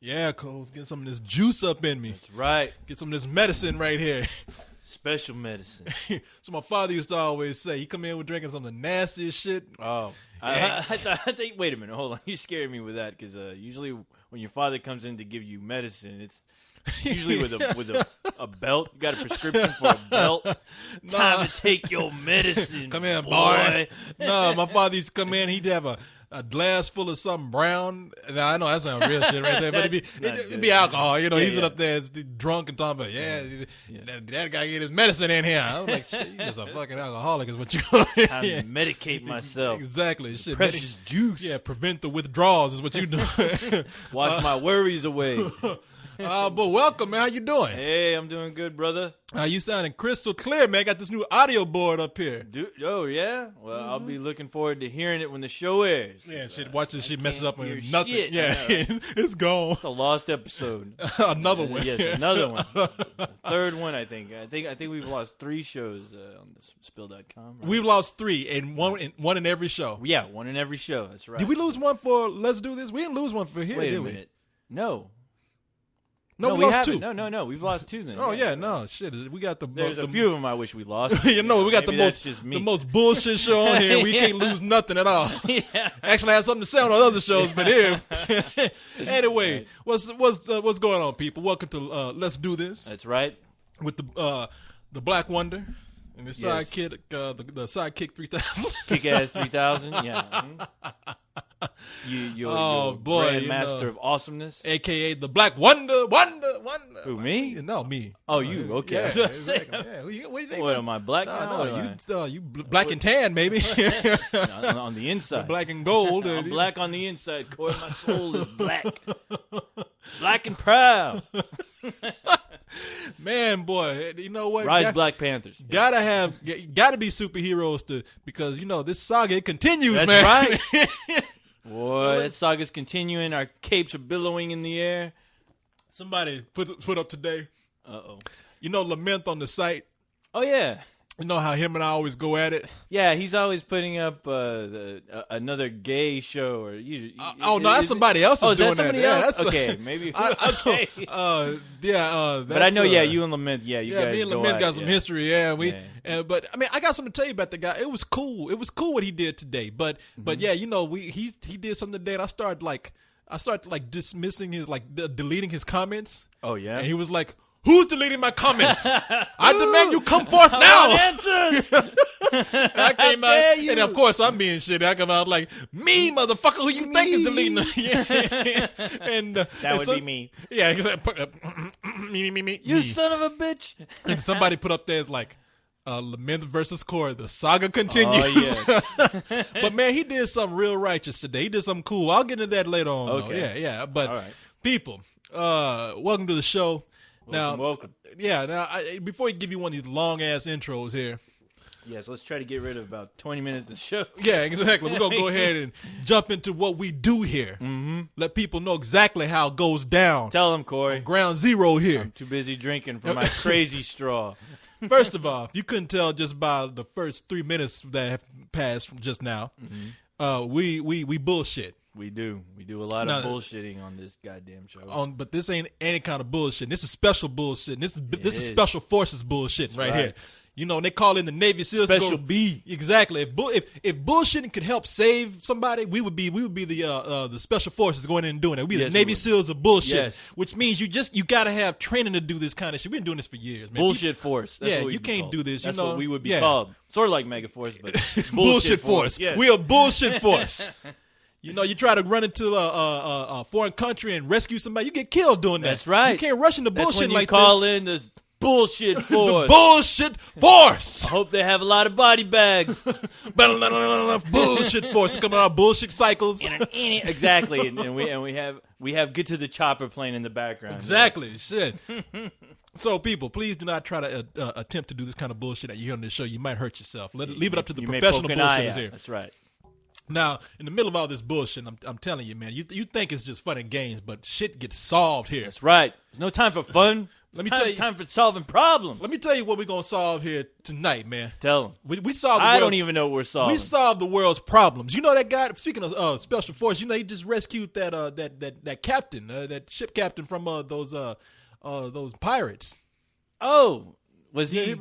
Yeah, Coles, get some of this juice up in me. That's right. Get some of this medicine right here. Special medicine. So my father used to always say, he come in with drinking some of the nastiest shit. Oh. I think, wait a minute. Hold on. You scared me with that because usually when your father comes in to give you medicine, it's usually with a belt. You got a prescription for a belt. Time to take your medicine. Come in, boy. No, my father used to come in. He'd have a glass full of something brown. Now, I know that sounds real shit right there, but it'd be alcohol. You know, he's up there drunk and talking about, that guy get his medicine in here. I was like, shit, you just a fucking alcoholic is what you are. Time to medicate myself. Exactly. Shit. Precious juice. Yeah, prevent the withdrawals is what you do. Wash my worries away. But welcome, man. How you doing? Hey, I'm doing good, brother. You sounding crystal clear, man. Got this new audio board up here. Oh, yeah? Well, I'll be looking forward to hearing it when the show airs. Yeah, shit. Watch this shit messes up and nothing. Shit. Yeah, it's gone. It's a lost episode. Another one. Yes, another one. Third one, I think. I think we've lost 3 shows on Spill.com. Right? We've lost 3, and one in every show. Yeah, one in every show. That's right. Did we lose one for Let's Do This? We didn't lose one for here, Wait did a we? minute. No. No, we lost haven't. 2. No. We've lost 2 then. Oh, yeah, no. Shit. We got There's a few of them I wish we lost. we got the most bullshit show on here. We can't lose nothing at all. Yeah. Actually, I had something to say on other shows, but here. Anyway, what's going on, people? Welcome to Let's Do This. That's right. With the Black Wonder and the sidekick, the sidekick 3000. Kick-ass 3000, yeah. Mm-hmm. Your Grandmaster of Awesomeness. A.K.A. the Black Wonder. Who, me? No, me. Oh, you. Okay. Yeah, I was gonna say, exactly. What do you think? What, am I black now? No, you black and tan, maybe. on the inside. Black and gold. I'm black on the inside. Core of my soul is black. Black and proud. Man, boy, you know what? Rise Black Panthers. Gotta be superheroes because this saga it continues, That's man. Right. Boy, that saga's continuing. Our capes are billowing in the air. Somebody put up today. Uh-oh. Lament on the site. Oh, yeah. You know how him and I always go at it? Yeah, he's always putting up another gay show. No, that's somebody else is doing that. Somebody else? Okay, maybe. Okay. But I know, you and Lament, you guys me and Lament got some history, but, I mean, I got something to tell you about the guy. It was cool. It was cool what he did today. But yeah, he did something today, and I started dismissing his, deleting his comments. Oh, yeah? And he was like, who's deleting my comments? I demand you come forth now. Answers. I came out, and of course I'm being shit. I come out like, me, motherfucker, who you think is deleting? And that would be me. Yeah, me. You son of a bitch. And somebody put up there like, Lament versus Core, the saga continues. Oh, yeah. But man, he did something real righteous today. He did something cool. I'll get into that later on. Okay. Yeah. But right. People, welcome to the show. Welcome. Now, before I give you one of these long-ass intros here. Yes, let's try to get rid of about 20 minutes of the show. Yeah, exactly. We're going to go ahead and jump into what we do here. Mm-hmm. Let people know exactly how it goes down. Tell them, Corey. Ground zero here. I'm too busy drinking from my crazy straw. First of all, you couldn't tell just by the first 3 minutes that have passed from just now, we bullshit. We do a lot of bullshitting on this goddamn show. But this ain't any kind of bullshit. This is special bullshit. This is special forces bullshit right here. They call in the Navy SEALs. Special B. Exactly. If bullshitting could help save somebody, we would be the special forces going in and doing it. We'd be the Navy SEAls of bullshit. Yes. Which means you gotta have training to do this kind of shit. We've been doing this for years, man. Bullshit force. That's what you can't do this. That's what we would be called. Sort of like Mega Force, but bullshit force. Yes. We are bullshit force. You try to run into a foreign country and rescue somebody, you get killed doing that. That's right. You can't rush into bullshit like this. That's when you call in the bullshit force. The bullshit force. I hope they have a lot of body bags. Bullshit force. We come out bullshit cycles. Exactly, and we have Get to the Chopper playing in the background. Exactly. Yes. Shit. So, people, please do not try to attempt to do this kind of bullshit that you hear on this show. You might hurt yourself. Leave it up to the professional bullshitters here. That's right. Now, in the middle of all this bullshit, I'm telling you, man, you think it's just fun and games, but shit gets solved here. That's right. There's no time for fun. Let me tell you, time for solving problems. Let me tell you what we're gonna solve here tonight, man. Tell them. We solved. I don't even know what we're solving. We solved the world's problems. You know that guy. Speaking of special force, you know he just rescued that captain, that ship captain from those pirates. Oh, was he? Yeah,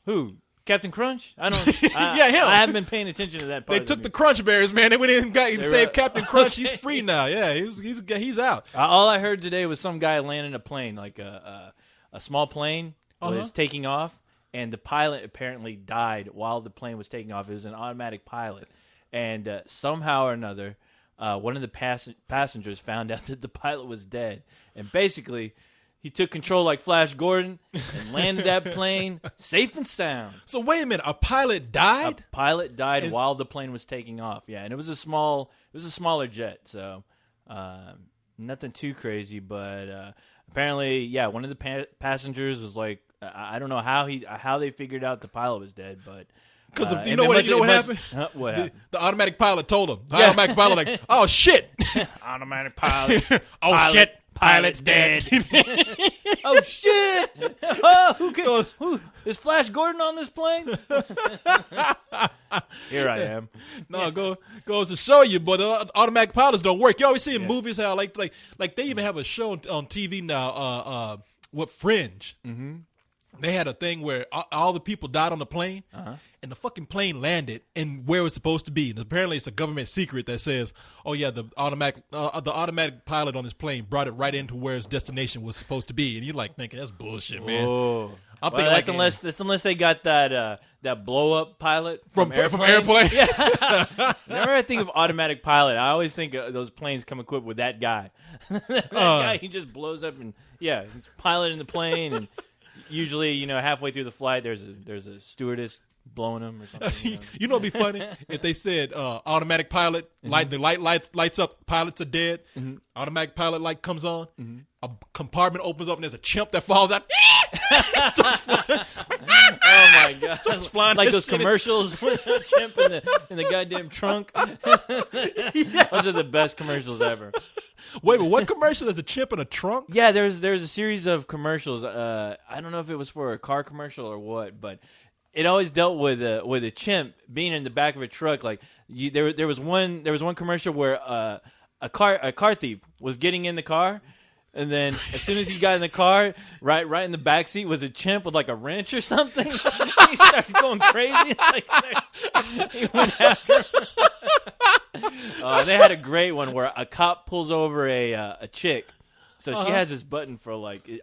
Who? Captain Crunch? I don't. Yeah, him. I haven't been paying attention to that part. They took the Crunch Berries, man. They went in and saved right. Captain Crunch. He's free now. Yeah, he's out. All I heard today was some guy landing a plane, like a small plane was taking off, and the pilot apparently died while the plane was taking off. It was an automatic pilot, and somehow or another, one of the passengers found out that the pilot was dead, and basically he took control like Flash Gordon and landed that plane safe and sound. So wait a minute, a pilot died? A pilot died while the plane was taking off. Yeah, and it was a smaller jet, so nothing too crazy. But apparently, yeah, one of the passengers was like, I don't know how they figured out the pilot was dead, but. Because you know what happened? What happened? The automatic pilot told him. The automatic pilot like, oh shit, automatic pilot. Oh shit. Pilot's dead. Oh shit! Oh, who is Flash Gordon on this plane? Here I am. No, goes to show you, but the automatic pilots don't work. You always see in movies how like they even have a show on TV now. What Fringe? Mm-hmm. They had a thing where all the people died on the plane, and the fucking plane landed in where it was supposed to be. And apparently, it's a government secret that says, "Oh yeah, the automatic pilot on this plane brought it right into where its destination was supposed to be." And you're like thinking, "That's bullshit, man." Oh. I'm thinking that's unless they got that blow up pilot from Airplane. Yeah. Whenever I think of automatic pilot, I always think of those planes come equipped with that guy. That guy, he just blows up and he's piloting the plane and. Usually, halfway through the flight, there's a stewardess blowing them or something. You know, it'd be funny if they said automatic pilot, the lights up, pilots are dead. Mm-hmm. Automatic pilot light comes on, a compartment opens up, and there's a chimp that falls out. Starts flying. Oh my god! Starts flying like those commercials with a chimp in the goddamn trunk. Those are the best commercials ever. Wait, but what commercial is a chimp in a trunk? Yeah, there's a series of commercials. I don't know if it was for a car commercial or what, but it always dealt with a chimp being in the back of a truck. Like there was one commercial where a car thief was getting in the car. And then, as soon as he got in the car, right in the back seat was a chimp with like a wrench or something. He started going crazy. He went after him. They had a great one where a cop pulls over a chick. So she has this button for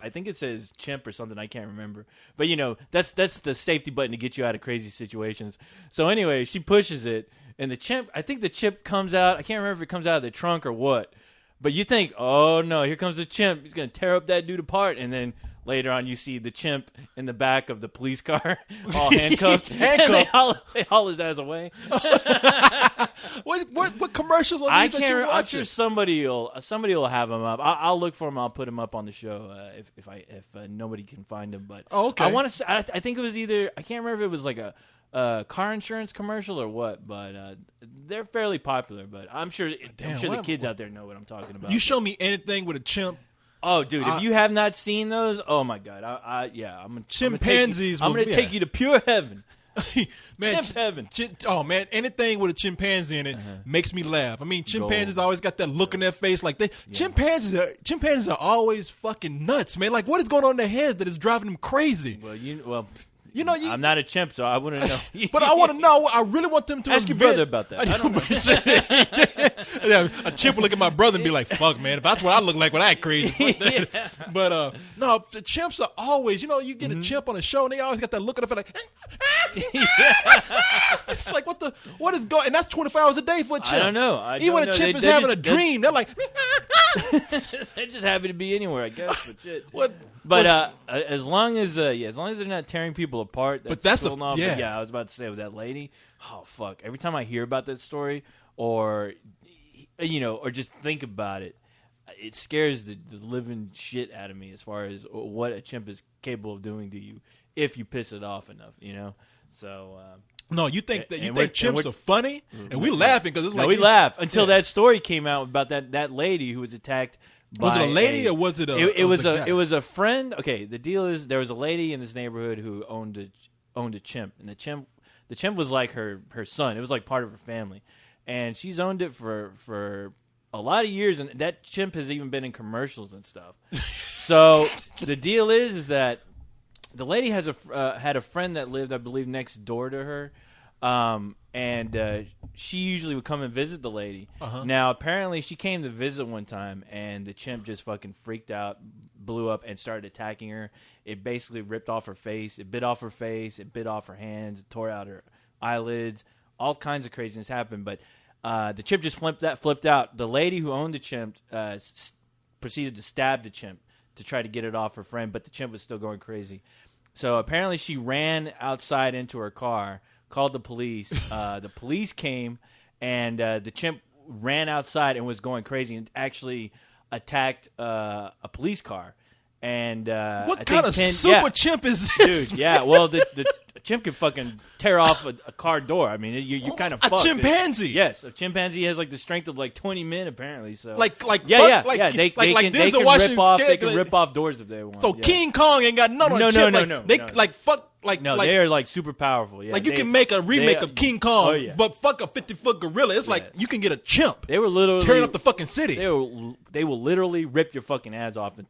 I think it says chimp or something. I can't remember. But that's the safety button to get you out of crazy situations. So anyway, she pushes it, and I think the chimp comes out. I can't remember if it comes out of the trunk or what. But you think, oh no, here comes the chimp. He's going to tear up that dude apart. And then later on, you see the chimp in the back of the police car, all handcuffed. And they haul his ass away. What commercials are these that you're watching? I'm sure somebody will have them up. I'll look for them. I'll put them up on the show if nobody can find them. But okay. I want to say, I think it was either, I can't remember if it was like a car insurance commercial or what, but they're fairly popular. But I'm sure the kids out there know what I'm talking about. You show me anything with a chimp. Oh, dude! If you have not seen those, oh my god! I'm chimpanzees. I'm going to take you to pure heaven. Man, chimp heaven. Anything with a chimpanzee in it makes me laugh. I mean, chimpanzees always got that look in their face, like chimpanzees are always fucking nuts, man. Like, what is going on in their heads that is driving them crazy? I'm not a chimp, so I wouldn't know. But I want to know. I really want them to ask your brother about that. I don't know. A chimp will look at my brother and be like, "Fuck, man, if that's what I look like when I act crazy." But no, the chimps are always. You get a chimp on a show and they always got that look at it like. It's like what is going? And that's 24 hours a day for a chimp. I don't know. Even when a chimp is having a dream, they're like. They're just happy to be anywhere, I guess. But shit. But as long as they're not tearing people apart, that's cool. But I was about to say with that lady. Oh fuck! Every time I hear about that story, or just think about it, it scares the living shit out of me as far as what a chimp is capable of doing to you if you piss it off enough. So No, you think And chimps are funny, and we laughing because it's no, like we laugh until that story came out about that lady who was attacked. Was it a lady or was it a? It was a friend. Okay, the deal is there was a lady in this neighborhood who owned a chimp, and the chimp was like her son. It was like part of her family, and she's owned it for a lot of years, and that chimp has even been in commercials and stuff. So the deal is that the lady has had a friend that lived, I believe, next door to her, and she usually would come and visit the lady. Uh-huh. Now, apparently, she came to visit one time, and the chimp just fucking freaked out, blew up, and started attacking her. It basically ripped off her face. It bit off her face. It bit off her hands. It tore out her eyelids. All kinds of craziness happened, but the chimp just flipped out. The lady who owned the chimp proceeded to stab the chimp to try to get it off her friend, but the chimp was still going crazy. So apparently she ran outside into her car, called the police. The police came, and the chimp ran outside and was going crazy and actually attacked a police car. And what kind of super chimp is this? Dude, yeah. Well, the chimp can fucking tear off a car door. I mean, you kind of fucked. A chimpanzee. Yes, a chimpanzee has like the strength of like 20 men apparently. So They can rip off doors if they want. So King Kong ain't got none on a chimp. No. They are like super powerful. Yeah, like you can make a remake of King Kong, but fuck a 50-foot gorilla. It's like you can get a chimp. They were literally tearing up the fucking city. They will literally rip your fucking ads off and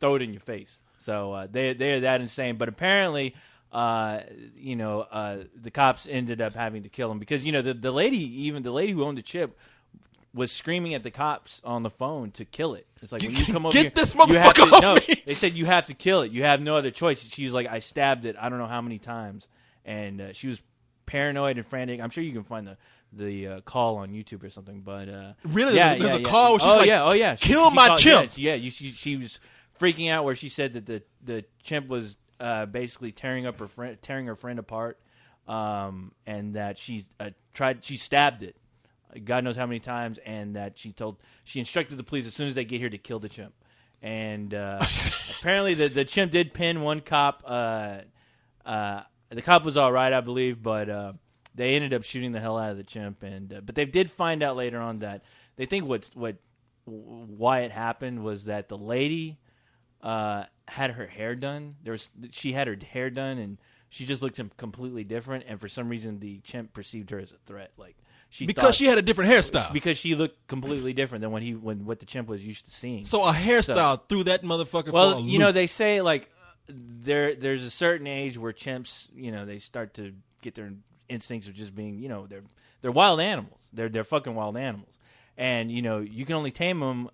throw it in your face. So they are that insane. But apparently, the cops ended up having to kill him because the lady who owned the chip was screaming at the cops on the phone to kill it. It's like, when you come over get here, this motherfucker off me. They said you have to kill it. You have no other choice. She was like, I stabbed it I don't know how many times. And she was paranoid and frantic. I'm sure you can find the call on YouTube or something. But really, there's a call where she's kill my chimp. She was freaking out where she said that the chimp was basically tearing her friend apart, and that she stabbed it. God knows how many times, and that she instructed the police as soon as they get here to kill the chimp. And apparently the chimp did pin one cop. The cop was all right, I believe, but they ended up shooting the hell out of the chimp. And but they did find out later on that they think why it happened was that the lady had her hair done. She had her hair done, and she just looked completely different. And for some reason, the chimp perceived her as a threat. Like she had a different hairstyle. Because she looked completely different than what the chimp was used to seeing. So a hairstyle threw that motherfucker. Well, for a loop. They say like there's a certain age where chimps, they start to get their instincts of just being, they're wild animals. They're fucking wild animals, and you can only tame them.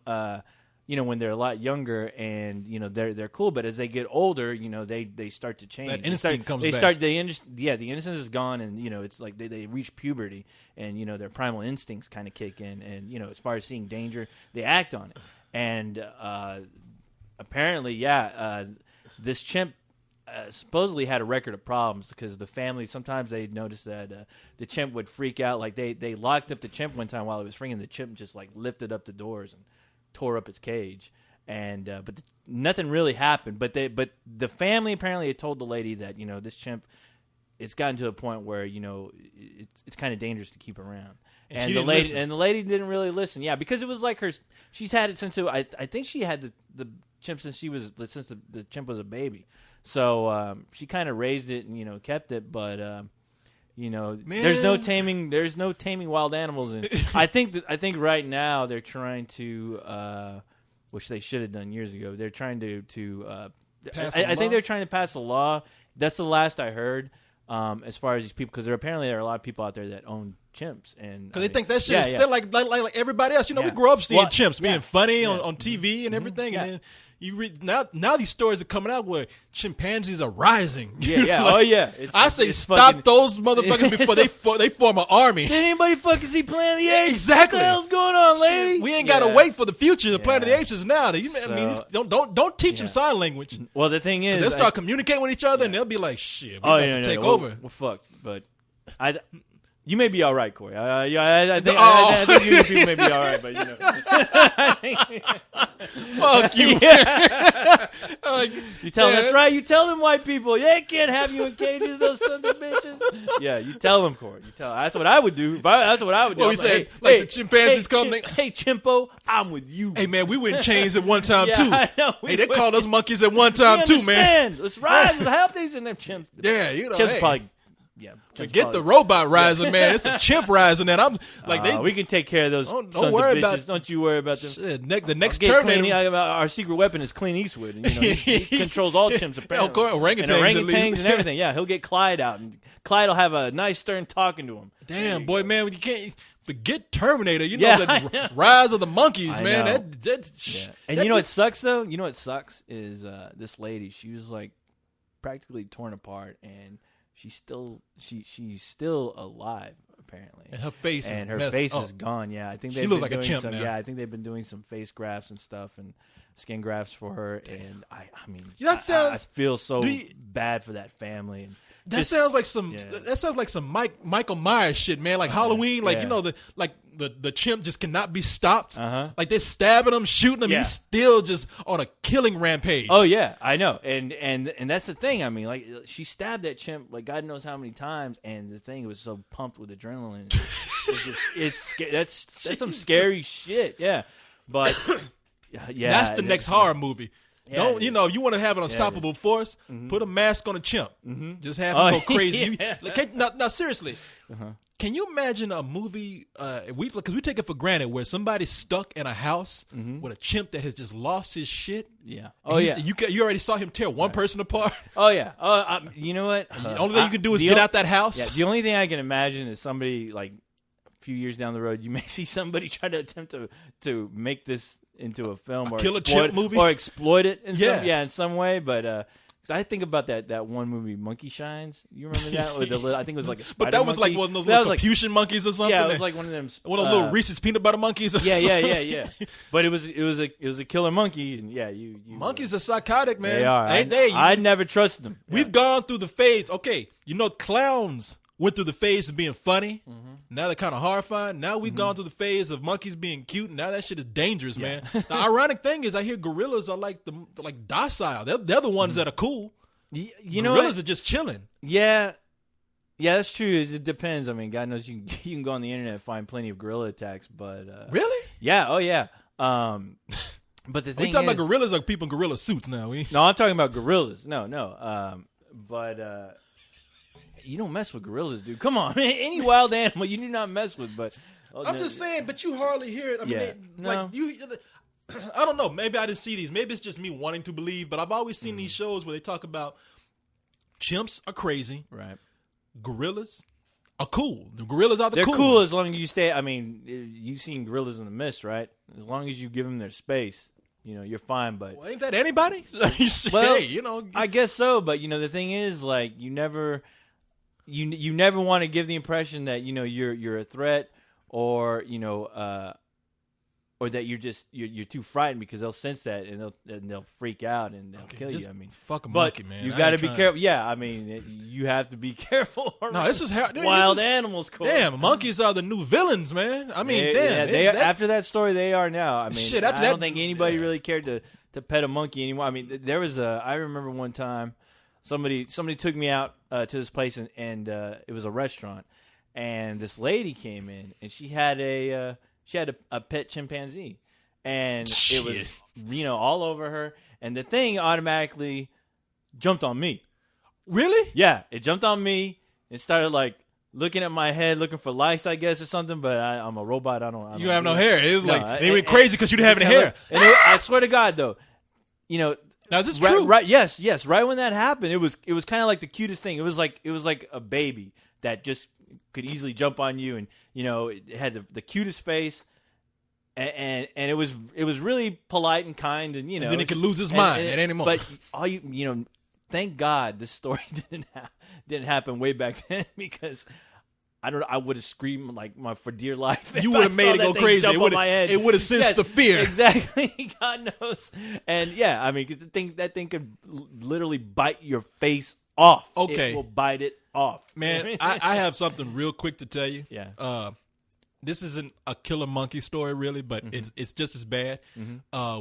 When they're a lot younger, and they're cool, but as they get older, they start to change. That instinct comes back. The innocence is gone, and it's like they reach puberty, and their primal instincts kind of kick in, and as far as seeing danger, they act on it. And apparently, this chimp supposedly had a record of problems because the family sometimes they noticed that the chimp would freak out. Like they locked up the chimp one time while it was freaking. The chimp just like lifted up the doors and tore up its cage, and but nothing really happened. But the family apparently had told the lady that this chimp, it's gotten to a point where it's kind of dangerous to keep around. And the lady didn't really listen. Yeah, because it was like she's had it since I think she had the chimp since the chimp was a baby. So she kind of raised it and kept it, but. There's no taming wild animals, and I think right now they're trying to, which they should have done years ago. They're trying to I think they're trying to pass a law. That's the last I heard. As far as these people, because there are a lot of people out there that own chimps, and because they think that shit. They're like everybody else. We grew up seeing chimps being funny on TV and everything, and then. You read now these stories are coming out where chimpanzees are rising. I say stop those motherfuckers before they form an army. Did anybody fucking see Planet of the Apes? Exactly. What the hell's going on, lady? We ain't gotta wait for the future. The Planet of the Apes is now. Don't teach them sign language. Well, the thing is, they'll start communicating with each other, and they'll be like, "Shit, we about to take over." Well, fuck. But you may be all right, Corey. I think you people may be all right, but fuck you. You tell them, that's right. You tell them white people, they can't have you in cages, those sons of bitches. Yeah, you tell them, Corey. You tell. That's what I would do. That's what I would do. Well, we said, like the chimpanzees come. Hey, Chimpo, I'm with you. Hey, man, we were in chains at one time, Yeah, too. I know, Hey, they called us monkeys at one time, too, man. Let's rise. Let's help these in them chimps. Yeah, Chimps probably. Yeah, forget the robot rising, man. It's a chimp rising. That I'm like, we can take care of those don't sons worry of bitches. about, don't you worry about them. Shit, the next Terminator. Our secret weapon is Clint Eastwood. And, he controls all chimps apparently. Orangutans and everything. Yeah, he'll get Clyde out, and Clyde will have a nice stern talking to him. Damn, boy, man, you can't forget Terminator. You know the rise of the monkeys, man. And you know what sucks though? You know what sucks is this lady. She was like practically torn apart, and she's still alive apparently. And her face is gone. Yeah, I think she looks like a chimp now. Yeah, I think they've been doing some face grafts and stuff and skin grafts for her. And I mean, I feel so bad for that family. And that sounds like some. Yeah. That sounds like some Michael Myers shit, man. Like Halloween, like the chimp just cannot be stopped. Like they're stabbing him, shooting him. He's still just on a killing rampage. Oh yeah, I know. And that's the thing. I mean, like she stabbed that chimp like God knows how many times, and the thing was so pumped with adrenaline. That's some scary shit. Yeah, but that's the next horror movie. Yeah, you want to have an unstoppable force? Mm-hmm. Put a mask on a chimp. Mm-hmm. Just have him go crazy. Now, seriously, can you imagine a movie? Because we take it for granted where somebody's stuck in a house with a chimp that has just lost his shit. Yeah. You already saw him tear one person apart. Oh yeah. You know what? The only thing you can do is get out that house. Yeah. The only thing I can imagine is somebody like a few years down the road, you may see somebody try to attempt to make this into a film or exploit it in some way, but because I think about that one movie Monkey Shines. You remember that? I think it was like a spider but that was monkey. like one of those little Capuchin monkeys or something. Yeah, it was like one of them. One of those little Reese's peanut butter monkeys. Yeah. But it was a killer monkey, and you monkeys are psychotic, man. They are. I'd never trusted them. We've gone through the phase. Okay, clowns went through the phase of being funny. Mm-hmm. Now they're kind of horrifying. Now we've gone through the phase of monkeys being cute. And now that shit is dangerous, man. The ironic thing is I hear gorillas are like docile. They're the ones that are cool. Gorillas are just chilling. Yeah. Yeah, that's true. It depends. I mean, God knows you can go on the internet and find plenty of gorilla attacks. But really? Yeah. Oh, yeah. But the thing we talking about gorillas or people in gorilla suits now? No, I'm talking about gorillas. No. But you don't mess with gorillas, dude. Come on, man. Any wild animal you do not mess with. But I'm just saying. But you hardly hear it. I mean, I don't know. Maybe I didn't see these. Maybe it's just me wanting to believe. But I've always seen these shows where they talk about chimps are crazy. Right. Gorillas are cool. The gorillas are They're cool. Cool as long as you stay. I mean, you've seen Gorillas in the Mist, right? As long as you give them their space, you're fine. But ain't that anybody? Well, hey, I guess so. But the thing is, like, you never want to give the impression that you're a threat or or that you're too frightened, because they'll sense that and they'll freak out and they'll kill you. I mean, fuck a monkey, man. You got to be careful. Yeah, I mean, you have to be careful. No, this is how wild animals. Cool. Damn, monkeys are the new villains, man. I mean, after that story, they are now. I mean, I don't think anybody really cared to pet a monkey anymore. I mean, there was I remember one time somebody took me out to this place and it was a restaurant, and this lady came in and she had a pet chimpanzee, and it was all over her, and the thing automatically jumped on me. Really? Yeah, it jumped on me and started like looking at my head, looking for lice, I guess, or something. But I'm a robot. I don't have no hair. It was it went crazy because you didn't have any hair. And I swear to God, though, now is this true? Right? Yes. Right when that happened, it was kind of like the cutest thing. It was like a baby that just could easily jump on you, and it had the cutest face. And it was really polite and kind, and and then it could lose his mind at any moment. But all thank God this story didn't happen way back then, because I would have screamed for dear life. You would have made it go crazy. It would have sensed the fear. Exactly. God knows. And yeah, I mean, because that thing could literally bite your face off. Okay, it will bite it off. Man, I have something real quick to tell you. Yeah. this isn't a killer monkey story really, but it's just as bad.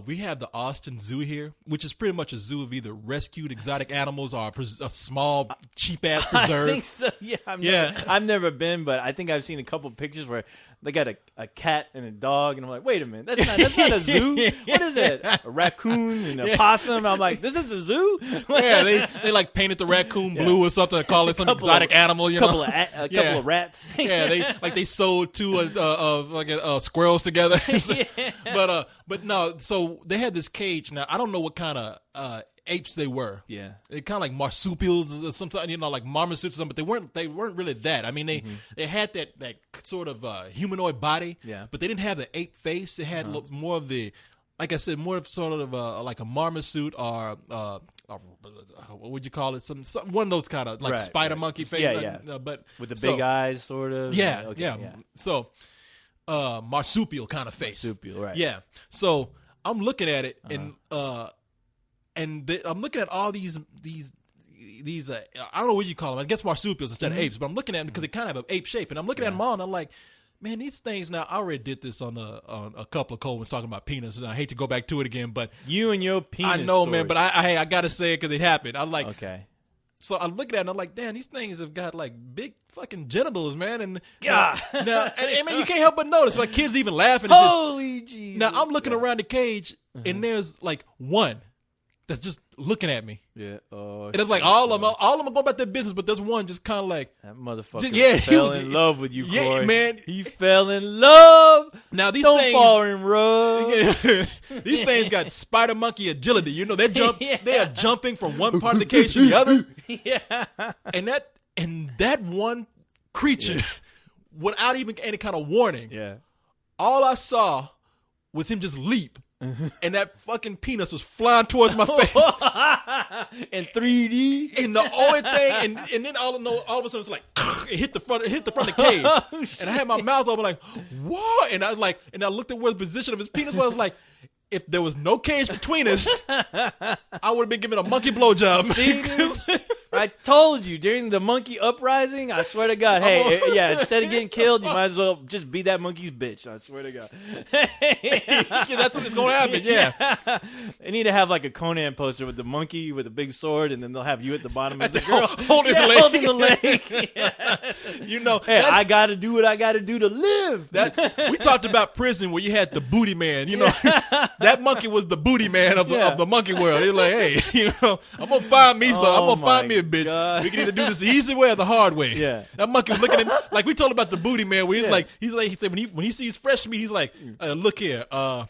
We have the Austin Zoo here, which is pretty much a zoo of either rescued exotic animals or a small cheap ass preserve. I think so. Yeah, I've never been, but I think I've seen a couple of pictures where they got a cat and a dog, and I'm like, wait a minute, that's not a zoo. What is it? A raccoon and a possum? I'm like, this is a zoo? Yeah, they like painted the raccoon blue or something and call it some exotic animal. You know, a couple of rats. Yeah, they sewed two squirrels together. But no, so they had this cage. Now I don't know what kind of apes they were. Yeah, they kind of like marsupials or sometimes, you know, like marmots or something, but they weren't really that. I mean, they had that sort of humanoid body. Yeah, but they didn't have the ape face. They had more of the, like I said, more of sort of like a marmoset or what would you call it? Some one of those kind of like spider monkey face. Yeah. But with the big eyes, sort of. Yeah, okay, yeah. So marsupial kind of face. Marsupial, right? Yeah. So I'm looking at it and I'm looking at all these I don't know what you call them. I guess marsupials instead of apes, but I'm looking at them because they kind of have an ape shape, and I'm looking at them all, and I'm like, man, these things. Now I already did this on a couple of cold ones talking about penis, and I hate to go back to it again, but you and your penis. I know, stories. man, but I got to say it because it happened. I'm like, okay. So I'm looking at it and I'm like, damn, these things have got like big fucking genitals, man. And God. now and man, you can't help but notice, like kids even laughing. Holy Jesus. Now I'm looking around the cage and there's like one that's just looking at me. Yeah. Oh, and it's like all of them are going about their business, but there's one just kind of like that motherfucker fell in love with you, yeah, Corey. Man. He fell in love. Now these Don't things fall in love. These things got spider monkey agility. You know, they are jumping from one part of the cage to the other. Yeah. And that one creature, without even any kind of warning, all I saw was him just leap. And that fucking penis was flying towards my face in 3D. And the only thing, and then all of a sudden it's like it hit the front of the cage, and I had my mouth open like, whoa! And I was like, and I looked at where the position of his penis was. Like, if there was no cage between us, I would have been giving a monkey blowjob. See, I told you during the monkey uprising. I swear to God. Hey, instead of getting killed, you might as well just be that monkey's bitch. I swear to God. That's what it's gonna happen. Yeah. They need to have like a Conan poster with the monkey with a big sword, and then they'll have you at the bottom as the girl holding the leg. You know, hey, I got to do what I got to do to live. We talked about prison where you had the booty man. You know, that monkey was the booty man of the monkey world. They're like, hey, you know, I'm gonna find me some. I'm gonna find me a bitch. God. We can either do this the easy way or the hard way. Yeah. That monkey was looking at him like we told about the booty man. Where he said when he sees fresh meat, he's like, look here, I've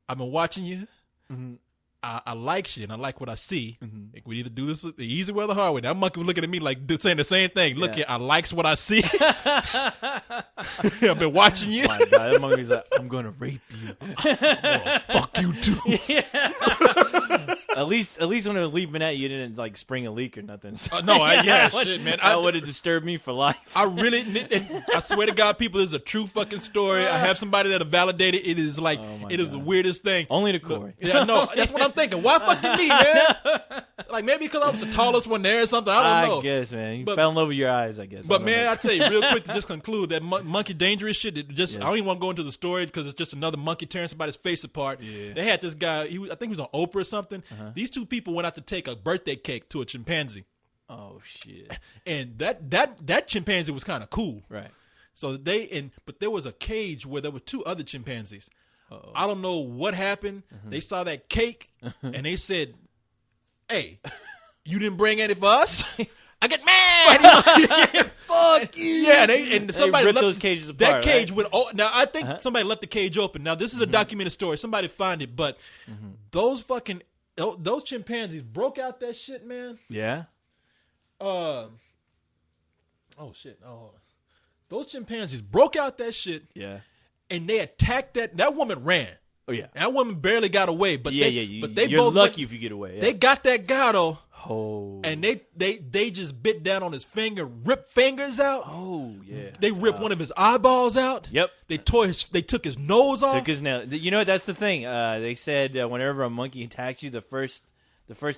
been watching you. Mm-hmm. I like you and I like what I see. Mm-hmm. We either do this the easy way or the hard way. That monkey was looking at me like saying the same thing. Look here, I likes what I see. I've been watching you. Oh my God, that monkey's like, I'm gonna rape you. Fuck you too. At least when it was leaping at you, you didn't like spring a leak or nothing. So, shit, man. That would have disturbed me for life. I really, and I swear to God, people, this is a true fucking story. I have somebody that'll validate it. It is like, is the weirdest thing. Only to Corey. Yeah, no, that's what I'm thinking. Why fucking me, man? Like maybe because I was the tallest one there or something. I don't know. I guess, man. You fell in love with your eyes, I guess. But man, I tell you real quick to just conclude that monkey dangerous shit. I don't even want to go into the story because it's just another monkey tearing somebody's face apart. Yeah. They had this guy. I think he was on Oprah or something. Uh-huh. These two people went out to take a birthday cake to a chimpanzee. Oh shit! And that chimpanzee was kind of cool, right? So but there was a cage where there were two other chimpanzees. Uh-oh. I don't know what happened. Uh-huh. They saw that cake and they said, "Hey, you didn't bring any for us." I get mad. Fuck you. Yeah, and somebody ripped left those cages apart. That cage went. Now I think somebody left the cage open. Now this is a documented story. Somebody find it, but those chimpanzees broke out that shit, man. Yeah. Oh shit. Oh, those chimpanzees broke out that shit. Yeah. And they attacked that woman ran. Oh yeah. That woman barely got away, but you're both lucky if you get away. Yeah. They got that guy though. Oh. And they just bit down on his finger, ripped fingers out. Oh yeah. They ripped one of his eyeballs out. Yep. They took his nose off. Took his nail. You know, that's the thing. They said whenever a monkey attacks you, the first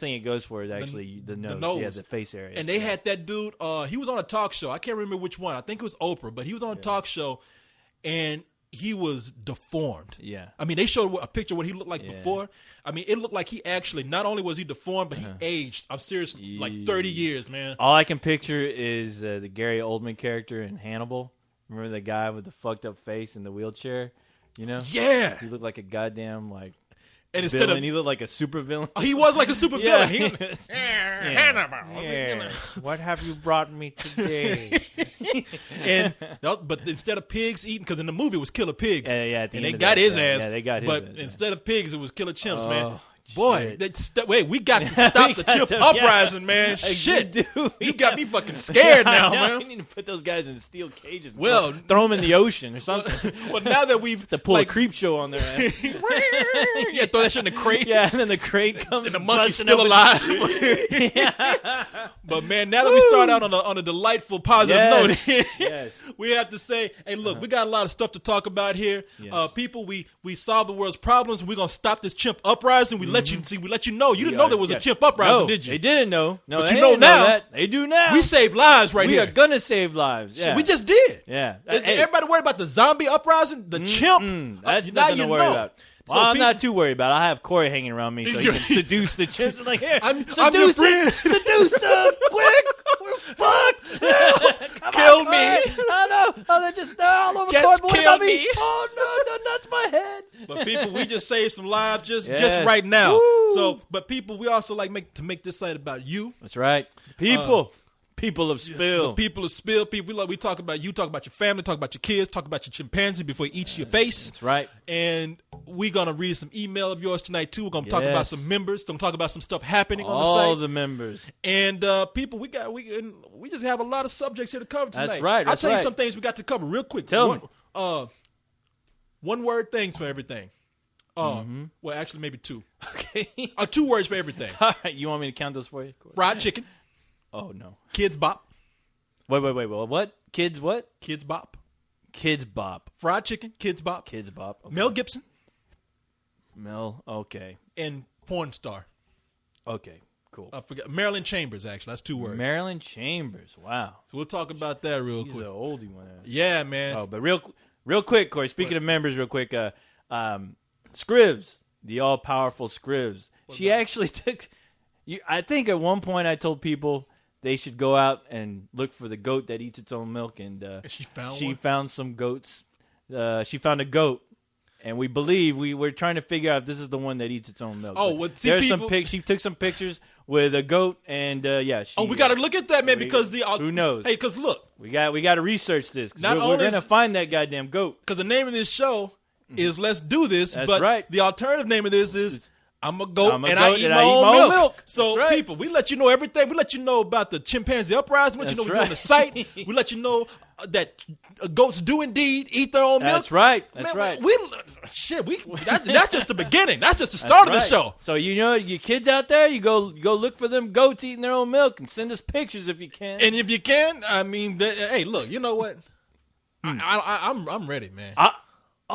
thing it goes for is actually the nose. Yeah, the face area. And they had that dude. He was on a talk show. I can't remember which one. I think it was Oprah, but he was on a talk show. and he was deformed. Yeah. I mean, they showed a picture of what he looked like before. I mean, it looked like he actually, not only was he deformed, but he aged. I'm serious, like 30 years, man. All I can picture is the Gary Oldman character in Hannibal. Remember the guy with the fucked up face in the wheelchair? You know? Yeah. He looked like a goddamn, like, And instead villain. of, He looked like a super villain. he was like a super villain. He, What have you brought me today? but instead of pigs eating, because in the movie it was killer pigs. At the and end they of got that, his yeah, ass. yeah, they got his but ass, instead of pigs, it was killer chimps, man. shit. Boy, wait, we got to stop the chimp uprising, man. Like, Shit, you you got me fucking scared now, man. We need to put those guys in steel cages. And Well, throw them in the ocean or something. Well, now that we've To pull like, a creep show on their ass. yeah, throw that shit in the crate. Yeah, and then the crate comes And the monkey's busting still open. alive. But man, now that we start out on a delightful, positive Yes. note, Yes. we have to say, hey, look, we got a lot of stuff to talk about here. Yes. People, we solve the world's problems. We're gonna stop this chimp uprising. We let you know. You didn't know there was a chimp uprising, No, did you? They didn't know. No, But they you know didn't now. that. They do now. We saved lives right We here. are gonna save lives. Yeah. We just did. Yeah. Is Hey. everybody worried about the zombie uprising? The chimp? That's Now nothing you to worry know. about. So Well, I'm people- not too worried about it. I have Corey hanging around me so he can seduce the chimps. Like, here, I'm your seduce friend. it, seduce them, quick, we're fucked. Come Kill on, me. Corey. Oh no, oh they're all over Just cardboard kill about me. Oh no, not my head. But people, we just saved some lives just Yes. right now. Woo. So, but people, we also like make this site about you. That's right. People of Spill. The people of Spill. People, we talk about you, talk about your family, talk about your kids, talk about your chimpanzee before he eats your face. That's right. And we're gonna read some email of yours tonight too. We're gonna talk about some members. Gonna talk about some stuff happening on the site. All the members. And people, we just have a lot of subjects here to cover tonight. That's right. I'll tell you right. some things we got to cover real quick. Tell me. One word things for everything. Well, actually, maybe two. Okay. 2 words for everything. All right. You want me to count those for you? Corey? Fried chicken, Oh no. kids bop, Wait. Well, what? Kids what? kids bop, Kids bop. fried chicken, kids bop, Kids bop. Okay. Mel Gibson, Mel. Okay. and porn star. Okay. Cool. I forgot Marilyn Chambers. Actually, that's 2 words. Marilyn Chambers. Wow. So we'll talk about that real He's quick. an oldie one. Yeah, man. Oh, but real quick, Corey. Speaking of members, real quick. Scribs, the all-powerful Scribs. She actually took. I think at one point I told people they should go out and look for the goat that eats its own milk, and She found she one? found some goats. She found a goat. And we believe we're trying to figure out if this is the one that eats its own milk. Oh, But well, see, there's people- some She took some pictures with a goat, and yeah. She, we got to look at that, man, we- because who knows? Hey, because look, We got to research this. 'Cause Not we're only going to is- find that goddamn goat. because the name of this show is Let's Do This. That's but right. the alternative name of this is I'm a goat I'm a and goat I eat and my I eat own my own milk. milk. So That's right. people, we let you know everything. We let you know about the chimpanzee uprising. We let you know That's what we do on the site. We let you know that goats do indeed eat their own milk. That's right. That's Man, right. That's just the beginning. That's just the start of the Right. show. So you know, you kids out there, you go look for them goats eating their own milk and send us pictures if you can. And if you can, I mean, hey, look, you know what? I'm ready, man.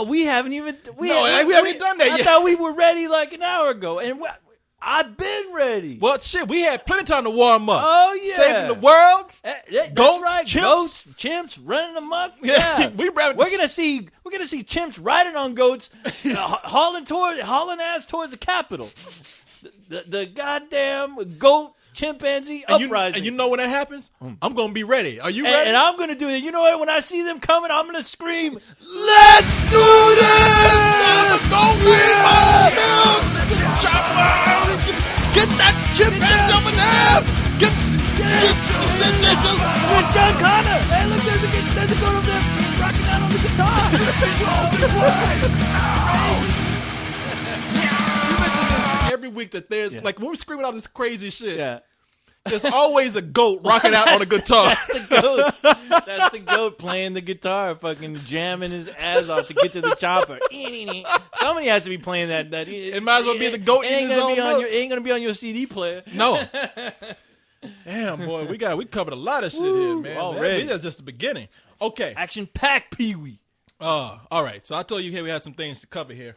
We haven't even we No, haven't, we haven't done that I yet. thought we were ready like an hour ago, and I've been ready. Well, shit, we had plenty of time to warm up. Oh yeah, Saving the world. That's Goats, right. chimps. Goats, chimps, running amok. Yeah, Yeah, we're gonna see chimps riding on goats, hauling ass towards the Capitol. The goddamn goat chimpanzee uprising. And you know when that happens, I'm gonna be ready. Are you And- ready? and I'm gonna do it. You know what? When I see them coming, I'm gonna scream, "Let's do this!" Get that chimpanzee over there! Where's John Connor? Hey, look, there's a goat over there rocking out on the guitar. Every week that there's like when we're screaming all this crazy shit, Yeah. there's always a goat rocking out on a guitar. That's the goat playing the guitar, fucking jamming his ass off to get to the chopper. Somebody has to be playing that. It might as well be the goat It ain't eating his gonna own be on milk. your. It ain't gonna be on your CD player. No. Damn, boy, we covered a lot of shit here, man. already. That's just the beginning. Okay. Action packed, Pee Wee. All right. So I told you here we had some things to cover here.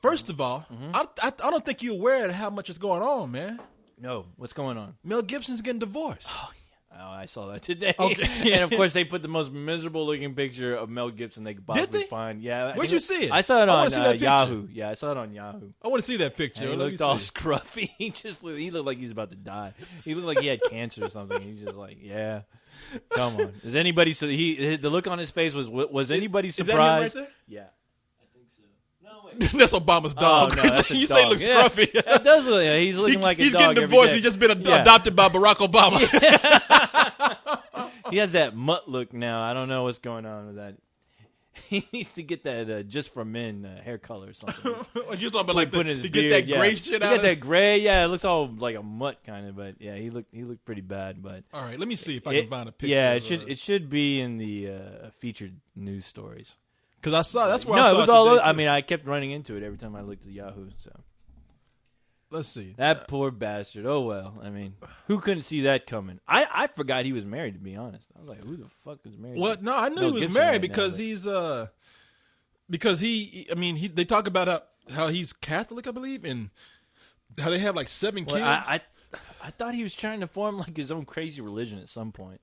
First of all, I don't think you're aware of how much is going on, man. No, what's going on? Mel Gibson's getting divorced. Oh, I saw that today. Okay. And of course, they put the most miserable looking picture of Mel Gibson they could possibly they? find. Yeah. Where'd you see it? I saw it I wanna on see that picture. Yahoo. Yeah, I saw it on Yahoo. I want to see that picture. And he Let me looked all see. scruffy. He looked like he's about to die. He looked like he had cancer or something. He's just like, yeah, come on. Is anybody? So the look on his face was anybody Is that him right surprised? there? Yeah, I think so. No, wait. That's Obama's dog. Oh, no, that's a You dog. say he looks Yeah, scruffy. That does look. Yeah, he's looking like a he's dog. getting every divorced. day. He's just been Yeah. adopted by Barack Obama. He has that mutt look now. I don't know what's going on with that. He needs to get that just for men hair color or something. You're talking about like Put in his to beard, get that yeah. gray shit He out. got that gray. Yeah, it looks all like a mutt kind of. But yeah, he looked pretty bad. But All right, let me see if I can find a picture. yeah, of, it should be in the featured news stories. because I saw that's where No, I saw it was all. today, I too. mean, I kept running into it every time I looked at Yahoo. So Let's see. that poor bastard. Oh well. I mean, who couldn't see that coming? I forgot he was married. To be honest, I was like, who the fuck is married? Well, no, I knew Mel he was Gibson married right because now, they talk about how he's Catholic, I believe, and how they have like 7 kids. Well, I thought he was trying to form like his own crazy religion at some point.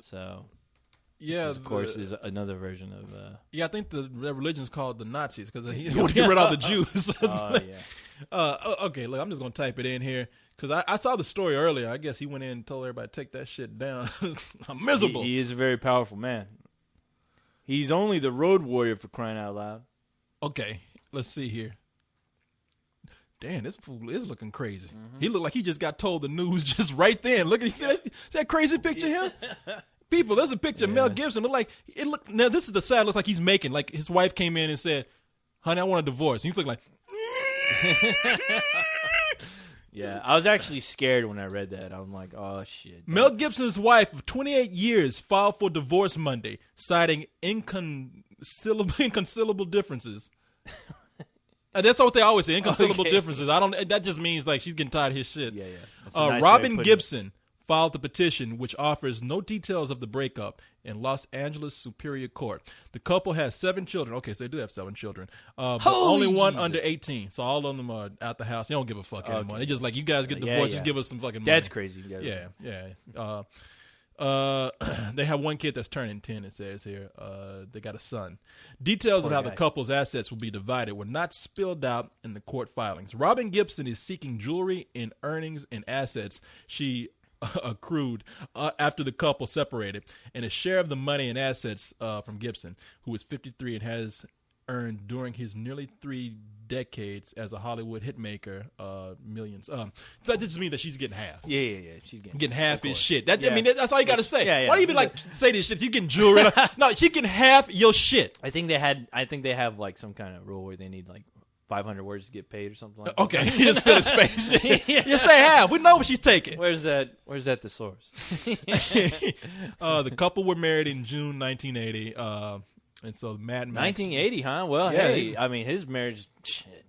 So yeah, of course, is another version of. yeah, I think the religion's called the Nazis because he want to get rid of all the Jews. Oh yeah. Okay, look, I'm just gonna type it in here because I saw the story earlier. I guess he went in and told everybody to take that shit down. I'm miserable. He is a very powerful man. He's only the road warrior, for crying out loud. Okay, let's see here. Damn, this fool is looking crazy. He looked like he just got told the news just right then. Look at see that crazy picture here? People, there's a picture of Mel Gibson. Now this is the sad looks like he's making. Like his wife came in and said, "Honey, I want a divorce." And he's looking like Yeah, I was actually scared when I read that. I'm like, oh shit. Mel Gibson's wife of 28 years filed for divorce Monday, citing inconcilable differences. That's what they always say, inconcilable differences. That just means like she's getting tired of his shit. Yeah. That's a nice way of Robin putting Gibson filed the petition, which offers no details of the breakup in Los Angeles Superior Court. The couple has 7 children. Okay, so they do have 7 children, but Holy only one Jesus. under 18. So all of them are out the house. They don't give a fuck anymore. They just like, you guys get divorced, just give us some fucking money. That's crazy. Yeah. They have 1 kid that's turning 10, it says here. They got a son. Details of how the couple's assets will be divided were not spilled out in the court filings. Robin Gibson is seeking jewelry and earnings and assets she accrued after the couple separated, and a share of the money and assets from Gibson, who is 53 and has earned during his nearly 3 decades as a Hollywood hitmaker millions. So that just means that she's getting half. Yeah. She's Getting half his shit. I Yeah. mean, that's all you got to say. Yeah. Why do you even like say this shit? If you getting jewelry, no, she getting half your shit. I think they have like some kind of rule where they need like 500 words to get paid or something like that. Okay, you just fill the space. You say half. We know what she's taking. Where's that the source? The couple were married in June 1980. And so Mad Max. 1980, huh? Well, Yeah, hey, I mean, his marriage, shit,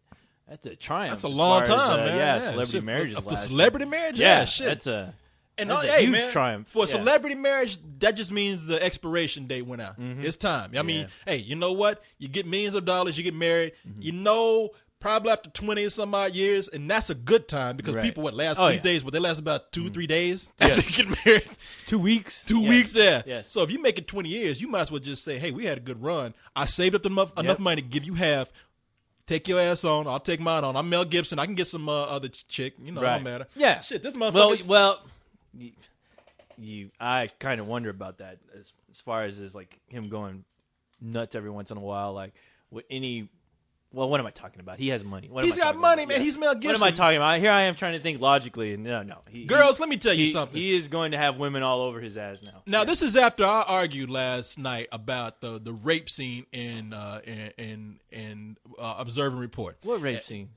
that's a triumph. That's a as long far as, time, man. Yeah, Yeah, celebrity shit, marriages for last. celebrity marriage, Yeah, shit. that's a a huge man, triumph. For a Yeah. celebrity marriage, that just means the expiration date went out. It's time. I mean, hey, you know what? You get millions of dollars, you get married. You know, probably after 20 or some odd years, and that's a good time because Right. people last Oh, these yeah. days, but they last about 2-3 days after they get married. 2 weeks. 2 weeks, yeah. Yes. So if you make it 20 years, you might as well just say, hey, we had a good run. I saved up enough money to give you half. Take your ass on. I'll take mine on. I'm Mel Gibson. I can get some other chick. You know, it Right. don't matter. Yeah. Shit, this motherfucker. Well, I kind of wonder about that as far as is like him going nuts every once in a while. Like, what am I talking about? He has money. What am He's I got talking money, about? man. Yeah. He's Mel Gibson. What am I talking about? Here I am trying to think logically, and no. Girls, let me tell you something. He is going to have women all over his ass now. Now, this is after I argued last night about the rape scene in Observe and Report. What rape scene?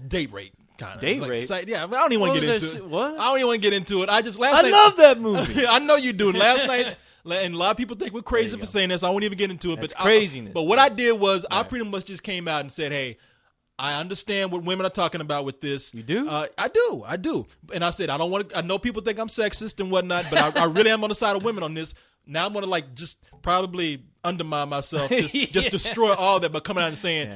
Date rape, kind of. Date rape? Yeah, I don't even want to What get was into that it. What? I don't even want to get into it. I love that movie. I know you do. Last night, and a lot of people think we're crazy There you for go. saying this. I won't even get into it. That's but craziness. But what I did was I Right. pretty much just came out and said, hey, I understand what women are talking about with this. You do? I do. And I said, I don't want to. I know people think I'm sexist and whatnot, but I really am on the side of women on this. Now I'm going to just probably undermine myself, just destroy all that by coming out and saying,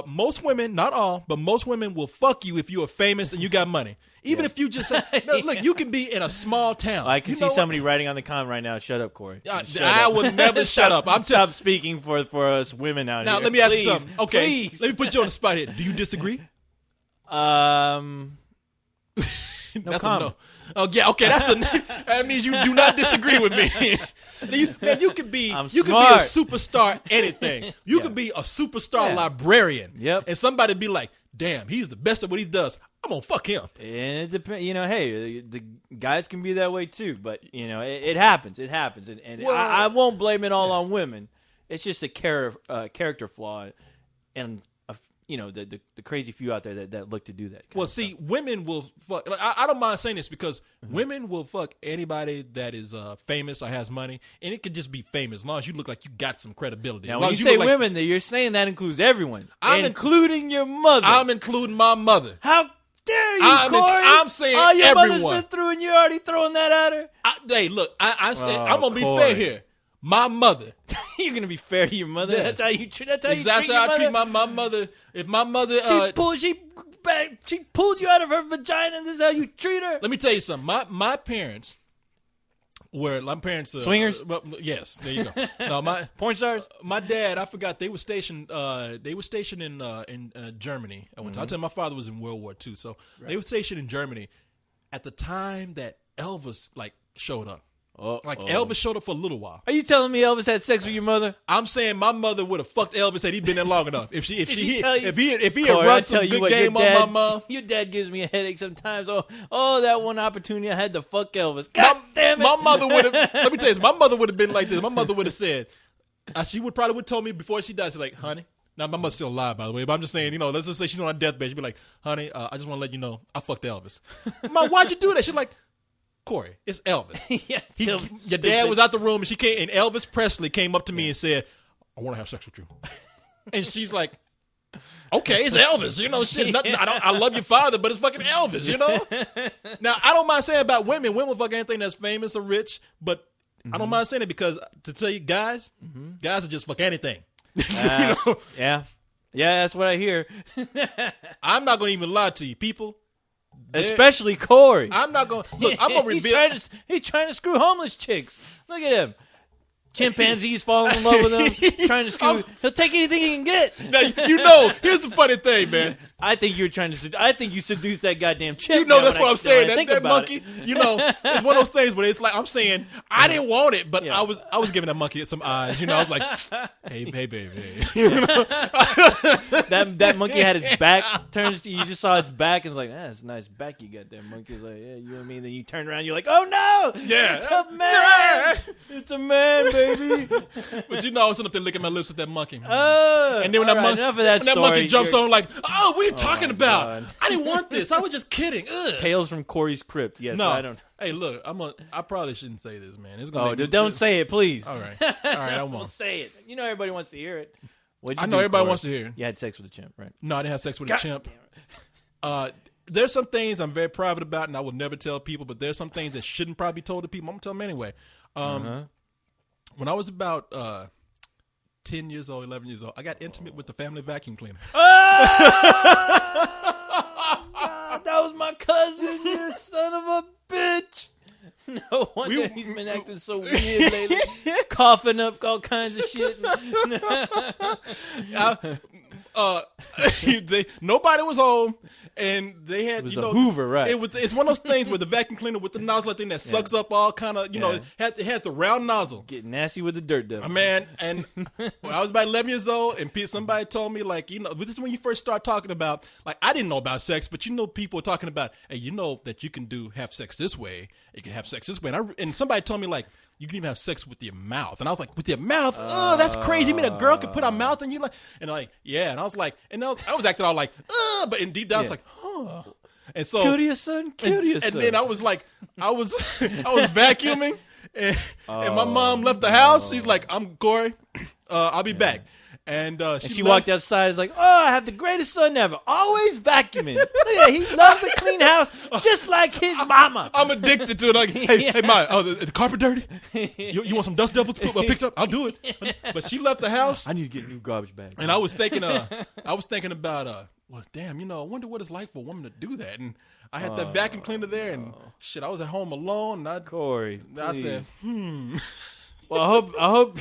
most women, not all, but most women will fuck you if you are famous and you got money. Even if you just say, no, look, you can be in a small town. I can see somebody writing on the comment right now. Shut up, Corey. I will never shut up. Stop speaking for us women out here. Now, let me ask you Please. something. Okay, Please. let me put you on the spot here. Do you disagree? No That's comment. a no. Oh yeah, okay. That means you do not disagree with me. You could be I'm a smart. superstar anything. You could be a superstar librarian. Yep. And somebody be like, "Damn, he's the best at what he does. I'm gonna fuck him." And it depends. Hey, the guys can be that way too. But it happens. It happens, and Well, I won't blame it all on women. It's just a character flaw, and the crazy few out there that look to do that. Well, see, women will fuck. Like, I don't mind saying this because women will fuck anybody that is famous or has money, and it could just be famous as long as you look like you got some credibility. Now, As when long you as say look like- women, you're saying that includes everyone, I'm including your mother. I'm including my mother. How dare you, I'm Corey? I'm saying all your everyone. mother's been through, and you're already throwing that at her. Hey, look, I'm Oh, gonna be Corey. fair here. My mother. You're gonna be fair to your mother. Yes. That's how you treat. That's how Exactly you how treat I your treat mother. my mother. If my mother, She pulled you out of her vagina, and this is how you treat her. let me tell you something. My parents were Swingers? well, yes, there you go. No, Porn stars. my dad, I forgot they were stationed. They were stationed in Germany. I tell you, my father was in World War II, so they were stationed in Germany at the time that Elvis showed up. Elvis showed up for a little while. Are you telling me Elvis had sex with your mother? I'm saying my mother would have fucked Elvis had he been there long enough. If he had Corey, run I some tell you good what, game your dad, on my mom. Your dad gives me a headache sometimes. Oh, that one opportunity I had to fuck Elvis. God damn it. My mother would have. Let me tell you, my mother would have been like this. My mother would have said, she would probably told me before she died. She's like, honey. Now my mother's still alive, by the way. But I'm just saying, let's just say she's on her deathbed. She'd be like, honey, I just want to let you know I fucked Elvis. Mom, why'd you do that? She's like, Corey, it's Elvis. Your dad was out the room, and she came, and Elvis Presley came up to me and said, "I want to have sex with you." And she's like, "Okay, it's Elvis." Shit. I love your father, but it's fucking Elvis. Now I don't mind saying about women. Women will fuck anything that's famous or rich, but I don't mind saying it because to tell you, guys will just fuck anything. Yeah, that's what I hear. I'm not gonna even lie to you, people. Especially Corey. I'm not gonna look. I'm gonna reveal. He's trying to screw homeless chicks. Look at him. Chimpanzees falling in love with him. Trying to screw. He'll take anything he can get. Now, here's the funny thing, man. I think you're trying to. I think you seduced that goddamn chick. That's what I'm saying. Think That about monkey. it. It's one of those things where it's like I'm saying I didn't want it, but I was giving that monkey some eyes. I was like, hey, baby. That monkey had its back turns to you. Just saw its back and was like, that's a nice back you got there. Monkey's like, yeah, you know what I mean. Then you turn around, you're like, oh no, Yeah. it's a man, it's a man, baby. But I was sitting up there licking my lips at that monkey. And then when enough of that when that story. monkey jumps on, like, oh, what are you talking my about? God. I didn't want this. I was just kidding. Ugh. Tales from Corey's crypt. Yes, No, I don't. Hey, look, I probably shouldn't say this, man. It's gonna. Oh, don't say it, please. All right, I Don't won't. say it. Everybody wants to hear it. I know everybody wants to hear it. You had sex with a chimp, right? No, I didn't have sex with a chimp. There's some things I'm very private about, and I will never tell people. But there's some things that shouldn't probably be told to people. I'm gonna tell them anyway. When I was about 10 years old, 11 years old, I got intimate with the family vacuum cleaner. God, that was my cousin, you son of a bitch. No wonder he's been acting so weird lately. Coughing up all kinds of shit. Nobody was home, and they had It was a Hoover, right? It's one of those things where the vacuum cleaner with the nozzle thing that sucks up all kind of it had the round nozzle. Get nasty with the dirt devil. Man, and when I was about 11 years old, and somebody told me, this is when you first start talking about, I didn't know about sex, but people were talking about, hey, that you can have sex this way, you can have sex this way, and somebody told me, you can even have sex with your mouth. And I was like, with your mouth? Oh, that's crazy. You mean a girl could put her mouth in you? Yeah. And I was like, I was acting all like, but in deep down, I was like, huh. And so, curious son. And then I was like, I was vacuuming, and my mom left the house. She's like, I'm Corey. I'll be back. And she walked outside. It's like, oh, I have the greatest son ever. Always vacuuming. Look at that. He loves to clean house just like his mama. I'm addicted to it. Like, hey, Ma, the carpet dirty? You want some dust devils picked up? I'll do it. But she left the house. I need to get a new garbage bag. And I was thinking about, well, damn, I wonder what it's like for a woman to do that. And I had that vacuum cleaner there, and shit, I was at home alone. And Corey, I said, Well, I hope.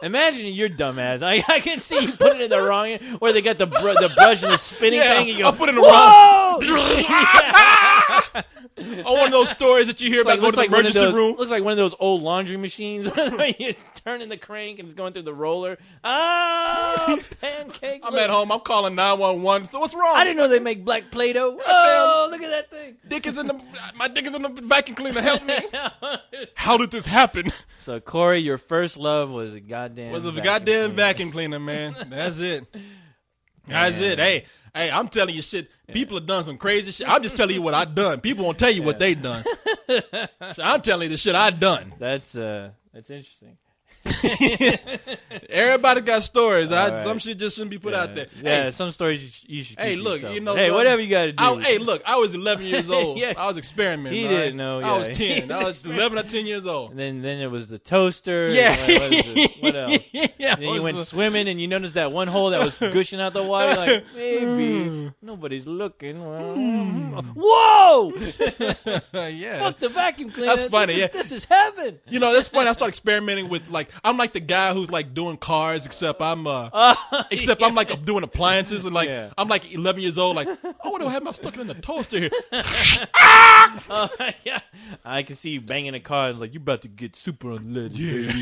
Imagine your dumbass. I can see you put it in the wrong end, where they got the brush and the spinning thing. And you go, I put it in the whoa! Oh, one of those stories that you hear about going to the emergency room. Looks like one of those old laundry machines where you turn in the crank and it's going through the roller. Oh, pancake. I'm at home. I'm calling 911. So what's wrong? I didn't know they make black Play-Doh. Oh, look at that thing. My dick is in the vacuum cleaner. Help me. How did this happen? So, Corey, your first love was a goddamn vacuum cleaner, man. That's it. That's it. Hey, I'm telling you shit. People have done some crazy shit. I'm just telling you what I done. People won't tell you what they done. So I'm telling you the shit I done. That's interesting. Everybody got stories. Right. Some shit just shouldn't be put out there. Yeah, hey, some stories you should keep hey, look, yourself. Hey, whatever you got to do. Hey, look, I was 11 years old. Yeah. I was experimenting. He didn't know. Yeah. I was 10. I was 11 or 10 years old. And then it was the toaster. Yeah. What else? Yeah. And then you went swimming and you noticed that one hole that was gushing out the water. Like, maybe nobody's looking. Whoa! Yeah. Fuck the vacuum cleaner. That's funny. This is heaven. That's funny. I started experimenting with I'm like the guy who's like doing cars, except I'm like doing appliances, and like I'm like 11 years old. Like, I wonder what happened. I stuck it in the toaster here. Yeah. I can see you banging a car and like you about to get super unleaded. Yeah.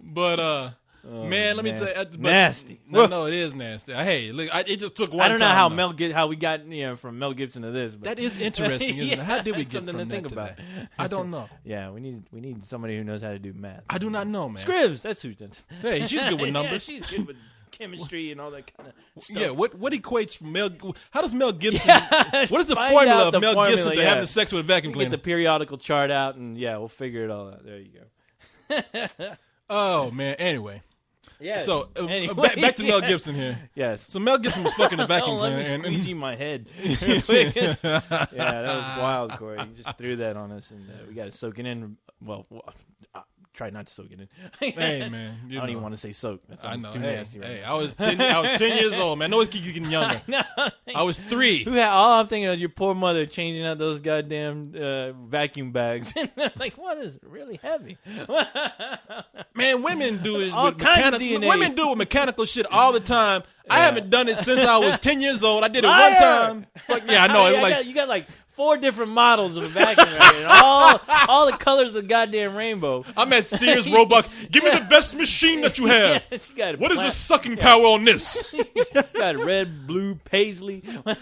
But man, let me tell you, nasty. No, it is nasty. Hey, look, it just took one. I don't know time, how we got from Mel Gibson to this. But. That is interesting, isn't it? How did we get something from to think that about? To that? I don't know. Yeah, we need somebody who knows how to do math. I do not know, man. Scribs, that's who does. Hey, she's good with numbers. Yeah, she's good with chemistry and all that kind of stuff. Yeah, what equates from Mel? How does Mel Gibson? Yeah, what is the formula of Mel Gibson to yeah. having sex with a vacuum cleaner? Get the periodical chart out, and we'll figure it all out. There you go. Oh man. Anyway. Yeah. So back to Mel Gibson here. Yes. So Mel Gibson was fucking a vacuum cleaner. Let me squeegee my head. Yeah, that was wild, Corey. You just threw that on us, and we got to soak it in. Well, try not to soak it in. Hey man, I don't even want to say soak. That sounds too nasty. Right now. I was 10 years old, man. I know it keeps getting younger. I was 3. All I'm thinking of is your poor mother changing out those goddamn vacuum bags. Like, what is really heavy? Man, women do it all with kinds of mechanical. DNA. Women do it with mechanical shit all the time. I haven't done it since I was 10 years old. I did it Liar! one time. Fuck yeah, I know. You got like 4 different models of a vacuum right here. And all the colors of the goddamn rainbow. I'm at Sears Roebuck. Give me the best machine that you have. What is the sucking power on this? Got red, blue, paisley. But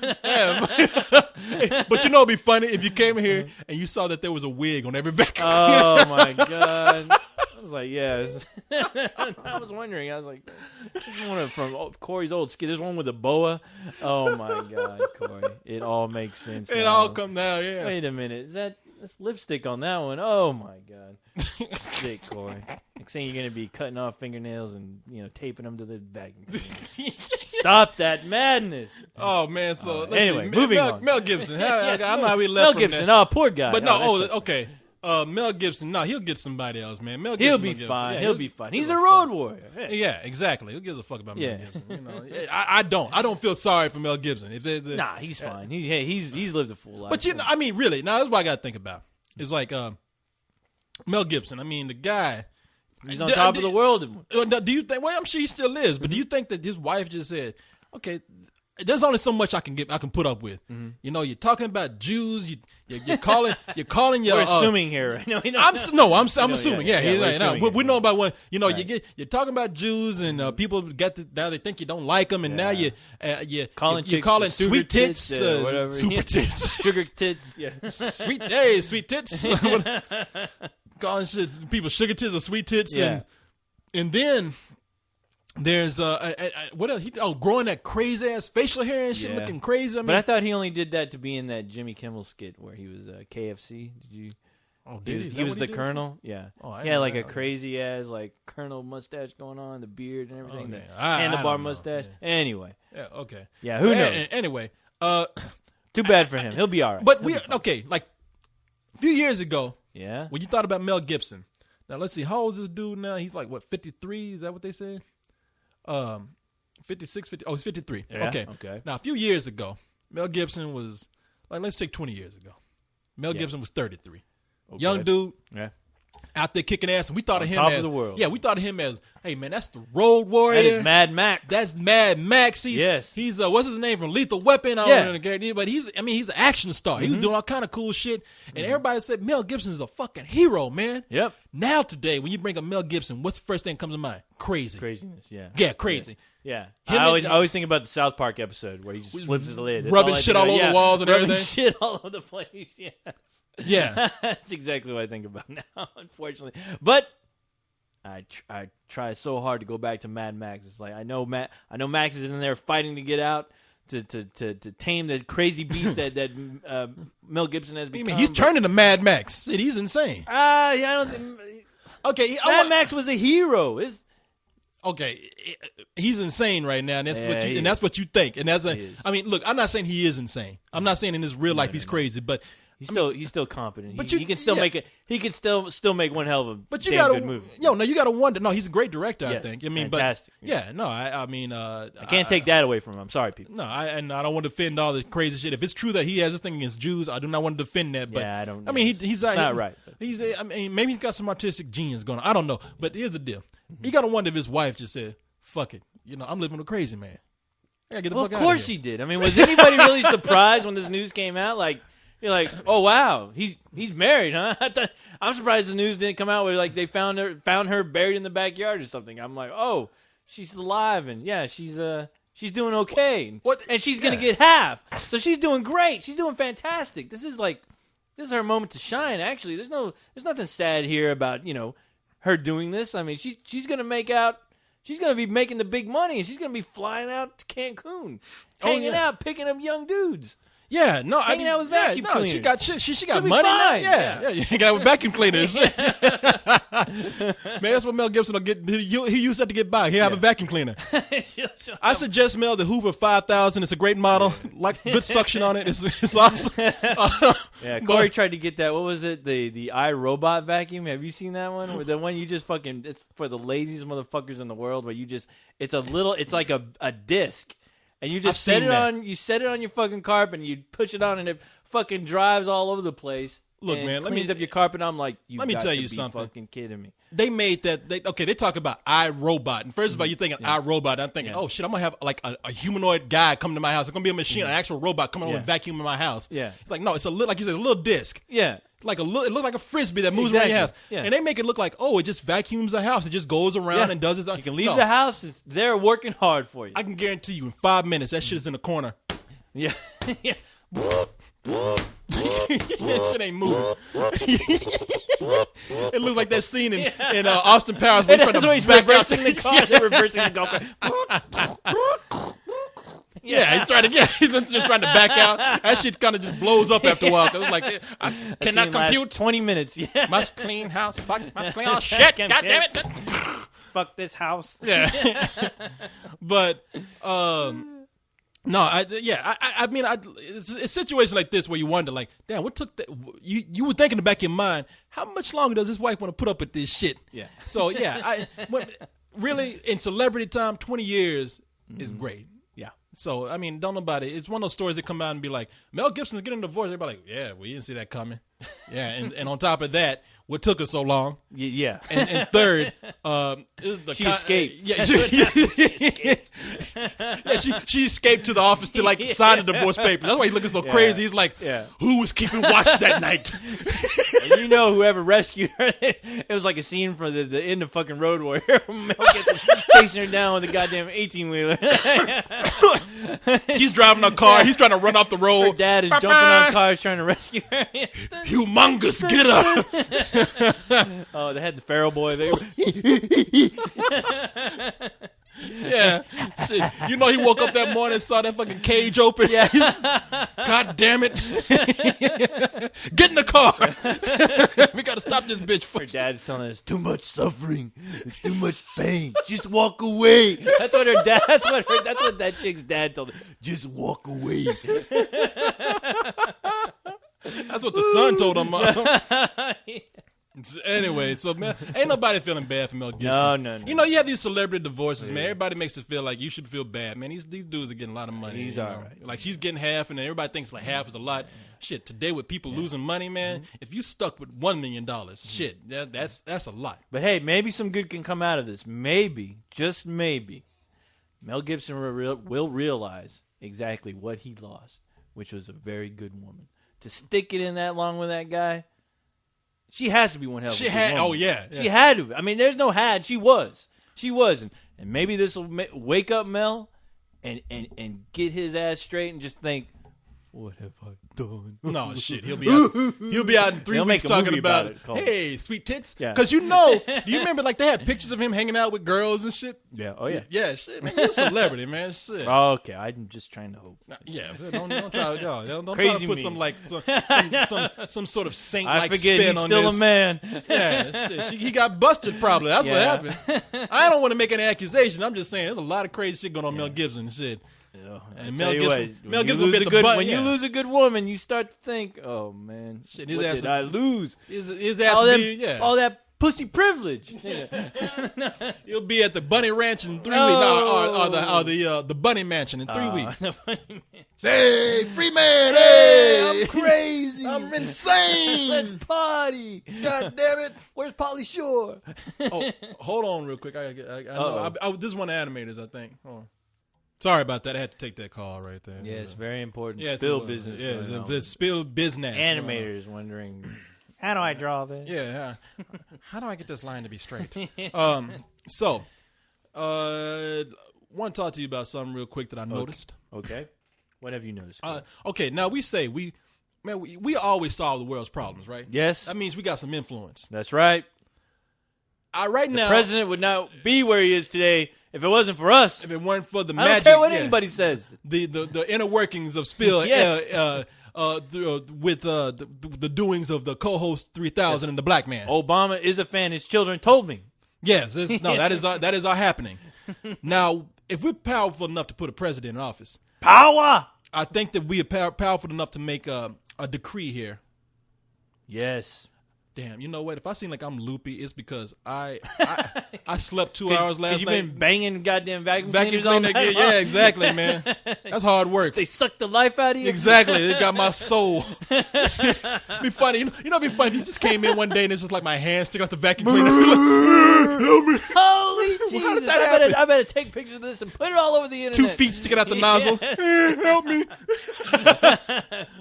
it'd be funny if you came here and you saw that there was a wig on every vacuum. Oh my god. I was like, yeah. I was wondering. I was like, this is one from Corey's old skit. There's one with a boa. Oh my god, Corey. It all makes sense. It now. all come down, yeah. Wait a minute. That's lipstick on that one? Oh my god. Sick, Corey. Like saying you're gonna be cutting off fingernails and taping them to the vacuum cleaner. Stop that madness. Oh man. So anyway, moving on. Mel Gibson. I know how we left. Mel Gibson. Oh, poor guy. But okay. Mel Gibson, he'll get somebody else, man. Mel Gibson he'll be fine. He'll be fine. He's a road warrior. Hey. Yeah, exactly. Who gives a fuck about Mel Gibson? I don't feel sorry for Mel Gibson. Nah, he's fine. He's lived a full life. But really, now that's what I got to think about. It's like Mel Gibson. I mean, the guy. He's on top of the world. Do you think? Well, I'm sure he still is. But do you think that his wife just said, "Okay, there's only so much I can put up with." Mm-hmm. You're talking about Jews. You're calling your. We're assuming here. No, I'm assuming. Yeah, we know about one. Right. You're talking about Jews and people now they think you don't like them, and now you're calling sweet tits, whatever, super tits, sugar tits, sweet tits. Calling people sugar tits or sweet tits, and then. There's what else? Growing that crazy ass facial hair and shit, looking crazy. But I thought he only did that to be in that Jimmy Kimmel skit where he was KFC. Did you? Oh, He did was, he? he was the colonel. Yeah. Oh, I He didn't had know like a that. crazy ass like colonel mustache going on, the beard and everything, Okay. the I handlebar don't know. mustache. Yeah. Anyway, Yeah, okay. yeah, who knows? Anyway, Too bad for him. He'll be all right. but He'll we be fine. okay. Like a few years ago, Yeah. when you thought about Mel Gibson. Now let's see, how old is this dude now? He's like what, 53? Is that what they say? 56, 50. Oh, he's 53. Yeah, Okay. okay. Now a few years ago, Mel Gibson was like, let's take 20 years ago. Mel Yeah. Gibson was 33. Okay. Young dude. Yeah. Out there kicking ass, and we thought On of him top as of the world. Yeah, we thought of him as, hey man, that's the road warrior. That is Mad Max. That's Mad Max. Yes. He's what's his name from Lethal Weapon? I Yeah. don't know, but he's an action star. He was doing all kind of cool shit, and everybody said Mel Gibson is a fucking hero, man. Yep. Now today, when you bring up Mel Gibson, what's the first thing that comes to mind? Crazy. Craziness. Yeah. Yeah, crazy. Yeah. Him I and- always think about the South Park episode where he just flips his lid. That's rubbing all I shit think all about. over the Yeah. walls and Rubbing everything. shit all over the place. Yes. Yeah. That's exactly what I think about now, unfortunately. But I try so hard to go back to Mad Max. It's like I know Max is in there fighting to get out to tame the crazy beast that Mel Gibson has I become. mean, he's turning to Mad Max. Shit, he's insane. Yeah, I don't think Okay, Mad Max was a hero. Okay, he's insane right now, and that's Yeah, he that's what you think, and that's He is. I mean, look, I'm not saying he is insane. I'm not saying in his real life he's crazy, but He's still competent. But He can still make it. He can still make one hell of a but you damn gotta good movie. you gotta wonder. No, he's a great director. I Yes, think. I mean, fantastic. but yeah, no, I mean, I Can't take that away from him. I'm sorry, people. No, I don't want to defend all the crazy shit. If it's true that he has this thing against Jews, I do not want to defend that. But Yeah, I don't- I mean, it's he's not right, but- He's I mean, maybe he's got some artistic genius going on. I don't know. But here's the deal: you gotta wonder if his wife just said, "Fuck it," I'm living with a crazy man. I gotta get the Well, fuck of out course of here. he did. I mean, was anybody really surprised when this news came out? Like, you're like, oh wow, he's married, huh? I'm surprised the news didn't come out where like they found her buried in the backyard or something. I'm like, oh, she's alive and yeah, she's doing okay. What? And she's gonna Yeah. get half, so she's doing great. She's doing fantastic. This is her moment to shine. Actually, there's nothing sad here about her doing this. I mean, she's gonna make out. She's going to be making the big money, and she's going to be flying out to Cancun, hanging yeah. out, picking up young dudes. Yeah, no, Hanging out with vacuum She cleaners. got shit. She got She'll be money now. fine, Yeah, yeah. you hang out with vacuum cleaners. Man, that's what Mel Gibson will get. He used that to get by. He have a vacuum cleaner. I suggest Mel the Hoover 5000. It's a great model. Like good suction on it. It's awesome. Yeah, Corey tried to get that. What was it? The iRobot vacuum. Have you seen that one? Where the one you just fucking, it's for the laziest motherfuckers in the world. Where you just, it's like a disc, and you just I've seen that. You set it on your fucking carpet, and you push it on, and it fucking drives all over the place. Look, and man, let cleans me- up your carpet. I'm like, let me got tell to you be something. Fucking kidding me? They made that. They talk about iRobot, and first of all, you're thinking iRobot. I'm thinking, Yeah. oh shit, I'm gonna have like a humanoid guy come to my house. It's gonna be a machine, an actual robot coming over and vacuum in my house. Yeah. It's like no, it's a little, like you said, a little disc. Yeah. Like it looks like a frisbee that moves around your house, Exactly. Yeah. and they make it look like it just vacuums the house. It just goes around Yeah. and does it. You can leave No, the house. They're working hard for you. I can guarantee you in 5 minutes that shit is in the corner. yeah. yeah. That shit ain't moving. It looks like that scene in Austin Powers where he's That's trying why to he's back out. reversing the car. They're reversing the golf cart. Yeah, he's trying to he's just trying to back out. That shit kind of just blows up after a while. 'Cause it's like I cannot Scene lasts compute. 20 minutes. Yeah. Must clean house. Fuck. Must clean house. Shit. God damn it. Fuck this house. Yeah. But no, I mean, it's a situation like this where you wonder, like, damn, what took that? You would think in the back of your mind, how much longer does his wife want to put up with this shit? Yeah. So really in celebrity time, 20 years is great. Yeah. So I mean, don't nobody. It's one of those stories that come out and be like, Mel Gibson's getting a divorce. Everybody like, yeah, we didn't see that coming. Yeah, and on top of that, what took her so long? Yeah. And third, She escaped. Yeah, she escaped to the office to sign the divorce papers. That's why he's looking so crazy. He's like, who was keeping watch that night? And you know whoever rescued her, it was like a scene from the end of fucking Road Warrior. Mel Gibson chasing her down with a goddamn 18-wheeler. She's driving a car. He's trying to run off the road. Her dad is jumping on cars trying to rescue her. Humongous, get her. Oh, they had the feral boy there. Yeah. Shit. You know he woke up that morning and saw that fucking cage open. Yeah. God damn it. Get in the car. We got to stop this bitch. Her dad's telling us too much suffering, too much pain. Just walk away. That's what her dad. That's what that chick's dad told her. Just walk away. That's what the son told him. Anyway, so man, ain't nobody feeling bad for Mel Gibson. No. You know, you have these celebrity divorces, man. Everybody makes it feel like you should feel bad, man. These dudes are getting a lot of money. He's all right. Like she's getting half, and then everybody thinks like half is a lot. Shit, today with people losing money, man, if you stuck with $1 million, shit, that's a lot. But hey, maybe some good can come out of this. Maybe, just maybe, Mel Gibson will realize exactly what he lost, which was a very good woman. To stick it in that long with that guy. She has to be one hell of a good woman. Oh, yeah. She had to. I mean, there's no had. She was. And maybe this will wake up Mel and get his ass straight and just think, what have I done? No, shit. He'll be out in 3 weeks talking about it. Hey, sweet tits. Because do you remember like they had pictures of him hanging out with girls and shit? Yeah. Oh, yeah. Yeah, shit. Man, you're a celebrity, man. Shit. Oh, okay. I'm just trying to hope. Yeah. Don't try to Crazy put some sort of saint-like I forget spin he's on still this. a man. Yeah, shit. He got busted probably. That's what happened. I don't want to make any accusation. I'm just saying there's a lot of crazy shit going on Mel Gibson and shit. And Mel Gibson will get the butt. When you lose a good woman, you start to think, "Oh man, shit, what did I lose? His ass all that pussy privilege." He'll be at the Bunny Ranch in 3 weeks, or the Bunny Mansion in 3 weeks. Hey, free man! Hey, I'm crazy. I'm insane. Let's party. God damn it! Where's Pauly Shore? Oh, hold on, real quick. I know. This is one of the animators, I think. Hold on. Sorry about that. I had to take that call right there. Yeah, it's very important. Yeah, Spill business. Yeah, it's spill business. Animators wondering, how do I draw this? Yeah. How do I get this line to be straight? So, want to talk to you about something real quick that I noticed. Okay. What have you noticed? Okay. Now we always solve the world's problems, right? Yes. That means we got some influence. That's right. The president would not be where he is today if it wasn't for us. If it weren't for the I magic. don't care what anybody says. The inner workings of Spill. Yes. With the doings of the co-host 3000 and the black man. Obama is a fan. His children told me. Yes. That is our happening. Now, if we're powerful enough to put a president in office. Power! I think that we are powerful enough to make a decree here. Yes. Damn, you know what? If I seem like I'm loopy, it's because I slept 2 hours last night. You've been banging goddamn vacuum cleaners all night. Yeah, exactly, man. That's hard work. They suck the life out of you. Exactly. They got my soul. Be funny. You know, it'd be funny if you just came in one day and it's just like my hand sticking out the vacuum cleaner. Help me. Holy Jesus. I better take pictures of this and put it all over the internet. 2 feet sticking out the nozzle. Help me.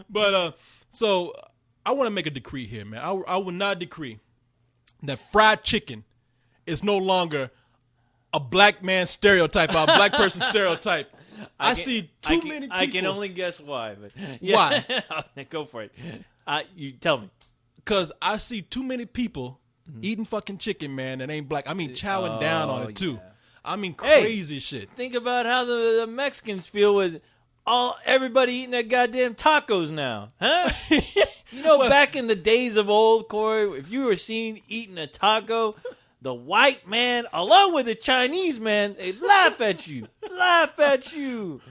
But, so I want to make a decree here, man. I will not decree that fried chicken is no longer a black man stereotype or a black person stereotype. I see too many people. I can only guess why. But Why? Go for it. You tell me. Because I see too many people eating fucking chicken, man, that ain't black. I mean, chowing down on it, too. Yeah. I mean, crazy shit. Think about how the Mexicans feel with everybody eating their goddamn tacos now, huh? You know, back in the days of old, Corey, if you were seen eating a taco, the white man, along with the Chinese man, they laugh at you.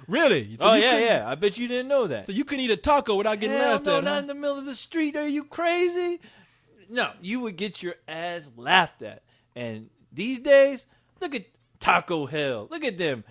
Really? So yeah. I bet you didn't know that. So you can eat a taco without getting laughed at, not in the middle of the street. Are you crazy? No, you would get your ass laughed at. And these days, look at Taco Hell. Look at them.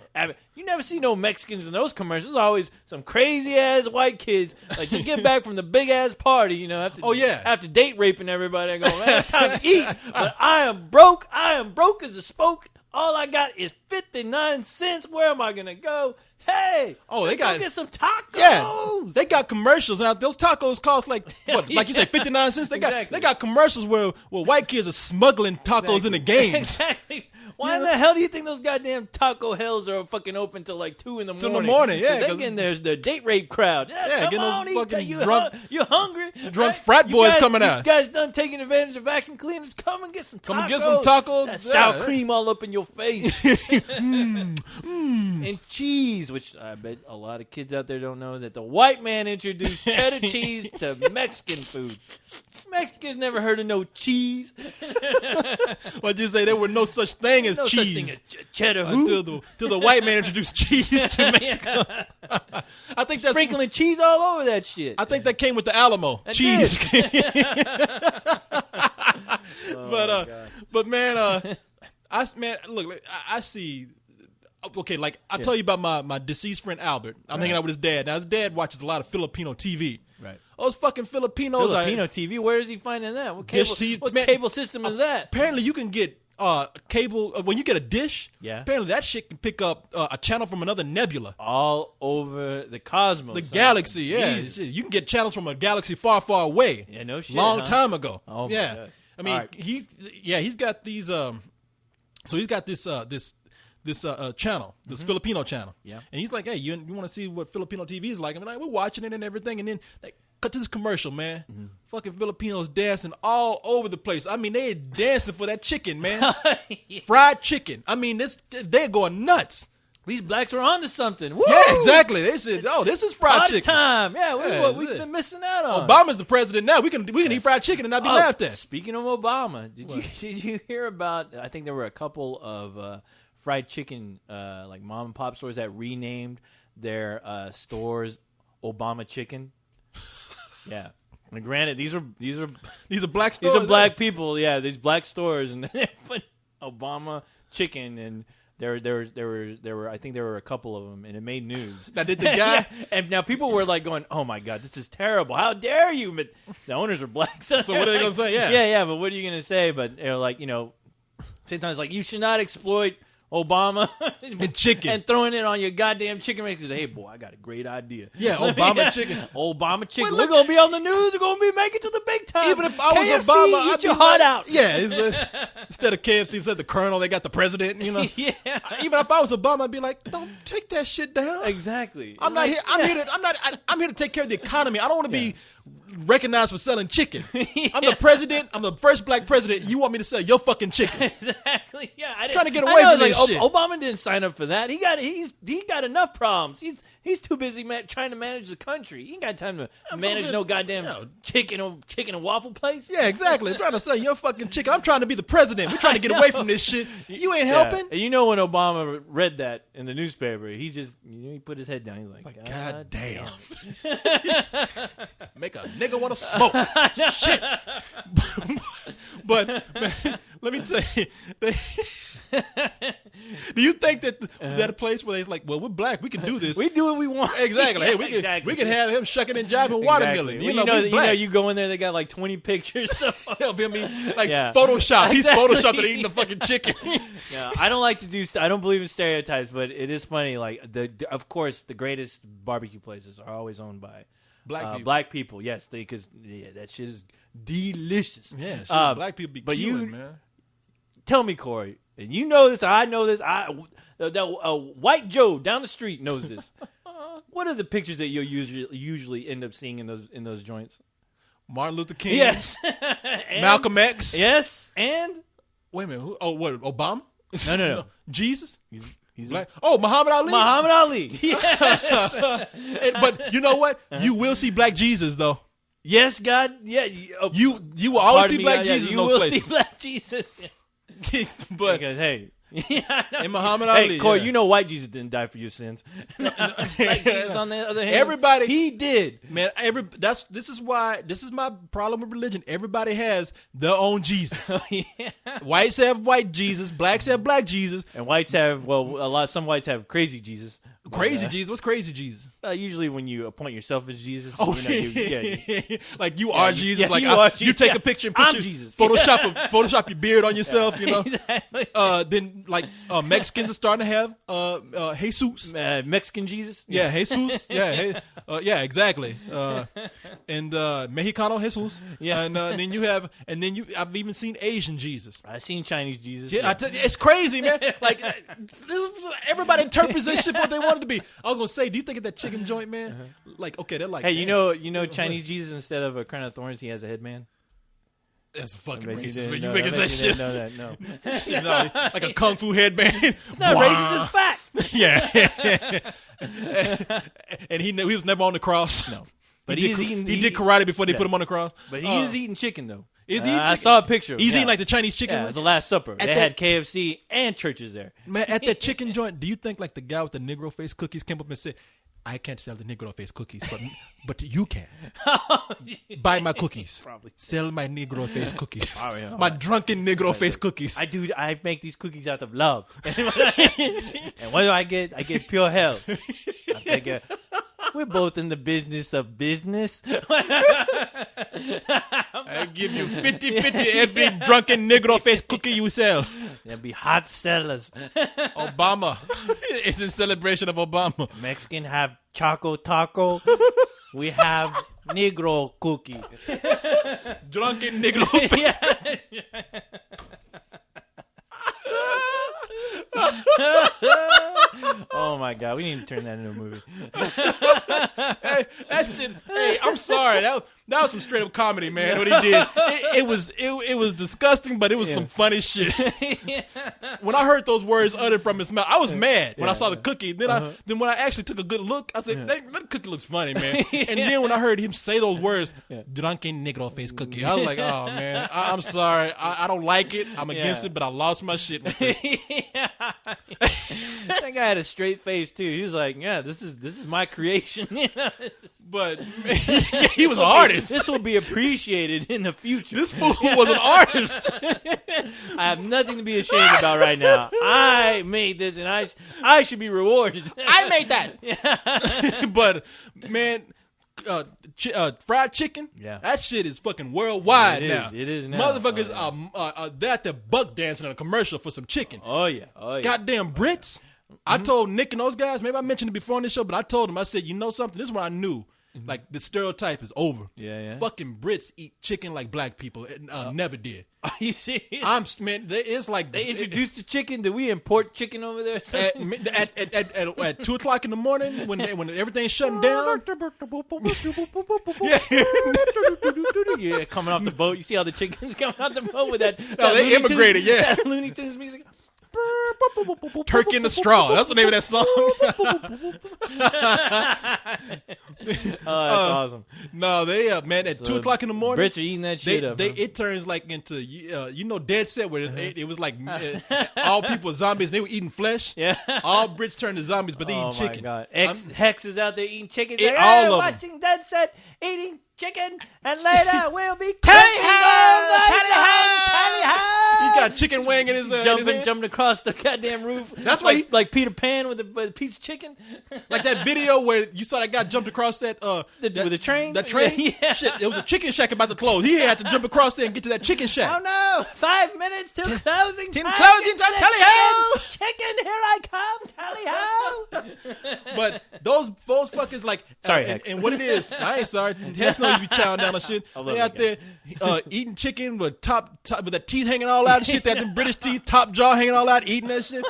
You never see no Mexicans in those commercials. There's always some crazy ass white kids like just get back from the big ass party, you know, after date raping everybody. I go, man, it's time to eat. But I am broke. I am broke as a spoke. All I got is 59 cents. Where am I gonna go? Hey, let's go get some tacos. Yeah, they got commercials now. Those tacos cost like what? Like you say, 59 cents. They got commercials where white kids are smuggling tacos into games. Exactly. Why in the hell do you think those goddamn Taco Hells are fucking open till like 2 in the morning? Till the morning, yeah. They getting the date rape crowd. Yeah, come on, getting those fucking you drunk, you hungry? drunk frat boys coming out. You guys done taking advantage of vacuum cleaners? Come and get some tacos. Come and get some tacos. That sour cream all up in your face. And cheese, which I bet a lot of kids out there don't know that the white man introduced cheddar cheese to Mexican food. Mexicans never heard of no cheese. What'd you say? There was no such thing as No cheese. such thing as cheddar. Until the white man introduced cheese to Mexico. I think that's Sprinkling cheese all over that shit. I think that came with the Alamo cheese. But man, look, I see. Okay, like I tell you about my deceased friend Albert. I'm hanging out with his dad. Now his dad watches a lot of Filipino TV. Right. Those fucking Filipinos. Filipino TV. Where is he finding that? What Dish cable? TV, What man, cable system is that? Apparently, you can get cable when you get a dish. Yeah. Apparently, that shit can pick up a channel from another nebula. All over the cosmos. The galaxy, yeah. Jesus. You can get channels from a galaxy far, far away. Yeah, no shit. Long huh? time ago. Oh my yeah. God. I mean, All right. he's got these. So he's got this channel, this Filipino channel. Yeah. And he's like, hey, you want to see what Filipino TV is like? I'm like, we're watching it and everything. And then they cut to this commercial, man. Mm-hmm. Fucking Filipinos dancing all over the place. I mean, they're dancing for that chicken, man. Yeah. Fried chicken. I mean, they're going nuts. These blacks were onto something. Woo! Yeah, exactly. They said, "Oh, this is fried Party chicken." time. Yeah, this is Yeah, what that's we've it. been missing out on. Obama's the president now. We can eat fried chicken and not be laughed at. Speaking of Obama, did you hear about? I think there were a couple of fried chicken like mom and pop stores that renamed their stores Obama Chicken. Yeah. And granted, these are Black stores. these are black people. Yeah, these black stores, and they put Obama Chicken, and there were I think there were a couple of them, and it made news. Now, did the guy? Yeah. And now people were like going, "Oh my God, this is terrible! How dare you!" But the owners are black, so So what are they gonna say? Yeah. yeah. But what are you gonna say? But they're like, sometimes like you should not exploit Obama And chicken. and throwing it on your goddamn chicken makers. Hey, boy, I got a great idea. Yeah, Obama chicken. Obama chicken. Well, look- We're gonna be on the news. We're gonna be making it to the big time. Even if I was KFC, Obama, eat I'd your be heart like, out. Yeah, instead of KFC, instead of the Colonel, they got the president. Yeah, Even if I was Obama, I'd be like, "Don't take that shit down." exactly. I'm not here. I'm here to take care of the economy. I don't want to be recognized for selling chicken. I'm the president. I'm the first black president. You want me to sell your fucking chicken? Exactly. Yeah, I didn't, Trying to get I away know, from it's this shit. Obama didn't sign up for that. He got enough problems. He's too busy trying to manage the country. He ain't got time to manage no goddamn chicken and waffle place. Yeah, exactly. I'm trying to sell your fucking chicken. I'm trying to be the president. We're trying to get away from this shit. You ain't helping. And when Obama read that in the newspaper, he just he put his head down. He's like, God damn. Make a nigga want to smoke. Shit. But man, let me tell you, do you think that that a place where they're like, well, we're black, we can do this. We do what we want. Exactly. Hey, Yeah, we can have him shucking and jiving watermelon. Exactly. You go in there, they got like 20 pictures of him like Yeah. Photoshop. He's Exactly. photoshopping eating the fucking chicken. Yeah, I don't like to do. I don't believe in stereotypes, but it is funny. Like of course, the greatest barbecue places are always owned by black people. Yes, because that shit is delicious. Yeah, shit, black people be but killing, man. Tell me, Corey, and you know this. I know this. White Joe down the street knows this. What are the pictures that you'll usually end up seeing in those joints? Martin Luther King. Yes. Malcolm X. Yes, and Wait a minute. Who? Oh, what? Obama? No. Jesus. He's Black. Oh, Muhammad Ali. Muhammad Ali. Yes. But you know what? You will see Black Jesus though. Yes, God. Yeah. You will always Pardon see me, Black God, Jesus you in those will places. see Black Jesus. But Because hey, and Muhammad hey, Ali. Corey, yeah. you know white Jesus didn't die for your sins. Black Jesus, on the other hand, Everybody- he did. Man, this is my problem with religion. Everybody has their own Jesus. Yeah. Whites have white Jesus, blacks have black Jesus. And whites have some whites have crazy Jesus. Crazy Jesus. What's crazy Jesus? Usually when you appoint yourself as Jesus. Oh, like you are Jesus. Yeah, like you are you Jesus. take a picture and put I'm your Jesus. Photoshop your beard on yourself. You know. Exactly. Then like Mexicans are starting to have Jesus. Mexican Jesus. Yeah, Jesus. Yeah, exactly. And Mexicano Jesus. Yeah. And then I've even seen Asian Jesus. I've seen Chinese Jesus. Yeah, it's crazy, man. Like everybody interprets that shit for what they want it to be. I was gonna say, do you think of that chicken joint, man? Like, okay, they're like, Hey, you know, Chinese Jesus, instead of a crown of thorns, he has a headband. That's fucking I bet you racist. didn't Man. know You making that shit? Know that? No. Shit, no, like a kung fu headband. It's not racist. It's fact. Yeah. And he was never on the cross. No. But he did karate before they put him on the cross. But he is eating chicken though. Is he? I saw a picture. He's eating like the Chinese chicken. Yeah, it was the Last Supper. They had KFC and churches there. Man, at that chicken joint, do you think like the guy with the Negro face cookies came up and said, "I can't sell the Negro face cookies, but you can. Buy my cookies. Probably. Sell my Negro face cookies. Oh, yeah. My drunken Negro face cookies." I make these cookies out of love. And what do I get? I get pure hell. We're both in the business of business. I give you 50-50 every drunken Negro face cookie you sell. They'll be hot sellers. Obama. It's in celebration of Obama. Mexican have Choco Taco. We have Negro cookie. Drunken Negro face cookie. Oh my God, we need to turn that into a movie. Hey, that shit. Hey, I'm sorry. That was some straight up comedy, man. What he did, it was disgusting, but it was some funny shit. When I heard those words uttered from his mouth, I was mad when I saw the cookie. Then when I actually took a good look, I said, that cookie looks funny, man. And then when I heard him say those words, drunken Negro face cookie, I was like, oh man, I'm sorry. I don't like it. I'm against it, but I lost my shit with this. That guy had a straight face too. He was like, "Yeah, this is my creation." But he was an artist. This will be appreciated in the future. This fool was an artist. I have nothing to be ashamed about right now. I made this, and I should be rewarded. I made that. But man, fried chicken. Yeah, that shit is fucking worldwide now. It is now. Motherfuckers they're at the buck dancing in a commercial for some chicken. Oh yeah. Goddamn Brits. I told Nick and those guys, maybe I mentioned it before on this show, but I told them, I said, you know something? This is when I knew, like, the stereotype is over. Yeah. Fucking Brits eat chicken like black people. Never did. Are you serious? It's like they introduced the chicken. Did we import chicken over there? At 2 o'clock in the morning when everything's shutting down. Yeah, coming off the boat. You see how the chicken's coming off the boat with that? No, they immigrated. That Looney Tunes music. Turkey in the Straw. That's the name of that song. That's awesome. No, they man at 2 o'clock in the morning. Brits are eating that shit up. It turns like into Dead Set where it was like all people were zombies. And they were eating flesh. Yeah, all Brits turned to zombies, but they eat chicken. Oh my God, Hex is out there eating chicken. All of them watching Dead Set, eating chicken, and later we'll be tally ho. He got chicken wing in his jumping across the goddamn roof. That's why like Peter Pan with a piece of chicken. Like that video where you saw that guy jumped across with a train. That train. Yeah. Shit, it was a chicken shack about to close. He had to jump across there and get to that chicken shack. Oh no! 5 minutes till closing time. Closing time. Tally ho! Chicken, here I come. Tally ho! But those fuckers like sorry, Hex. And what it is, I ain't sorry. Hex knows you be chowing down on shit. They out there eating chicken with top with the teeth hanging all out and shit. They had the British teeth, top jaw hanging all out, eating that shit.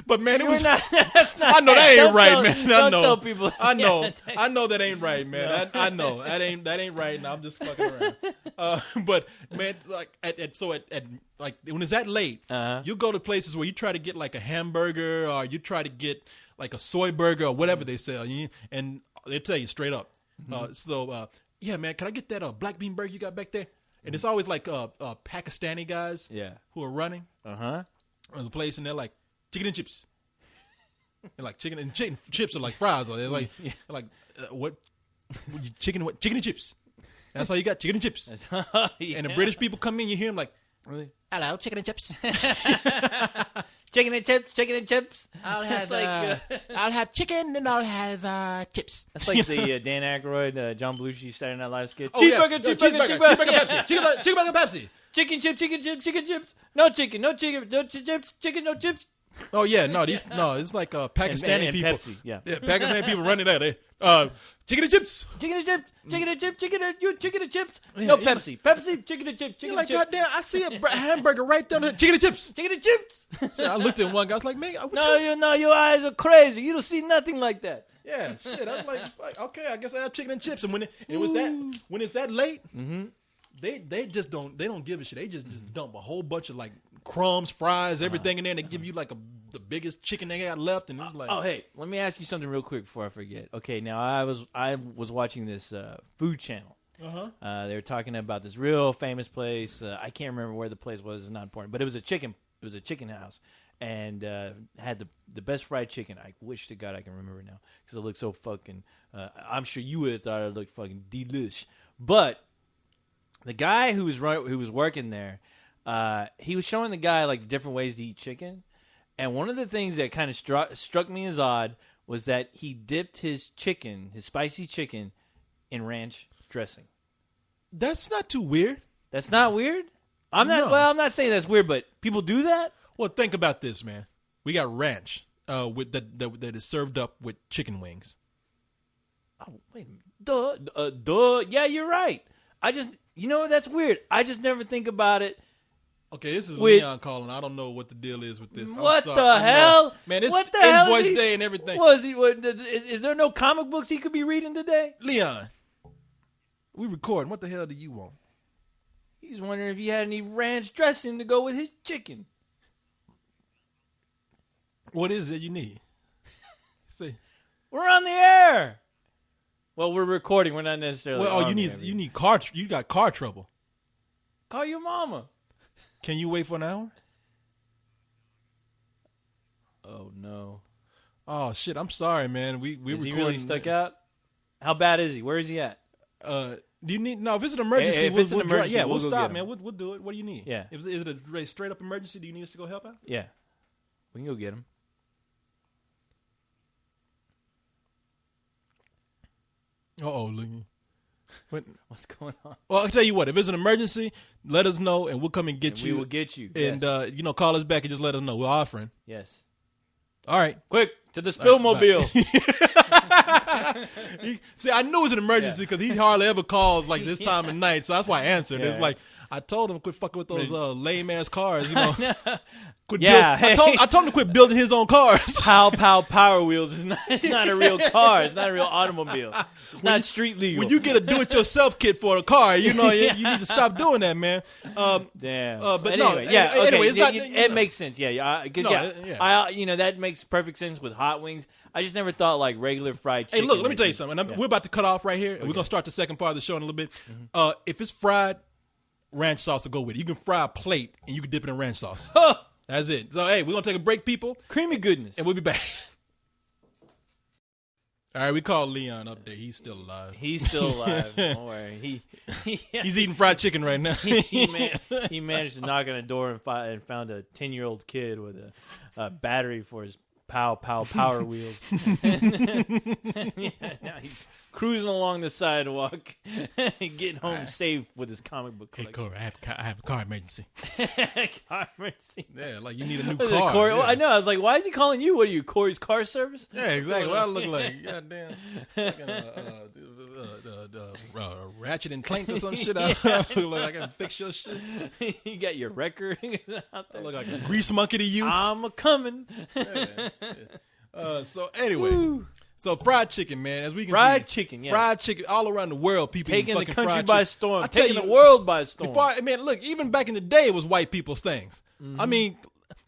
But man, it was. That's not I know that ain't right, man. Don't tell people. I know. I know that ain't right, man. I know that ain't right. Now I'm just fucking around. But man, like like when it's that late, you go to places where you try to get like a hamburger or you try to get like a soy burger or whatever they sell, and they tell you straight up. Yeah, man, can I get that black bean burger you got back there? And it's always like Pakistani guys, who are running, the place, and they're like chicken and chips. They're like chicken and chips are like fries, or they're like what chicken and chips. That's all you got, chicken and chips. And the British people come in, you hear them like, really? Hello, chicken and chips. chicken and chips, chicken and chips. I'll It's have I'll have chicken and I'll have chips. That's like the Dan Aykroyd, John Belushi Saturday Night Live skit. Oh, yeah. Cheeseburger, No, cheeseburger, Pepsi. Cheeseburger Pepsi. chicken chip, chicken chips. No chicken, no chicken, no chips, chicken, no chips. Oh yeah, no, it's like Pakistani and people. Pepsi, yeah. Pakistani people running that. Chicken and chips. Chicken and chips, chicken and chips, chicken and chips. No Pepsi, chicken and chips, chicken You're and like, chips. goddamn, I see a hamburger right there. Chicken and chips. Chicken and chips. So I looked at one guy. I was like, man, what No, your eyes are crazy. You don't see nothing like that. yeah, shit. I'm like, okay, I guess I have chicken and chips. And when it's that late, they just don't give a shit. They just dump a whole bunch of like crumbs, fries, everything in there, and they give you like the biggest chicken they got left, and it's like, Oh, hey, let me ask you something real quick before I forget. Okay, now I was watching this food channel. They were talking about this real famous place. I can't remember where the place was. It's not important, but it was a chicken house, and had the best fried chicken. I wish to God I can remember now because it looked so fucking. I'm sure you would have thought it looked fucking delish, but the guy who was working there, he was showing the guy like the different ways to eat chicken, and one of the things that kind of struck me as odd was that he dipped his spicy chicken, in ranch dressing. that's not too weird. That's not weird. I'm not. No. Well, I'm not saying that's weird, but people do that. Well, think about this, man. We got ranch with that is served up with chicken wings. Oh, wait a minute. Duh. Yeah, you're right. That's weird. I just never think about it. Okay, this is With- Leon calling. I don't know what the deal is with this. I'm What sorry. the hell? Man, it's What the hell invoice is he- day and everything. Is there no comic books he could be reading today? Leon, we recording. What the hell do you want? He's wondering if he had any ranch dressing to go with his chicken. What is it you need? See. We're on the air. Well, we're recording. We're not necessarily. Well, on you the air. need car. You got car trouble. Call your mama. Can you wait for an hour? Oh no. Oh shit! I'm sorry, man. We Is recording. he really stuck out? How bad is he? Where is he at? Do you need? No, if it's an emergency, Hey, if it's an emergency, we'll we'll go stop, get man. him. We'll do it. What do you need? Yeah. Is it a straight up emergency? Do you need us to go help out? Yeah, we can go get him. What's going on? Well, I'll tell you what. If it's an emergency, let us know, and we'll come and get And you. we will get you. And Yes. call us back and just let us know. We're offering. Yes. All right. Quick to the Spillmobile. See, I knew it was an emergency because he hardly ever calls like this time of night, so that's why I answered. Yeah. It's like I told him quit fucking with those lame ass cars, Quit Yeah. I told him to quit building his own cars. Power Wheels is not. It's not a real car. It's not a real automobile. It's not street legal. When you get a do-it-yourself kit for a car, you need to stop doing that, man. Damn. but anyway, no, yeah. Okay. anyway, it's not- it makes sense. Yeah. Because No, that makes perfect sense with hot wings. I just never thought like regular fried Hey, chicken. look, let me would tell you be- something. And Yeah. we're about to cut off right here, and we're going to start the second part of the show in a little bit. If it's fried, ranch sauce will go with it. You can fry a plate, and you can dip it in ranch sauce. That's it. So, hey, we're going to take a break, people, Creamy goodness. and we'll be back. All right, we called Leon up there. He's still alive. He's still alive. Don't worry. He's eating fried chicken right now. He managed to knock on a door and found a 10-year-old kid with a battery for his power wheels. Now he's cruising along the sidewalk, getting home safe with his comic book Hey, collection. Corey, I have a car emergency. Car emergency. Yeah, like you need a new Was it car. Corey? Yeah. Well, I know. I was like, why is he calling you? What are you, Corey's car service? Yeah, exactly. What I look like? Goddamn. Ratchet and Clank or some shit. I look like I can fix your shit. You got your record out I there. look like a grease monkey to you. I'm a coming. So anyway, so fried chicken, man. As we can Fried see, chicken, yes. fried chicken all around the world. People eat Taking the fucking country fried by chicken. storm. I tell Taking you, the world by storm. Man, look, even back in the day, it was white people's things. I mean,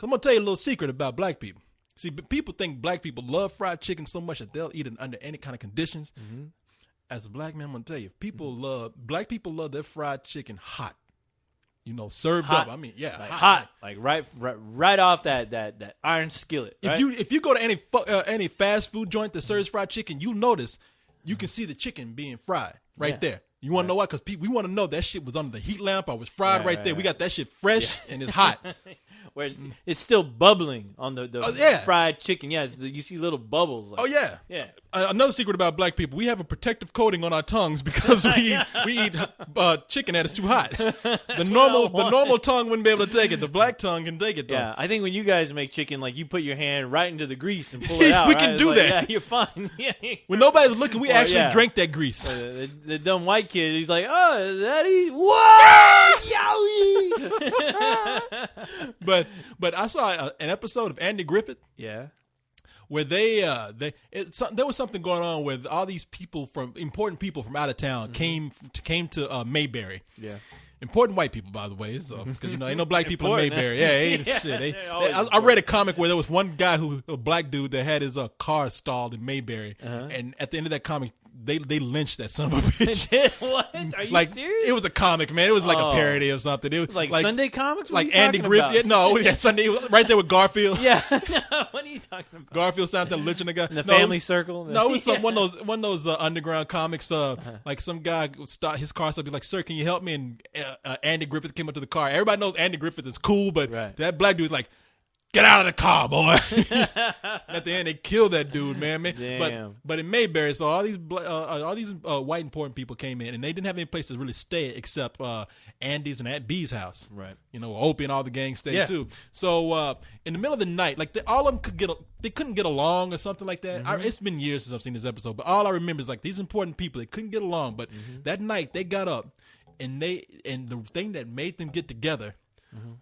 I'm gonna tell you a little secret about black people. See, people think black people love fried chicken so much that they'll eat it under any kind of conditions. As a black man, I'm gonna tell you, black people love their fried chicken hot. Served Hot. up. I mean, yeah, Like hot, like right off that iron skillet. Right? If you go to any fast food joint that serves fried chicken, you'll notice you can see the chicken being fried right there. You want to know why? Because we want to know that shit was under the heat lamp or was fried right there. We got that shit fresh and it's hot. Where it's still bubbling on the fried chicken. Yeah, you see little bubbles. Like, yeah. Another secret about black people: we have a protective coating on our tongues because we eat chicken that is too hot. The normal tongue wouldn't be able to take it. The black tongue can take it though. Yeah, I think when you guys make chicken, like you put your hand right into the grease and pull it out. We can do that. Yeah, you're fine. When nobody's looking, we actually drink that grease. The dumb white kid, he's like, "Oh, is that easy? Whoa, yowie!" But I saw an episode of Andy Griffith. Yeah. Where there was something going on with all these important people from out of town came to Mayberry. Yeah. Important white people, by the way, so because ain't no black people in Mayberry. Yeah, ain't shit. I read a comic where there was one guy a black dude that had his car stalled in Mayberry, and at the end of that comic, they lynched that son of a bitch. What? Are you serious? It was a comic, man. It was like a parody or something. It was like Sunday comics. Like Andy Griffith. Sunday right there with Garfield. Yeah. No, what are you talking about? Garfield sounded there lynching the guy. In the Family Circle. No, it was one of those underground comics. Like some guy would start his car, so be like, "Sir, can you help me?" And Andy Griffith came up to the car. Everybody knows Andy Griffith is cool, but that black dude's like, "Get out of the car, boy!" At the end, they killed that dude, man. Damn. But in Mayberry, so all these white important people came in, and they didn't have any place to really stay except Andy's and Aunt B's house. Right. Opie and all the gang stayed too. So in the middle of the night, like all of them couldn't get along or something like that. It's been years since I've seen this episode, but all I remember is like these important people, they couldn't get along. But that night they got up, and the thing that made them get together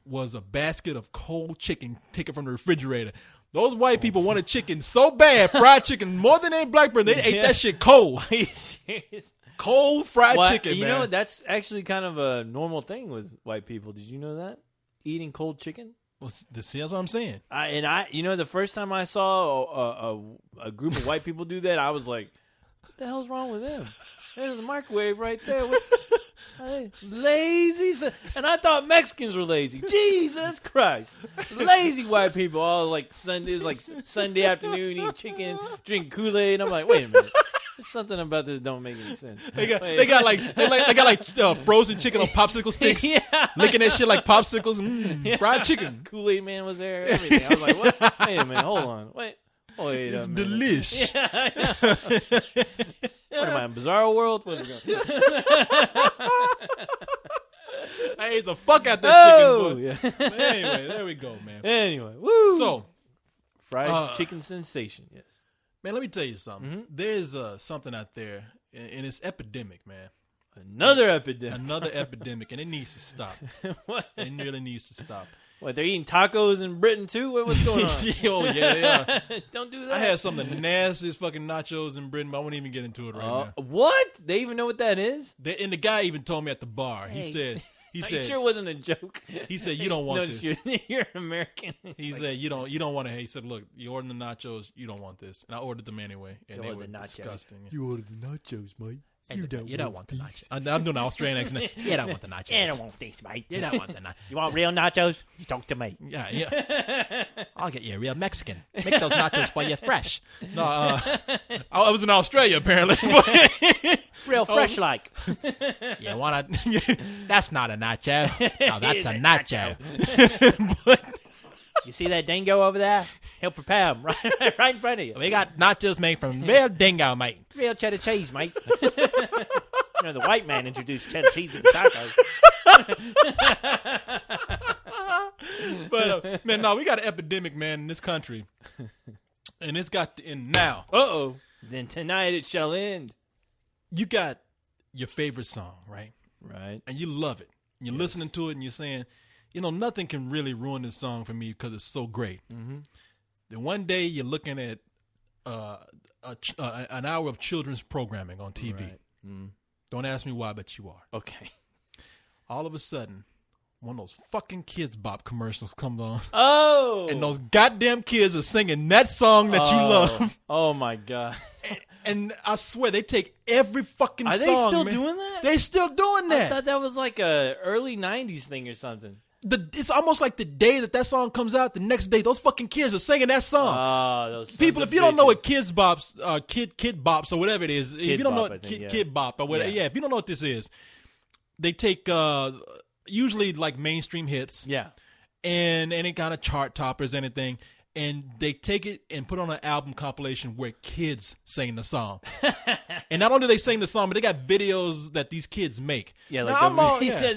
was a basket of cold chicken taken from the refrigerator. Those white people wanted chicken so bad, fried chicken, more than any black person. They ate that shit cold. Are you serious? Cold fried chicken, man. You know, that's actually kind of a normal thing with white people. Did you know that? Eating cold chicken? Well, that's what I'm saying. The first time I saw a group of white people do that, I was like, what the hell's wrong with them? There's a microwave right there. Lazy. And I thought Mexicans were lazy. Jesus Christ. Lazy white people. All like Sunday. It was like Sunday afternoon, eat chicken, drink Kool-Aid. I'm like, wait a minute. There's something about this don't make any sense. They got frozen chicken on popsicle sticks. Licking that shit like popsicles. Fried chicken. Kool-Aid Man was there. Everything. I was like, what? Wait a minute. Hold on. Wait it's delish. What am I in Bizarro World? What is it? I ate the fuck out that chicken. Yeah. But anyway, there we go, man. Anyway, woo. So, fried chicken sensation. Yes, man. Let me tell you something. There's something out there, and it's epidemic, man. Another epidemic. Another epidemic, and it needs to stop. What? It really needs to stop. What, they're eating tacos in Britain too? What's going on? Yeah, they are. Don't do that. I had some of the nastiest fucking nachos in Britain, but I won't even get into it right now. What? They even know what that is? And the guy even told me at the bar. Hey. He Are said, you sure it wasn't a joke? He said, "You don't want this." You're an American. He said, "You don't want to." He said, "Look, you ordered the nachos. You don't want this." And I ordered them anyway, and they were disgusting. You ordered the nachos, mate. You don't want the nachos. I'm doing an Australian accent. You don't want the nachos. You don't want this, mate. You don't want the nachos. You want real nachos? You talk to me. Yeah. I'll get you a real Mexican. Make those nachos for you fresh. No, I was in Australia apparently. Real fresh like. You want to? That's not a nacho. No, that's a nacho. But you see that dingo over there? He'll prepare them right in front of you. We got nachos made from real dingo, mate. Real cheddar cheese, mate. The white man introduced cheddar cheese in tacos. But man, no, we got an epidemic, man, in this country, and it's got to end now. Then tonight it shall end. You got your favorite song, right? Right. And you love it. You're listening to it, and you're saying, nothing can really ruin this song for me because it's so great. Mm-hmm. Then one day you're looking at an hour of children's programming on TV. Right. Mm. Don't ask me why, but you are. Okay. All of a sudden, one of those fucking Kids Bop commercials comes on. Oh! And those goddamn kids are singing that song that you love. Oh, my God. And I swear, they take every fucking song. Are they still doing that? They're still doing that. I thought that was like a early 90s thing or something. it's almost like the day that song comes out, the next day those fucking kids are singing that song. Those People, if you don't know what Kids Bops, Kid Bops or whatever it is, if you don't know what Kid Bop or whatever, if you don't know what this is, they take usually like mainstream hits, and any kind of chart toppers, anything. And they take it and put on an album compilation where kids sing the song. And not only do they sing the song, but they got videos that these kids make. Yeah, like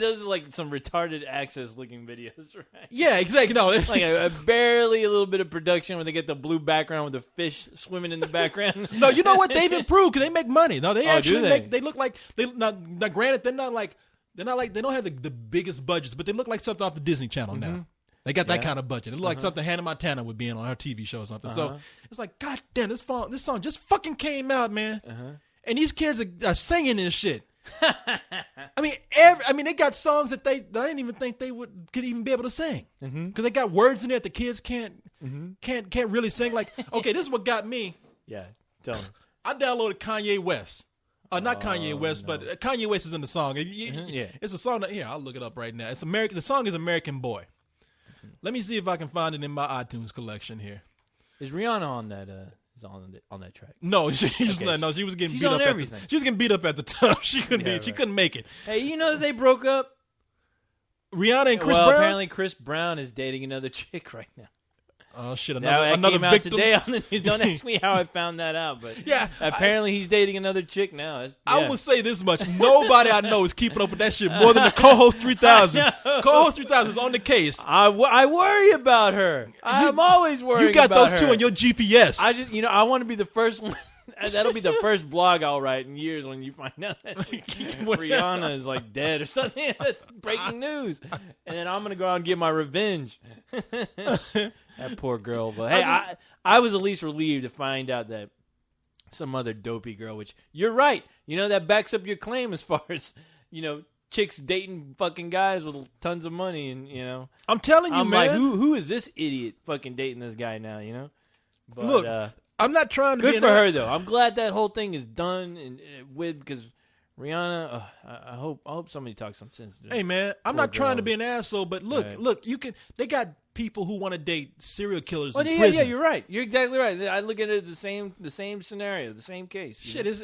those are like some retarded access looking videos, right? Yeah, exactly. No, like barely a little bit of production when they get the blue background with the fish swimming in the background. No, you know what? They've improved because they make money. No, they actually they? make. They look like now. Granted, they don't have the biggest budgets, but they look like something off the Disney Channel now. They got that kind of budget. It looked like something Hannah Montana would be in on her TV show or something. So it's like, God damn, this song just fucking came out, man. And these kids are singing this shit. I mean, they got songs that I didn't even think they could even be able to sing because they got words in there that the kids can't really sing. Like, okay, this is what got me. Yeah, tell me. I downloaded Kanye West. Not Kanye West, but Kanye West is in the song. It's a song that I'll look it up right now. It's American. The song is American Boy. Let me see if I can find it in my iTunes collection here. Is Rihanna on that? Is on that track? No, she's not. No, she was getting beat up. She was getting beat up at the time. She couldn't. She couldn't make it. Hey, you know that they broke up? Rihanna and Chris Brown. Apparently Chris Brown is dating another chick right now. Oh shit! Another victim. Out today on the news. Don't ask me how I found that out, but apparently he's dating another chick now. I will say this much: nobody I know is keeping up with that shit more than the co-host 3000. Co-host 3000 is on the case. I worry about her. I'm always worried. You got about those her. two on your GPS. I want to be the first one. That'll be the first blog I'll write in years when you find out that Rihanna is like dead or something. That's breaking news, and then I'm gonna go out and get my revenge. That poor girl. But hey, I was at least relieved to find out that some other dopey girl. Which you're right. That backs up your claim as far as chicks dating fucking guys with tons of money, and I'm telling you, I'm man. like, who is this idiot fucking dating this guy now? But, look. I'm not trying to good for her though. I'm glad that whole thing is done and with because Rihanna. I hope somebody talks some sense to her. Hey man, I'm not trying to be an asshole, but look, you can. They got people who want to date serial killers in prison. Yeah, you're right. You're exactly right. I look at it the same scenario, the same case. Shit, this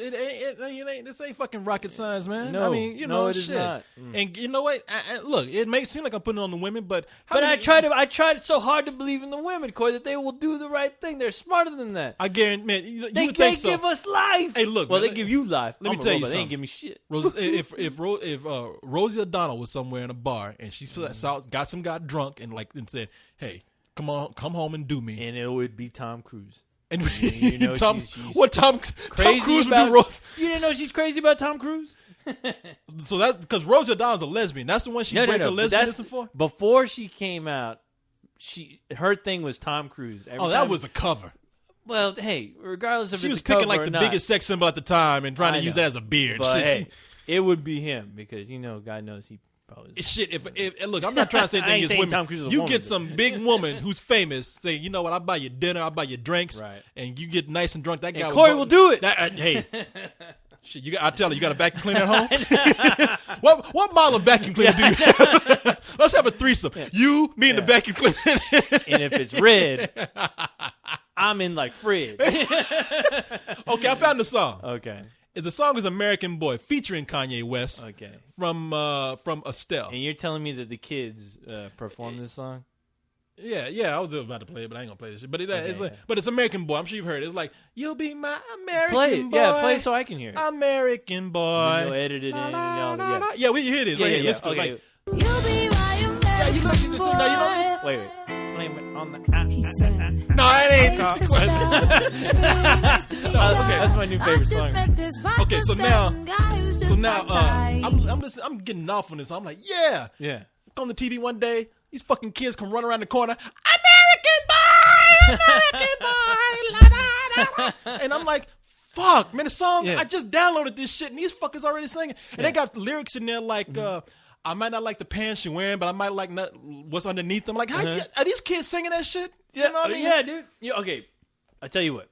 ain't fucking rocket science, man. No, I mean, it is not. And you know what? Look, it may seem like I'm putting it on the women, but I tried so hard to believe in the women, Corey, that they will do the right thing. They're smarter than that. I guarantee, man. They give us life. Hey, look. Well, they give you life. Let me tell you something. They ain't give me shit. If Rosie O'Donnell was somewhere in a bar and she got some guy drunk and said, "Hey, come home and do me," and it would be Tom Cruise. And Tom Cruise would do Rose? You didn't know she's crazy about Tom Cruise? So that's because Rosie O'Donnell's a lesbian. That's the one she break her lesbianism for. Before she came out, her thing was Tom Cruise. That was a cover. Well, hey, regardless of she was it's a cover picking like or the not, biggest sex symbol at the time and trying to use that as a beard. But hey, it would be him because God knows he. Shit, if look, I'm not trying to say anything against women. You get some big woman who's famous saying, "You know what? I'll buy you dinner, I'll buy you drinks," and you get nice and drunk. That guy, Corey will do it. Hey, shit, I tell her, you got a vacuum cleaner at home. what model of vacuum cleaner do you have? Let's have a threesome. You, me, and the vacuum cleaner. And if it's red, I'm in like Fred. Okay, I found the song. Okay. The song is American Boy, featuring Kanye West. Okay. From Estelle. And you're telling me that the kids performed this song? Yeah, I was about to play it, but I ain't gonna play this shit. But it's American Boy. I'm sure you've heard it. It's like, you'll be my American boy. Yeah, play it so I can hear it. American boy. You'll edit it in. Yeah, we hear this. Yeah, Listen okay. to it. You'll be my American boy. You know this? Wait. Play it on the. No, it ain't. Okay, that's my new favorite song. Okay, so now, I'm getting off on this. I'm like, yeah. On the TV one day, these fucking kids come run around the corner. American boy, la, da, da. And I'm like, fuck, man, the song. I just downloaded this shit, and these fuckers already singing. And they got lyrics in there like. I might not like the pants you're wearing, but I might like what's underneath them. Like, are these kids singing that shit? You know what I mean? Yeah, dude. Okay, I tell you what.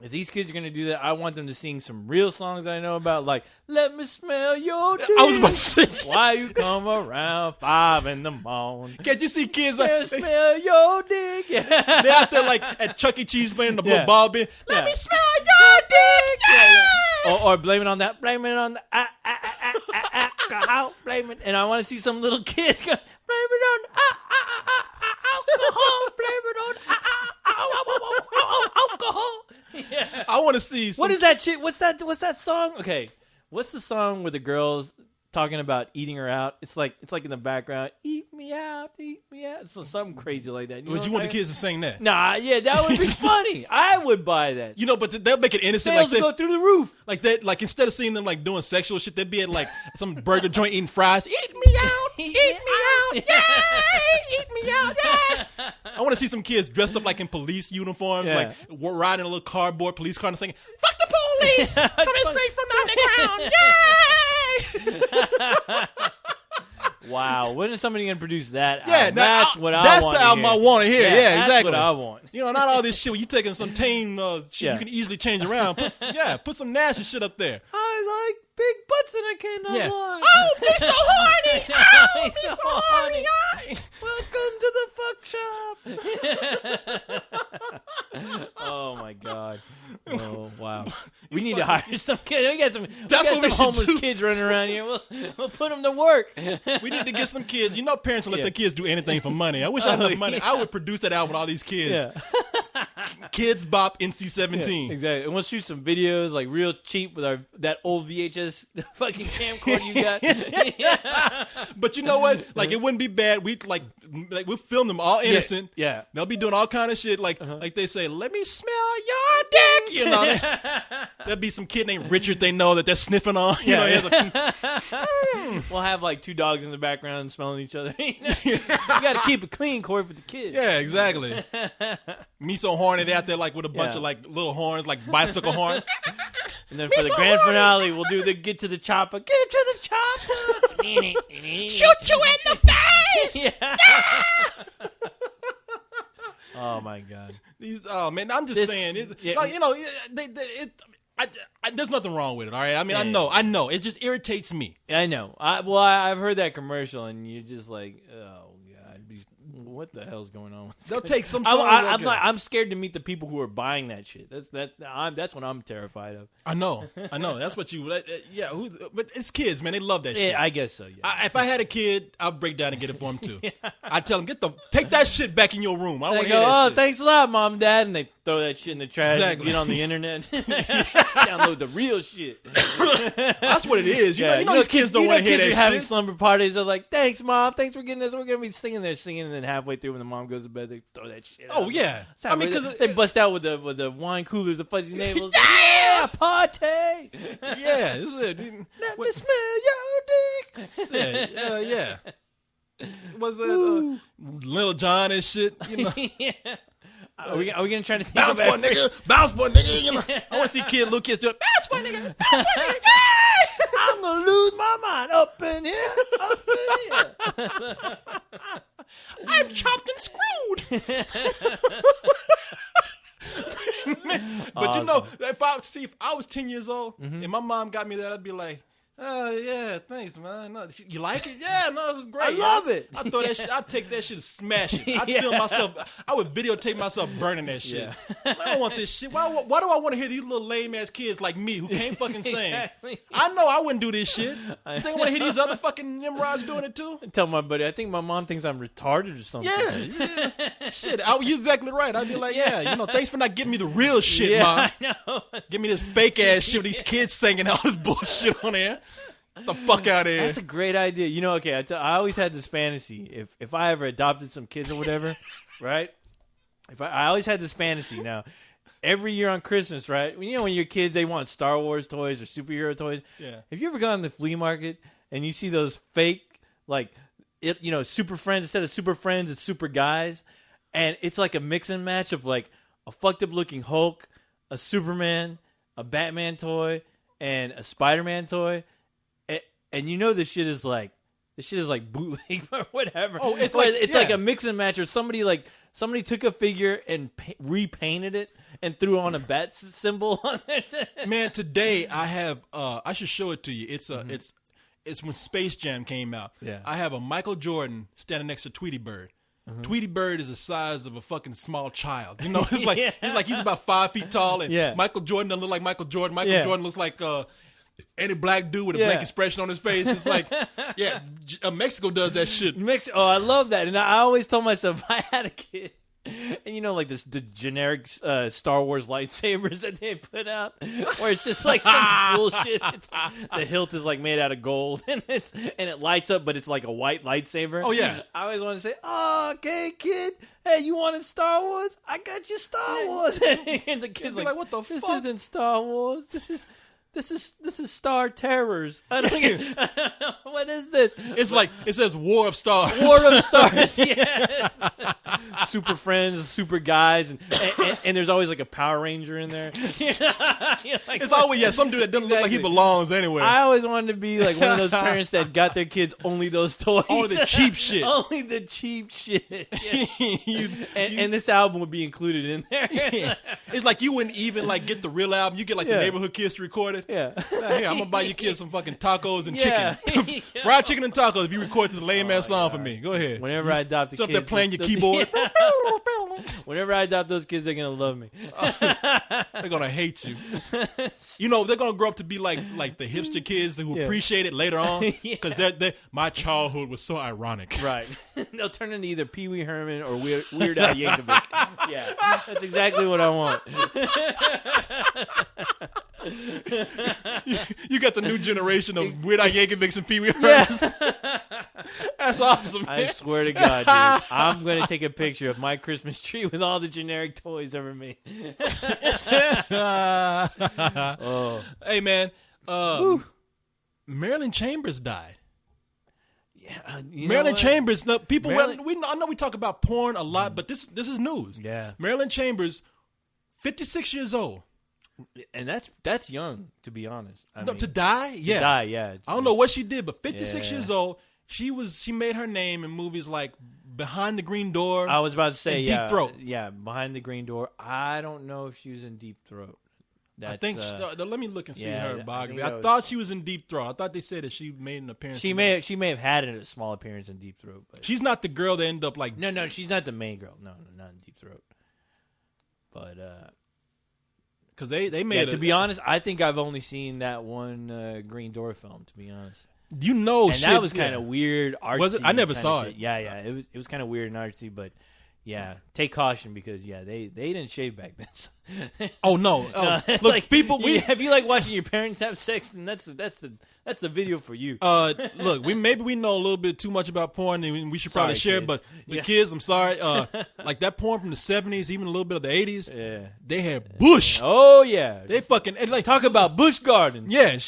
if these kids are going to do that, I want them to sing some real songs I know about, like, let me smell your dick. I was about to say. Why you come around 5 in the morning? Can't you see kids Let like me smell your dick. Yeah. they're out there like at Chuck E. Cheese playing the Yeah. ball bin. Let Yeah. me smell your dick. Yeah. Or blame it on that. Blame it on the alcohol. Blame it. And I want to see some little kids go, blame it on alcohol. Blame it on alcohol. Yeah. I want to see. What is that shit? What's that song? Okay. What's the song with the girls talking about eating her out? It's like in the background. Eat me out. So something crazy like that. Would you want the kids to sing that? Nah, yeah, that would be funny. I would buy that. You know, but they'll make it innocent. Sales Like would go through the roof. like that. Like instead of seeing them like doing sexual shit, they'd be at like some burger joint eating fries. Eat me out. Eat me out. Yeah. Eat me out. Yeah. I want to see some kids dressed up like in police uniforms, Yeah. like riding a little cardboard police car and singing, "Fuck the police, coming straight from underground." Yay! Wow, when is somebody going to produce that album? Yeah, That's what I want. That's the album I want to hear. Yeah, that's exactly. what I want. You know, not all this shit where you taking some tame shit Yeah. you can easily change around. Put some nasty shit up there. I like big butts and I cannot Yeah. lie. Oh, be so horny. Oh, be so horny. Welcome to the fuck shop. Oh my god. Oh wow. We need to hire some kids. We got some homeless kids running around here. We'll put them to work. We need to get some kids. You know, parents will let their kids do anything for money. I wish I had enough money. I would produce that album with all these kids. Yeah. Kids Bop NC-17. Yeah, exactly. And we'll shoot some videos like real cheap with that old VHS fucking camcorder you got. Yeah. But you know what? Like it wouldn't be bad. We'll film them all innocent. Yeah. They'll be doing all kind of shit like they say, "Let me smell your dick." You know, there'll be some kid named Richard they know that they're sniffing on. You know, he has We'll have like 2 dogs in the background smelling each other. You got to keep it clean, Corey, for the kids. yeah, exactly. Me so horny, they out there like with a bunch of like little horns, like bicycle horns. And then for the grand finale, we'll do the get to the chopper. Get to the chopper. Shoot you in the face. Yeah. Oh my god. Man, I'm just saying. There's nothing wrong with it. All right. I mean, I know. It just irritates me. I know. I've heard that commercial, and you're just like, oh god, what the hell's going on? They'll take some song. I'm scared to meet the people who are buying that shit. That's what I'm terrified of. I know. That's what you. Yeah. But it's kids, man. They love that shit. Yeah, I guess so. Yeah. If I had a kid, I'd break down and get it for him too. I'd tell him, take that shit back in your room. I don't want They to hear go, that oh, shit. thanks a lot, Mom and Dad, and they throw that shit in the trash Exactly. and get on the internet. Download the real shit. That's what it is. You know these kids don't want to hear that kids shit. are having slumber parties. They're like, thanks, Mom. Thanks for getting this. We're going to be singing, and then halfway through when the mom goes to bed, they throw that shit out. Oh, yeah. I mean, they bust out with the wine coolers, the fuzzy navels. Yeah! Party! Yeah. Let me smell your dick. Yeah. Was it Lil Jon and shit? You know? Yeah. Are we going to try to think Bounce about for a nigga. Bounce for a nigga. You know? I want to see little kids do it. Bounce for a nigga. Bounce for a nigga. I'm going to lose my mind up in here. I'm chopped and screwed. But awesome. you know, if I was 10 years old and my mom got me that, I'd be like, oh yeah, thanks, man. No, you like it? Yeah, no, it was great. I love it. I throw that shit. I'd take that shit and smash it. I'd film myself. I would videotape myself burning that shit. Yeah. I don't want this shit. Why do I want to hear these little lame ass kids like me who can't fucking sing? Exactly. I know I wouldn't do this shit. You think I want to hear these other fucking Nimrods doing it too? I tell my buddy, I think my mom thinks I'm retarded or something. Yeah. Shit, you're exactly right. I'd be like, thanks for not giving me the real shit, yeah, Mom. I know. Give me this fake ass shit with these kids singing all this bullshit on there. Get the fuck out of here. That's a great idea. You know, okay, I always had this fantasy. If I ever adopted some kids or whatever, right? I always had this fantasy. Now, every year on Christmas, right? When your kids, they want Star Wars toys or superhero toys. Yeah. Have you ever gone to the flea market and you see those fake, Super Friends, instead of Super Friends, it's Super Guys? And it's like a mix and match of like a fucked up looking Hulk, a Superman, a Batman toy, and a Spider-Man toy. And this shit is like bootleg or whatever. Oh, it's like a mix and match, or somebody Somebody took a figure and repainted it and threw on a bat symbol on it. Man, today I have. I should show it to you. It's when Space Jam came out. Yeah. I have a Michael Jordan standing next to Tweety Bird. Tweety Bird is the size of a fucking small child. You know, it's like he's about 5 feet tall, and Michael Jordan doesn't look like Michael Jordan. Michael Jordan looks like any black dude with a blank expression on his face. It's like, Mexico does that shit. I love that. And I always told myself, if I had a kid, and you know, like the generic Star Wars lightsabers that they put out, where it's just like some bullshit. The hilt is like made out of gold, and it lights up, but it's like a white lightsaber. Oh yeah, I always want to say, "Oh, okay, kid, hey, you wanted Star Wars? I got you Star Wars." And the kid's like, "What the fuck? This isn't Star Wars. This is Star Terrors. I don't know. What is this? It's like it says War of Stars. War of Stars. Yes. Super friends, super guys, and there's always like a Power Ranger in there. Like, it's always some dude that doesn't look like he belongs anywhere. I always wanted to be like one of those parents that got their kids only those toys, only the cheap shit, only the cheap shit. And this album would be included in there. It's like you wouldn't even like get the real album. You get like the neighborhood kids to record it. Yeah. Here, I'm gonna buy your kids some fucking tacos and chicken. Fried chicken and tacos if you record this lame ass song for me. Go ahead. Whenever I adopt the kids, they're playing your keyboard. Whenever I adopt those kids, they're gonna love me. They're gonna hate you. You know, they're gonna grow up to be like the hipster kids who appreciate it later on. Because my childhood was so ironic. Right. They'll turn into either Pee Wee Herman or Weird Al Yankovic. Yeah, that's exactly what I want. You got the new generation of Weird Al Yankovics and Pee Wee Hermans. That's awesome, man. I swear to God, dude. I'm going to take a picture of my Christmas tree with all the generic toys ever made. Hey, man. Marilyn Chambers died. Yeah, Marilyn Chambers. No, people. I know we talk about porn a lot, but this is news. Yeah, Marilyn Chambers, 56 years old, and that's young, to be honest. I mean, to die. Yeah, to die. Yeah. I don't know what she did, but 56 years old. She made her name in movies like Behind the Green Door. I was about to say Deep Throat. Yeah, Behind the Green Door. I don't know if she was in Deep Throat. I think. Let me look and see her biography. I thought she was in Deep Throat. I thought they said that she made an appearance. She may have had a small appearance in Deep Throat, but she's not the girl that ended up like. No, she's not the main girl. No, not in Deep Throat. But because they made. To be honest, I think I've only seen that one Green Door film. To be honest, that was kind of weird. Artsy. Was it? I never saw it. Yeah, it was kind of weird and artsy, but. Yeah, take caution because they didn't shave back then. Oh no! Look, like, people. If you like watching your parents have sex, then that's the video for you. Look, we know a little bit too much about porn, and we should probably share. Kids. But the kids, I'm sorry. Like that porn from the 70s, even a little bit of the 80s. Yeah, they had bush. Oh yeah, they fucking and like talk about bush gardens. Yeah,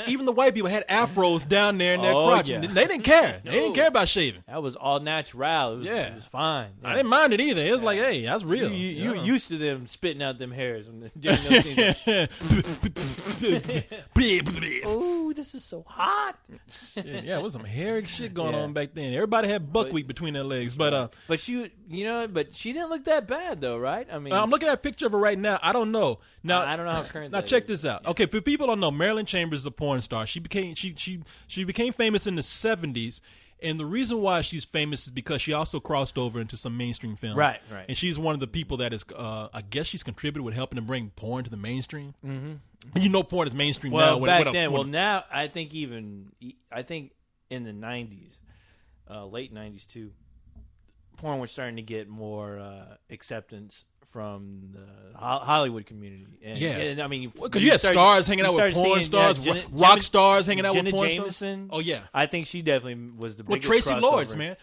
even the white people had afros down there in their crotch. Yeah. They didn't care. No. They didn't care about shaving. That was all natural. It was fine. Yeah. I didn't mind it either. It was like, hey, that's real. You used to them spitting out them hairs during those scenes. Oh, this is so hot. Shit, yeah, it was some hairy shit going on back then. Everybody had buckwheat between their legs, but she didn't look that bad though, right? I mean, I'm looking at a picture of her right now. I don't know. Now I don't know how current. Now check this out. Okay, but people don't know. Marilyn Chambers is a porn star. She became famous in the 70s. And the reason why she's famous is because she also crossed over into some mainstream films. Right. And she's one of the people that is, I guess she's contributed with helping to bring porn to the mainstream. Mm-hmm. You know porn is mainstream now. Now I think in the 90s, late 90s too, porn was starting to get more acceptance from the Hollywood community. And I mean, because you had stars hanging out with porn stars, rock stars hanging out with porn Jameson, stars. Oh yeah, I think she definitely was the biggest. Tracy crossover. Lords, man.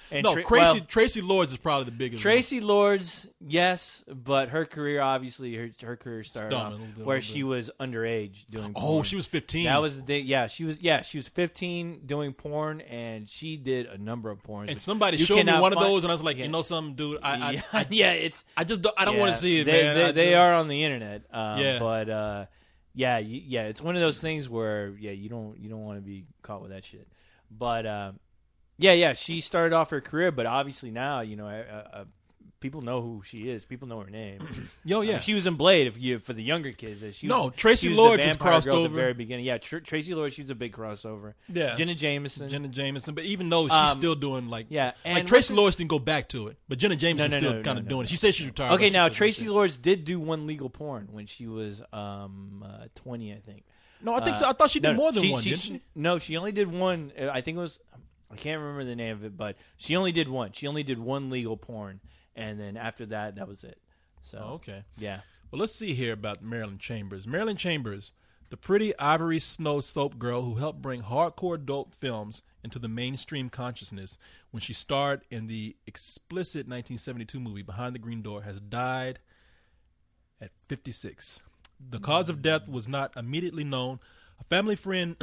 Tracy Lords is probably the biggest. Tracy Lords, yes, but her career obviously her career started off where she was underage doing porn. Oh, she was 15. That was the day. Yeah, she was 15 doing porn, and she did a number of porns. And somebody showed me one of those, and I was like, you know something, dude? I don't want to see it, man. They are on the internet, but it's one of those things where you don't want to be caught with that shit. But she started off her career, but obviously now people know who she is. People know her name. Yo, yeah. She was in Blade. For the younger kids, Tracy she was Lords the is vampire crossed girl over at the very beginning. Yeah, Tracy Lords. She was a big crossover. Yeah, Jenna Jameson. But even though she's still doing like and Tracy Lords didn't go back to it, but Jenna Jameson's still kind of doing it. She says she's retired. Okay, now Tracy Lords did do one legal porn when she was 20, I think. No, I think so. I thought she did more than one. Didn't she? No, she only did one. I think it was. I can't remember the name of it, but she only did one. She only did one legal porn, and then after that was it. So okay, yeah. Well, let's see here about Marilyn Chambers. Marilyn Chambers, the pretty Ivory Snow soap girl who helped bring hardcore adult films into the mainstream consciousness when she starred in the explicit 1972 movie Behind the Green Door, has died at 56. The cause of death was not immediately known. A family friend,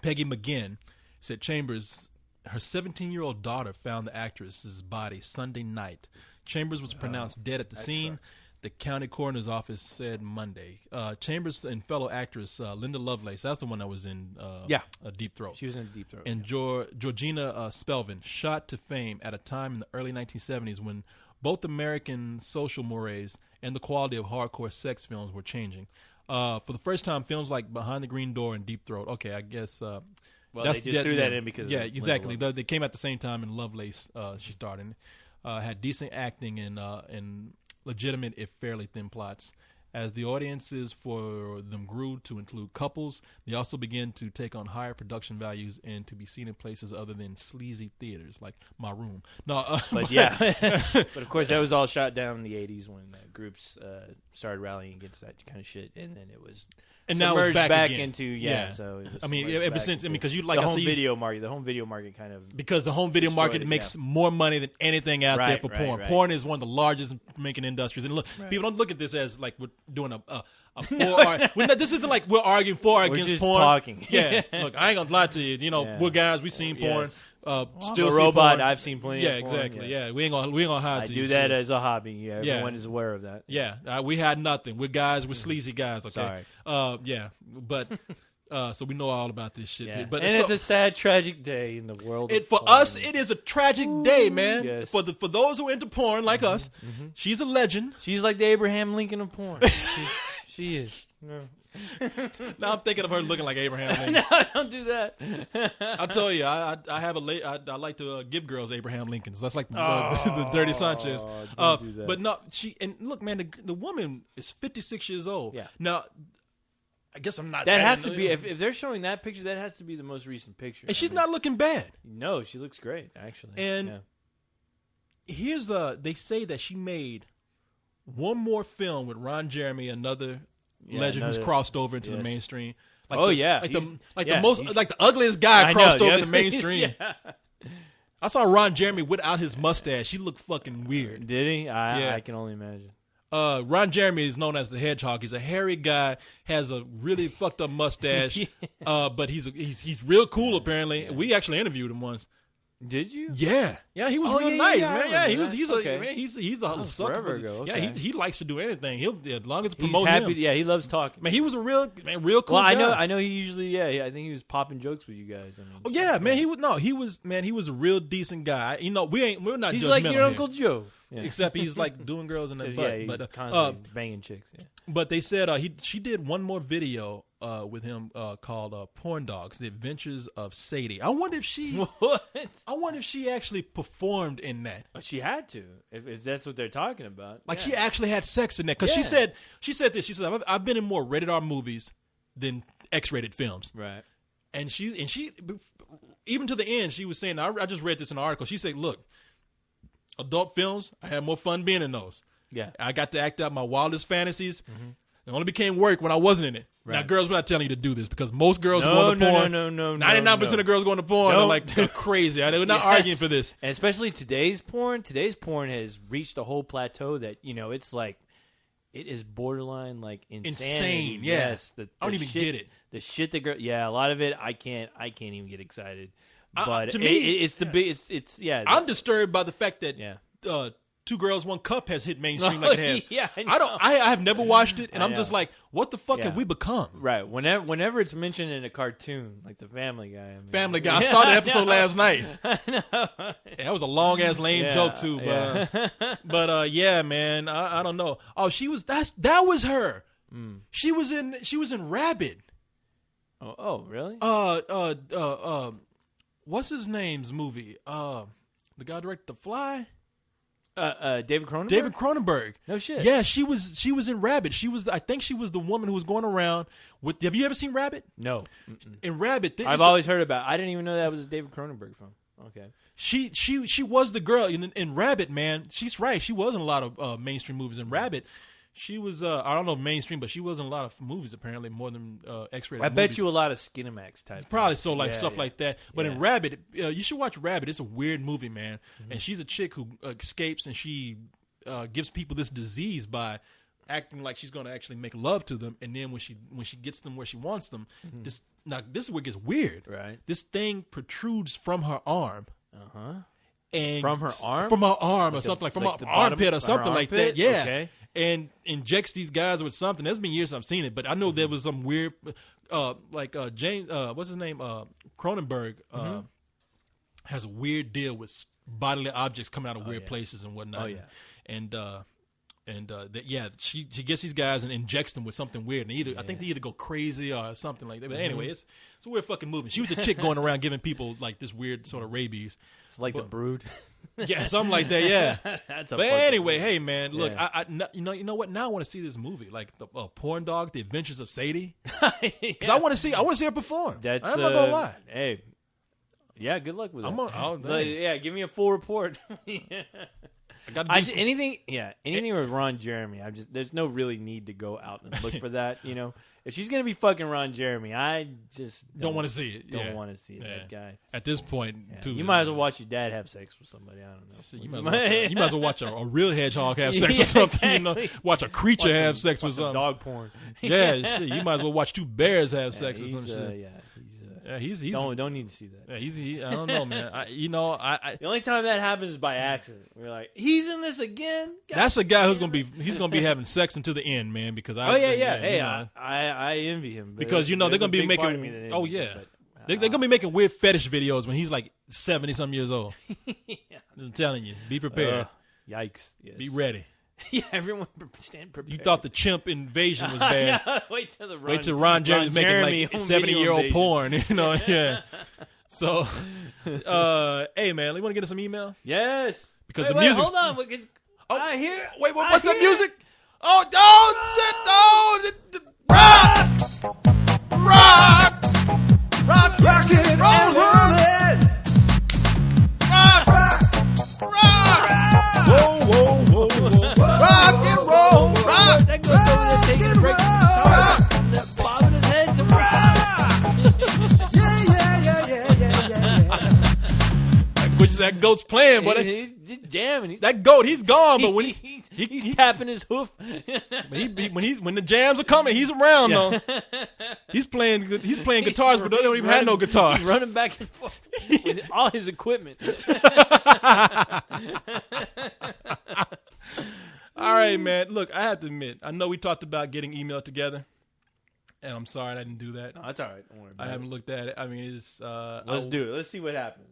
Peggy McGinn, said Chambers, her 17-year-old daughter, found the actress's body Sunday night. Chambers was pronounced dead at the scene. Sucks. The county coroner's office said Monday. Chambers and fellow actress Linda Lovelace, that's the one that was in a Deep Throat. She was in Deep Throat. And Georgina Spelvin, shot to fame at a time in the early 1970s when both American social mores and the quality of hardcore sex films were changing. For the first time, films like Behind the Green Door and Deep Throat. Okay, I guess. They just threw that in because exactly. They came at the same time in Lovelace. She starred in, had decent acting and legitimate if fairly thin plots. As the audiences for them grew to include couples, they also began to take on higher production values and to be seen in places other than sleazy theaters like my room. No, but of course that was all shot down in the 80s when groups started rallying against that kind of shit, and then it was. And now it's back into So I mean, ever since because you like the home video market kind of because the home video market makes more money than anything out there for porn. Right. Porn is one of the largest making industries, and look, people don't look at this as like we're doing a this isn't like we're arguing for or against just porn. Talking. Yeah, look, I ain't gonna lie to you. You know, we're guys. We've seen porn. Yes. Still I'm a see robot. porn. I've seen plenty. Yeah, of porn, exactly. Yeah, we ain't gonna hide. I to do you, that so. as a hobby. Yeah, everyone is aware of that. Yeah, we had nothing. We're guys. We're sleazy guys. Okay. Sorry. But so we know all about this shit. Yeah. But it's a sad, tragic day in the world. For us, it is a tragic day, man. Yes. For those who are into porn like us, she's a legend. She's like the Abraham Lincoln of porn. she is. No. Now I'm thinking of her looking like Abraham Lincoln. No, don't do that. I'll tell you, I like to give girls Abraham Lincolns. That's like the Dirty Sanchez. Don't do that. But no, look, man, the woman is 56 years old. Yeah. Now, I guess I'm not. That has to be if they're showing that picture. That has to be the most recent picture. And she's not looking bad. No, she looks great actually. And here's they say that she made one more film with Ron Jeremy, another legend who's crossed over into the mainstream. Like the ugliest guy crossed over the mainstream. I saw Ron Jeremy without his mustache. He looked fucking weird. Did he? I can only imagine. Ron Jeremy is known as the Hedgehog. He's a hairy guy, has a really fucked up mustache, but he's real cool apparently. Yeah. We actually interviewed him once. Did you? Yeah, he was real nice, man. Yeah, he's a sucker. Forever ago. Okay. Yeah, he likes to do anything. He'll as long as it's He's promote happy. him. Yeah, he loves talking. Man, he was a real cool guy. I know. He usually, I think he was popping jokes with you guys. I mean, man. He was a real decent guy. You know, we're not. He's judgmental like your here. Uncle Joe, except he's like doing girls in the butt. He's but constantly banging chicks. Yeah. But they said she did one more video with him called "Porn Dogs: The Adventures of Sadie." I wonder if she actually performed in that. She had to, if that's what they're talking about. Like she actually had sex in that because she said this. She said I've been in more rated R movies than X-rated films. Right. And she even to the end she was saying I just read this in an article. She said, "Look, adult films, I had more fun being in those. Yeah, I got to act out my wildest fantasies. Mm-hmm. It only became work when I wasn't in it." Right. Now, girls, we're not telling you to do this because most girls go to porn. No. 99% of girls going to porn are like they're crazy. We're not arguing for this. And especially today's porn. Today's porn has reached a whole plateau that it's like it is borderline like insane. Yes, I don't even get it. The shit that girls. Yeah, a lot of it I can't even get excited. But to me, it's the big. It's I'm disturbed by the fact that Two Girls, One Cup has hit mainstream like it has. Yeah, I have never watched it, and I'm just like, what the fuck have we become? Right. Whenever it's mentioned in a cartoon, like the Family Guy. Family Guy. I saw that episode last night. That was a long ass lame joke too, but yeah, man, I don't know. Oh, that was her. She was in Rabbit. Oh, really? What's his name's movie? The guy directed The Fly. David Cronenberg. David Cronenberg. No shit. Yeah, she was in Rabbit. I think she was the woman who was going around with. Have you ever seen Rabbit? No. In Rabbit, I've always heard about. I didn't even know that was a David Cronenberg film. Okay. She was the girl in Rabbit, man. She's right. She was in a lot of mainstream movies. In Rabbit, she was. I don't know if mainstream, but she was in a lot of movies. Apparently, more than X-rated. I bet you a lot of Skinamax type. Probably so, like stuff like that. But in Rabbit, you should watch Rabbit. It's a weird movie, man. And she's a chick who escapes, and she gives people this disease by acting like she's going to actually make love to them. And then when she gets them where she wants them, this is where it gets weird. Right. This thing protrudes from her arm. And from her arm? From her arm or something, like from her armpit or something like that. Yeah. Okay. And injects these guys with something. It's been years since I've seen it, but I know there was some weird, James, what's his name? Cronenberg has a weird deal with bodily objects coming out of weird places and whatnot. Oh, yeah. She gets these guys and injects them with something weird. And I think they either go crazy or something like that. But anyway, it's a weird fucking movie. She was a chick going around giving people like this weird sort of rabies. It's like The Brood. Yeah, something like that. Yeah. But anyway, hey man, look, you know what? Now I want to see this movie, like the Porn Dog: The Adventures of Sadie, because I want to see her perform. I'm not gonna lie. Hey, yeah, good luck with that. Yeah, give me a full report. Anything with Ron Jeremy. There's no really need to go out and look for that. You know, if she's gonna be fucking Ron Jeremy, I just don't want to see it. Don't want to see that guy at this point. Too, you might as well watch your dad have sex with somebody. I don't know. So you might as well watch a real hedgehog have sex with something. Exactly. You know, watch a creature have sex with something. Dog porn. Yeah, shit. You might as well watch two bears have sex or some shit. He's don't need to see that. Yeah, I don't know, man. The only time that happens is by accident. We're like, he's in this again. That's a guy who's gonna be having sex until the end, man. Because I envy him because they're gonna be making. Oh yeah, they're gonna be making weird fetish videos when he's like 70-some years old. I'm telling you, be prepared. Yikes! Yes. Be ready. Yeah, everyone stand prepared. You thought the chimp invasion was bad. Wait till Ron Jeremy's making like 70-year-old porn. You know, yeah. So, hey man, you want to get us some email? Yes. Because the music. Hold on. I hear. Wait, what's that music? Oh, rock and roll it. Rock and roll. Rock. That goes over there taking a break. That bobbing his head to rock. Which is that goat's playing, but he's jamming. That goat, he's gone. But when he's tapping his hoof. when the jams are coming, he's around though. He's playing guitars, but they don't even have no guitars. He's running back and forth with all his equipment. All right, man. Look, I have to admit, I know we talked about getting email together, and I'm sorry I didn't do that. No, that's all right. Don't worry about I haven't looked at it. I mean, it's. Let's do it. Let's see what happens.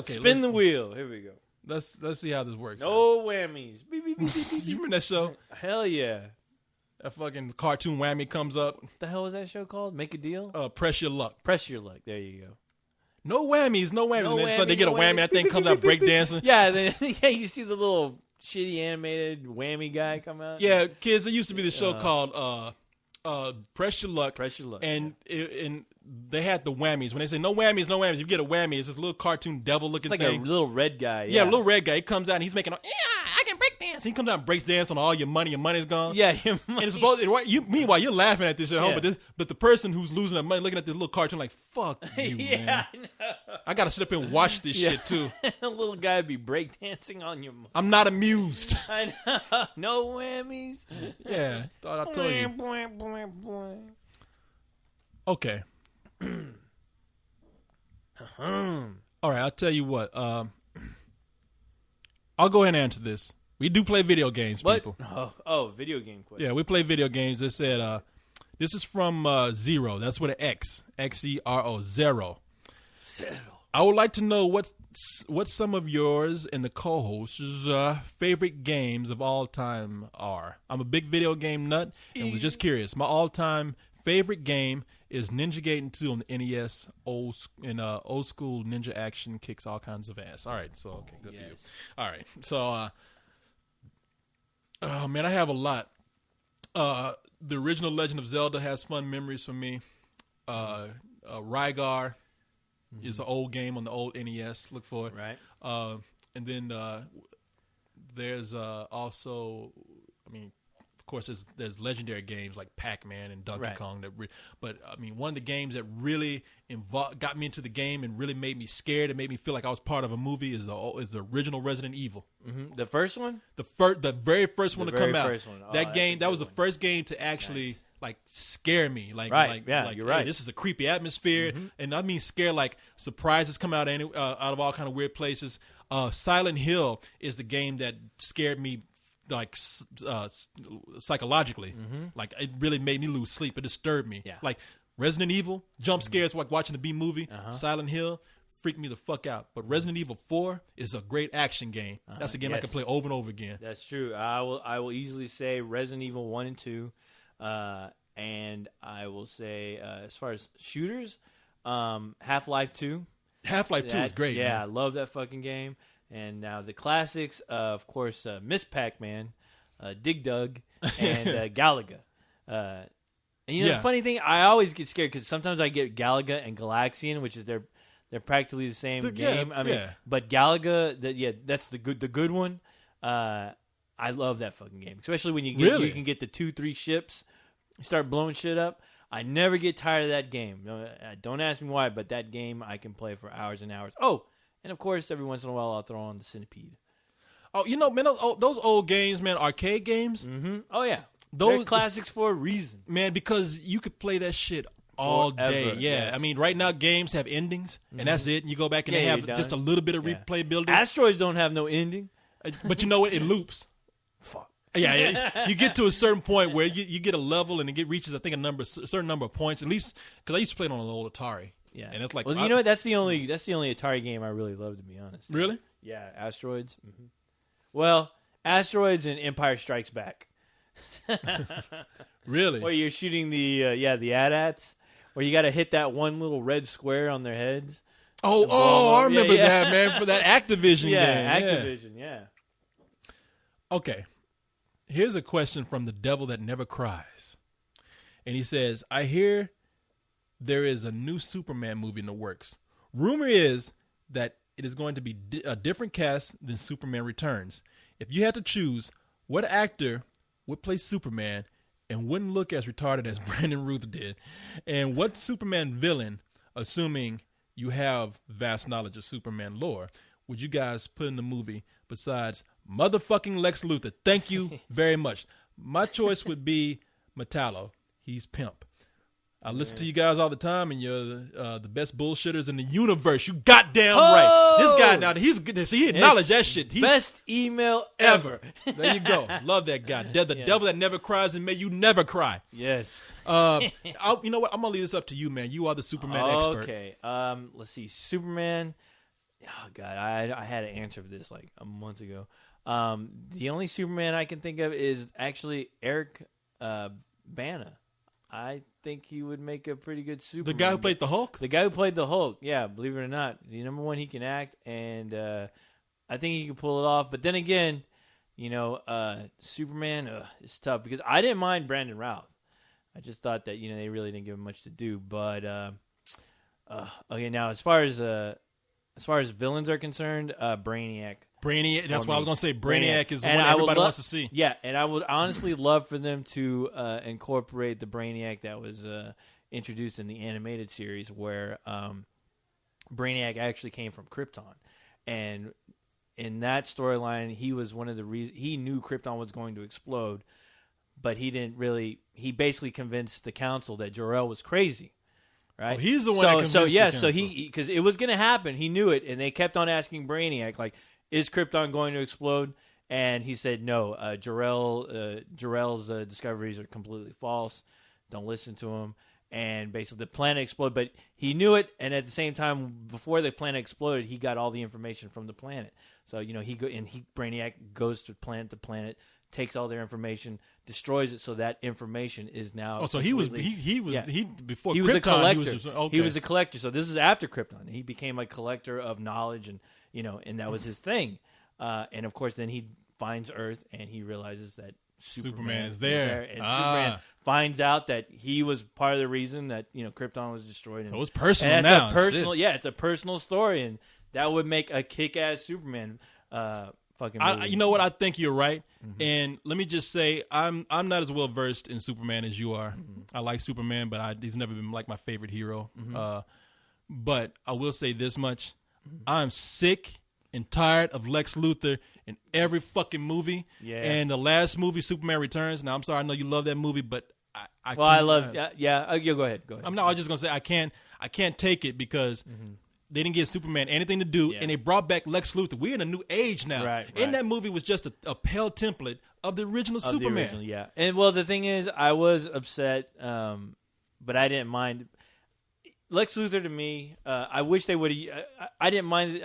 Spin the wheel. Here we go. Let's see how this works. No whammies. Beep, beep, beep, beep, beep. You remember that show? Hell yeah. That fucking cartoon whammy comes up. What the hell was that show called? Make a Deal? Press Your Luck. Press Your Luck. There you go. No whammies. No and then whammy, so they get a whammy. That thing comes out breakdancing. Yeah, you see the little shitty animated whammy guy come out. Yeah, kids, there used to be this show called Press Your Luck. Press Your Luck. And they had the whammies. When they say no whammies, you get a whammy. It's this little cartoon devil-looking thing. It's like a little red guy. Yeah, a little red guy. He comes out and he's making I can break dance. He comes out and breaks dance on all your money. Your money's gone. Yeah, your And money. it's supposed meanwhile, you're laughing at this at home, but the person who's losing their money looking at this little cartoon like, fuck you, man. I know. I got to sit up and watch this shit, too. The little guy would be breakdancing on your money. I'm not amused. I know. No whammies. Yeah, thought I told you. Okay. All right, I'll tell you what. I'll go ahead and answer this. We do play video games, What? people. Oh, video game question. Yeah, we play video games. It said, this is from Zero. That's with an X. Xero. Zero. I would like to know what some of yours and the co-hosts' favorite games of all time are. I'm a big video game nut and was just curious. My all-time favorite game is Ninja Gaiden 2 on the NES. Old school ninja action, kicks all kinds of ass. All right, so okay, good for you. All right, so oh man, I have a lot. The original Legend of Zelda has fun memories for me. Rygar is an old game on the old NES. Look for it. Right. And then there's also, I mean, of course, there's legendary games like Pac-Man and Donkey Kong. But I mean, one of the games that really got me into the game and really made me scared and made me feel like I was part of a movie is the original Resident Evil. Mm-hmm. The first one? The very first one to come out. Oh, that was the first game to actually like scare me. Like, you're right. Hey, this is a creepy atmosphere, and I mean scare like surprises come out out of all kind of weird places. Silent Hill is the game that scared me like psychologically. Like it really made me lose sleep. It disturbed me. Yeah. Like Resident Evil, jump scares like watching a B movie. Silent Hill freaked me the fuck out. But Resident Evil 4 is a great action game. That's a game I can play over and over again. That's true. I will easily say Resident Evil 1 and 2. And I will say as far as shooters, Half-Life 2. Half-Life 2 is great. Yeah, man. I love that fucking game. And now the classics, of course, Miss Pac-Man, Dig Dug, and Galaga. And the funny thing, I always get scared because sometimes I get Galaga and Galaxian, which is they're practically the same game. I mean, but Galaga, that's the good one. I love that fucking game, especially when you can get the 2-3 ships, start blowing shit up. I never get tired of that game. Don't ask me why, but that game I can play for hours and hours. Oh. And, of course, every once in a while, I'll throw on the Centipede. Oh, man, those old games, man, arcade games. Mm-hmm. Oh, yeah. They're classics for a reason. Man, because you could play that shit all day. Yeah. Yes. I mean, right now, games have endings, and that's it. And you go back and they have just a little bit of replayability. Asteroids don't have no ending. But you know what? It loops. Fuck. Yeah, you get to a certain point where you get a level, and it reaches, I think, a certain number of points. At least, because I used to play it on an old Atari. Yeah, and it's like, well, you know what? That's the only Atari game I really love, to be honest. Really? Yeah, Asteroids. Mm-hmm. Well, Asteroids and Empire Strikes Back. Really? Where you're shooting the AT-ATs, where you got to hit that one little red square on their heads. I remember that, man, for that Activision game. Yeah, Activision. Yeah. Okay, here's a question from the devil that never cries, and he says, "I hear there is a new Superman movie in the works. Rumor is that it is going to be a different cast than Superman Returns. If you had to choose, what actor would play Superman and wouldn't look as retarded as Brandon Ruth did? And what Superman villain, assuming you have vast knowledge of Superman lore, would you guys put in the movie besides motherfucking Lex Luthor? Thank you very much. My choice would be Metallo. He's pimp. I listen to you guys all the time, and you're the best bullshitters in the universe. You goddamn right. This guy now, he's good. See, he acknowledged that shit. Best email ever. There you go. Love that guy. The devil that never cries, and may you never cry. Yes. You know what? I'm gonna leave this up to you, man. You are the Superman expert. Okay. Let's see. Superman. Oh God, I had an answer for this like a month ago. The only Superman I can think of is actually Eric Bana. I think he would make a pretty good Superman. The guy who played the Hulk? The guy who played the Hulk, yeah, believe it or not. Number one, he can act, and I think he can pull it off. But then again, Superman is tough because I didn't mind Brandon Routh. I just thought that, they really didn't give him much to do. But, okay, now as far as villains are concerned, Brainiac. That's what I was going to say. Brainiac is the one everybody wants to see. Yeah, and I would honestly love for them to incorporate the Brainiac that was introduced in the animated series where Brainiac actually came from Krypton. And in that storyline, he was one of the reasons he knew Krypton was going to explode, but he basically convinced the council that Jor-El was crazy. Right? Oh, he's the one that convinced the council. Because it was going to happen. He knew it, and they kept on asking Brainiac, like, is Krypton going to explode? And he said, no, Jor-El's discoveries are completely false. Don't listen to him. And basically the planet exploded, but he knew it. And at the same time, before the planet exploded, he got all the information from the planet. So, Brainiac goes to planet, takes all their information, destroys it. So that information is now. Oh, so he was before he was Krypton, a collector. He was a collector. So this is after Krypton. He became a collector of knowledge, and and that was his thing. And of course, then he finds Earth, and he realizes that Superman is there. And Superman finds out that he was part of the reason that Krypton was destroyed. So it's personal and now. It's a personal story, and that would make a kick-ass Superman fucking movie. You know what? I think you're right. Mm-hmm. And let me just say, I'm not as well versed in Superman as you are. Mm-hmm. I like Superman, but he's never been like my favorite hero. Mm-hmm. But I will say this much: I'm sick and tired of Lex Luthor in every fucking movie. Yeah. And the last movie, Superman Returns. Now, I'm sorry, I know you love that movie, but I go ahead. Go ahead. I was just gonna say I can't take it because they didn't give Superman anything to do, and they brought back Lex Luthor. We're in a new age now. Right. And that movie was just a pale template of the original Superman. And well, the thing is, I was upset, but I didn't mind. Lex Luthor to me, I wish they would have. I didn't mind.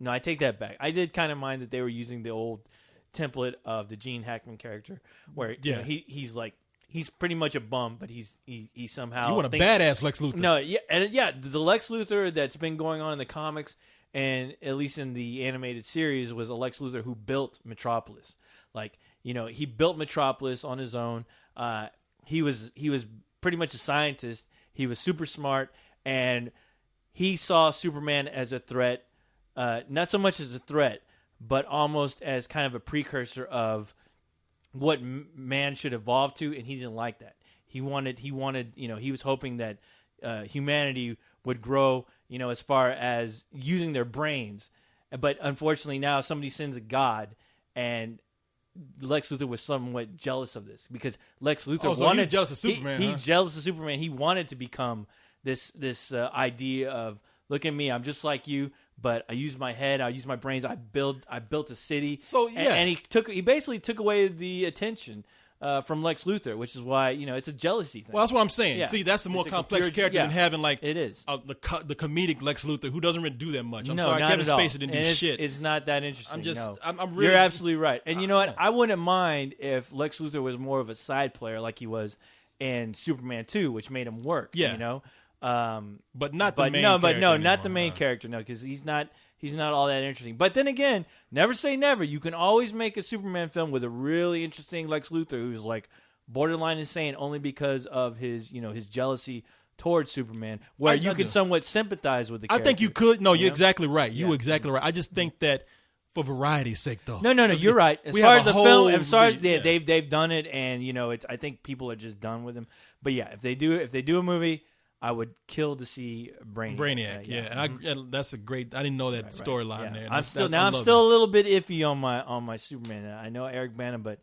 No, I take that back. I did kind of mind that they were using the old template of the Gene Hackman character, where he's pretty much a bum, but he somehow you want a badass Lex Luthor. No, the Lex Luthor that's been going on in the comics and at least in the animated series was a Lex Luthor who built Metropolis. Like he built Metropolis on his own. He was pretty much a scientist. He was super smart, and he saw Superman as a threat. Not so much as a threat, but almost as kind of a precursor of what man should evolve to, and he didn't like that. He wanted, he was hoping that humanity would grow, as far as using their brains. But unfortunately now somebody sends a god, and Lex Luthor was somewhat jealous of this because Lex Luthor wanted. He's jealous of Superman. He's jealous of Superman. He wanted to become this idea of, look at me, I'm just like you, but I use my head, I use my brains, I built a city. So and he basically took away the attention from Lex Luthor, which is why it's a jealousy thing. Well, that's what I'm saying. Yeah. See, that's a more complex character than having it is the comedic Lex Luthor who doesn't really do that much. I'm no, sorry, not Kevin at all. Spacey didn't do shit. It's not that interesting. I'm really. You're absolutely right. And you know what? I wouldn't mind if Lex Luthor was more of a side player like he was in Superman 2, which made him work. Yeah. But not the main character. But not the main character. No, because he's not all that interesting. But then again, never say never. You can always make a Superman film with a really interesting Lex Luthor who's like borderline insane only because of his his jealousy towards Superman, where you can somewhat sympathize with the character. I think you could. No, you're exactly right. You're exactly right. I just think that for variety's sake, though. No, you're right. As far as the film, they've done it, and I think people are just done with him. But yeah, if they do a movie, I would kill to see Brainiac. And that's a great. I didn't know that storyline there. I'm still a little bit iffy on my Superman. I know Eric Bana, but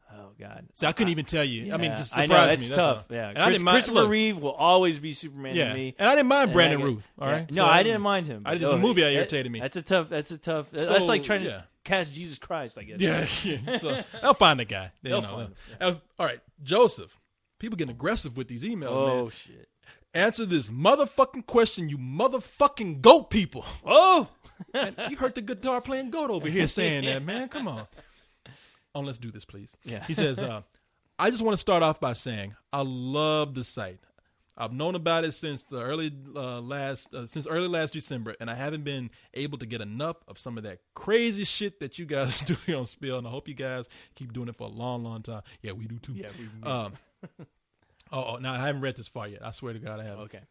oh god, see, I couldn't even tell you. Yeah, I mean, just I surprised know that's me. tough. And I didn't mind. Christopher Reeve will always be Superman to me. And I didn't mind Brandon Routh. All right, no, I didn't mind him. The movie irritated me. That's a tough. That's like trying to cast Jesus Christ, I guess. Yeah. So I'll find the guy. They'll find him. All right, Joseph. People getting aggressive with these emails. Oh man. shit. Answer this motherfucking question, you motherfucking goat people. Oh! Man, you heard the guitar playing goat over here saying that, man. Come on. Oh, let's do this, please. Yeah. He says, I just want to start off by saying I love the site. I've known about it since early last December, and I haven't been able to get enough of some of that crazy shit that you guys do here on Spill, and I hope you guys keep doing it for a long, long time. Yeah, we do too. Yeah, no, I haven't read this far yet. I swear to God I haven't. Okay.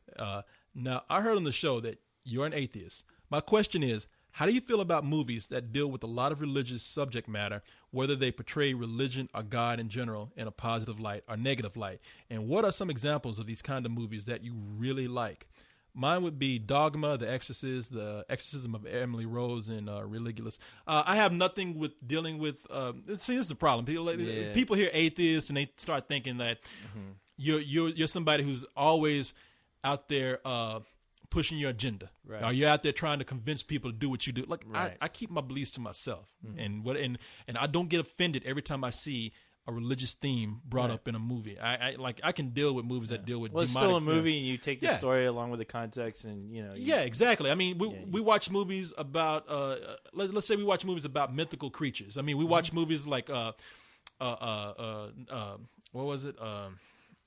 Now, I heard on the show that you're an atheist. My question is, how do you feel about movies that deal with a lot of religious subject matter, whether they portray religion or God in general in a positive light or negative light? And what are some examples of these kind of movies that you really like? Mine would be Dogma, The Exorcist, The Exorcism of Emily Rose, and Religulous. I have nothing with dealing with. See, this is the problem. People hear atheists and they start thinking that you're somebody who's always out there pushing your agenda? Right. Are you out there trying to convince people to do what you do? Like Right. I keep my beliefs to myself, and I don't get offended every time I see a religious theme brought up in a movie. I can deal with movies that deal with. Well, it's demonic, still a movie, and you take the Yeah. story along with the context, and Yeah, exactly. I mean, we watch movies about let's say we watch movies about mythical creatures. I mean, we watch movies like what was it?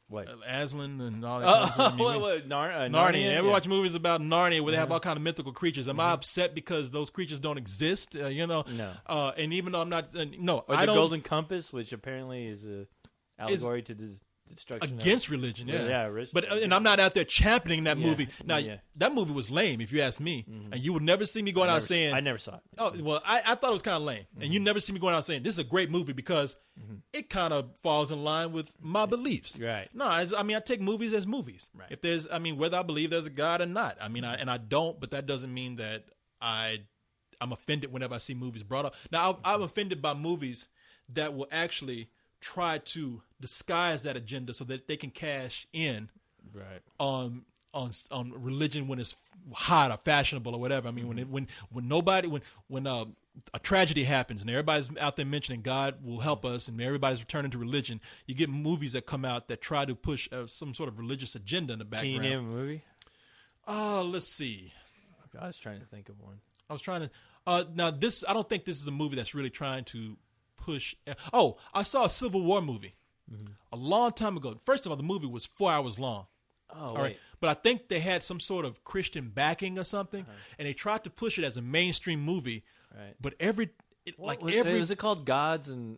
What? Aslan and all that. Kind of stuff. I mean, Narnia. Yeah, we watch movies about Narnia where they have all kind of mythical creatures. Am I upset because those creatures don't exist? No. And even though I'm not, no, Or I the don't Golden Compass, which apparently is a allegory to destruction against religion. Yeah, rich. But and I'm not out there championing that movie. Now Yeah. that movie was lame, if you ask me. And you would never see me going out saying, I never saw it. "Oh, well, I thought it was kind of lame." And you never see me going out saying, "This is a great movie," because it kind of falls in line with my beliefs. Right. No, I mean, I take movies as movies. Right. If there's, I mean, whether I believe there's a God or not. I mean, I don't, but that doesn't mean that I'm offended whenever I see movies brought up. Now, I'm offended by movies that will actually try to disguise that agenda so that they can cash in Right. on religion when it's hot or fashionable or whatever. I mean, when a tragedy happens and everybody's out there mentioning God will help us and everybody's returning to religion, you get movies that come out that try to push some sort of religious agenda in the Can background. you name a movie? Let's see. I was trying to think of one. I was trying to. Now this, I don't think this is a movie that's really trying to push. I saw a Civil War movie a long time ago. First of all, the movie was 4 hours long. Oh, All wait. right, but I think they had some sort of Christian backing or something, and they tried to push it as a mainstream movie. Right. But was it called Gods and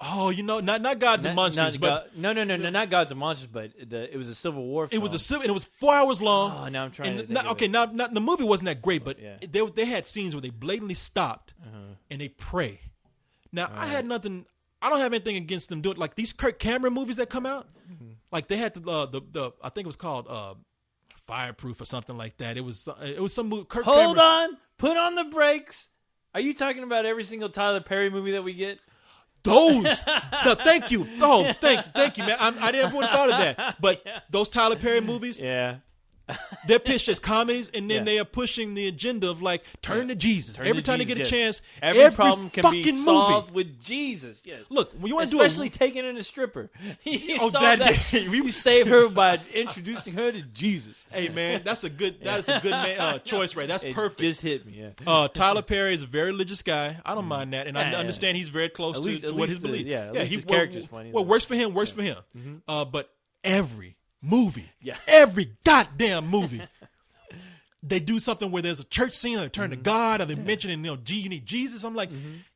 not Gods and Monsters, but not Gods and Monsters, but it was a Civil War film. it was 4 hours long. Oh, now I'm trying to and think of it. now the movie wasn't that great, but Yeah. they had scenes where they blatantly stopped and they pray. Now I had nothing. I don't have anything against them doing like these Kirk Cameron movies that come out. Like they had the I think it was called Fireproof or something like that. It was some movie. Kirk Hold Cameron, on. Put on the brakes. Are you talking about every single Tyler Perry movie that we get? Those. No, thank you. Oh, thank you, man. I never would have thought of that. But those Tyler Perry movies, Yeah. they're pitched as comedies, and then Yeah. they are pushing the agenda of like turn to Jesus. Turn Every to time Jesus, they get yes. a chance, Every problem can be fucking solved movie. with Jesus. Yes. Look, when you want to do Especially taking in a stripper. You Oh, solve that- You save her by introducing her to Jesus. hey man, that's a good choice, right? That's It perfect. just hit me. Yeah. Tyler Perry is a very religious guy. I don't mind that, and I Yeah, understand he's very close At to, least- to at what least his the- belief. yeah, at least his well, character's funny, Well, though. works for him. Works for him. But every movie, Yeah. every goddamn movie. They do something where there's a church scene, or they turn to God, or they mention, you need Jesus. I'm like,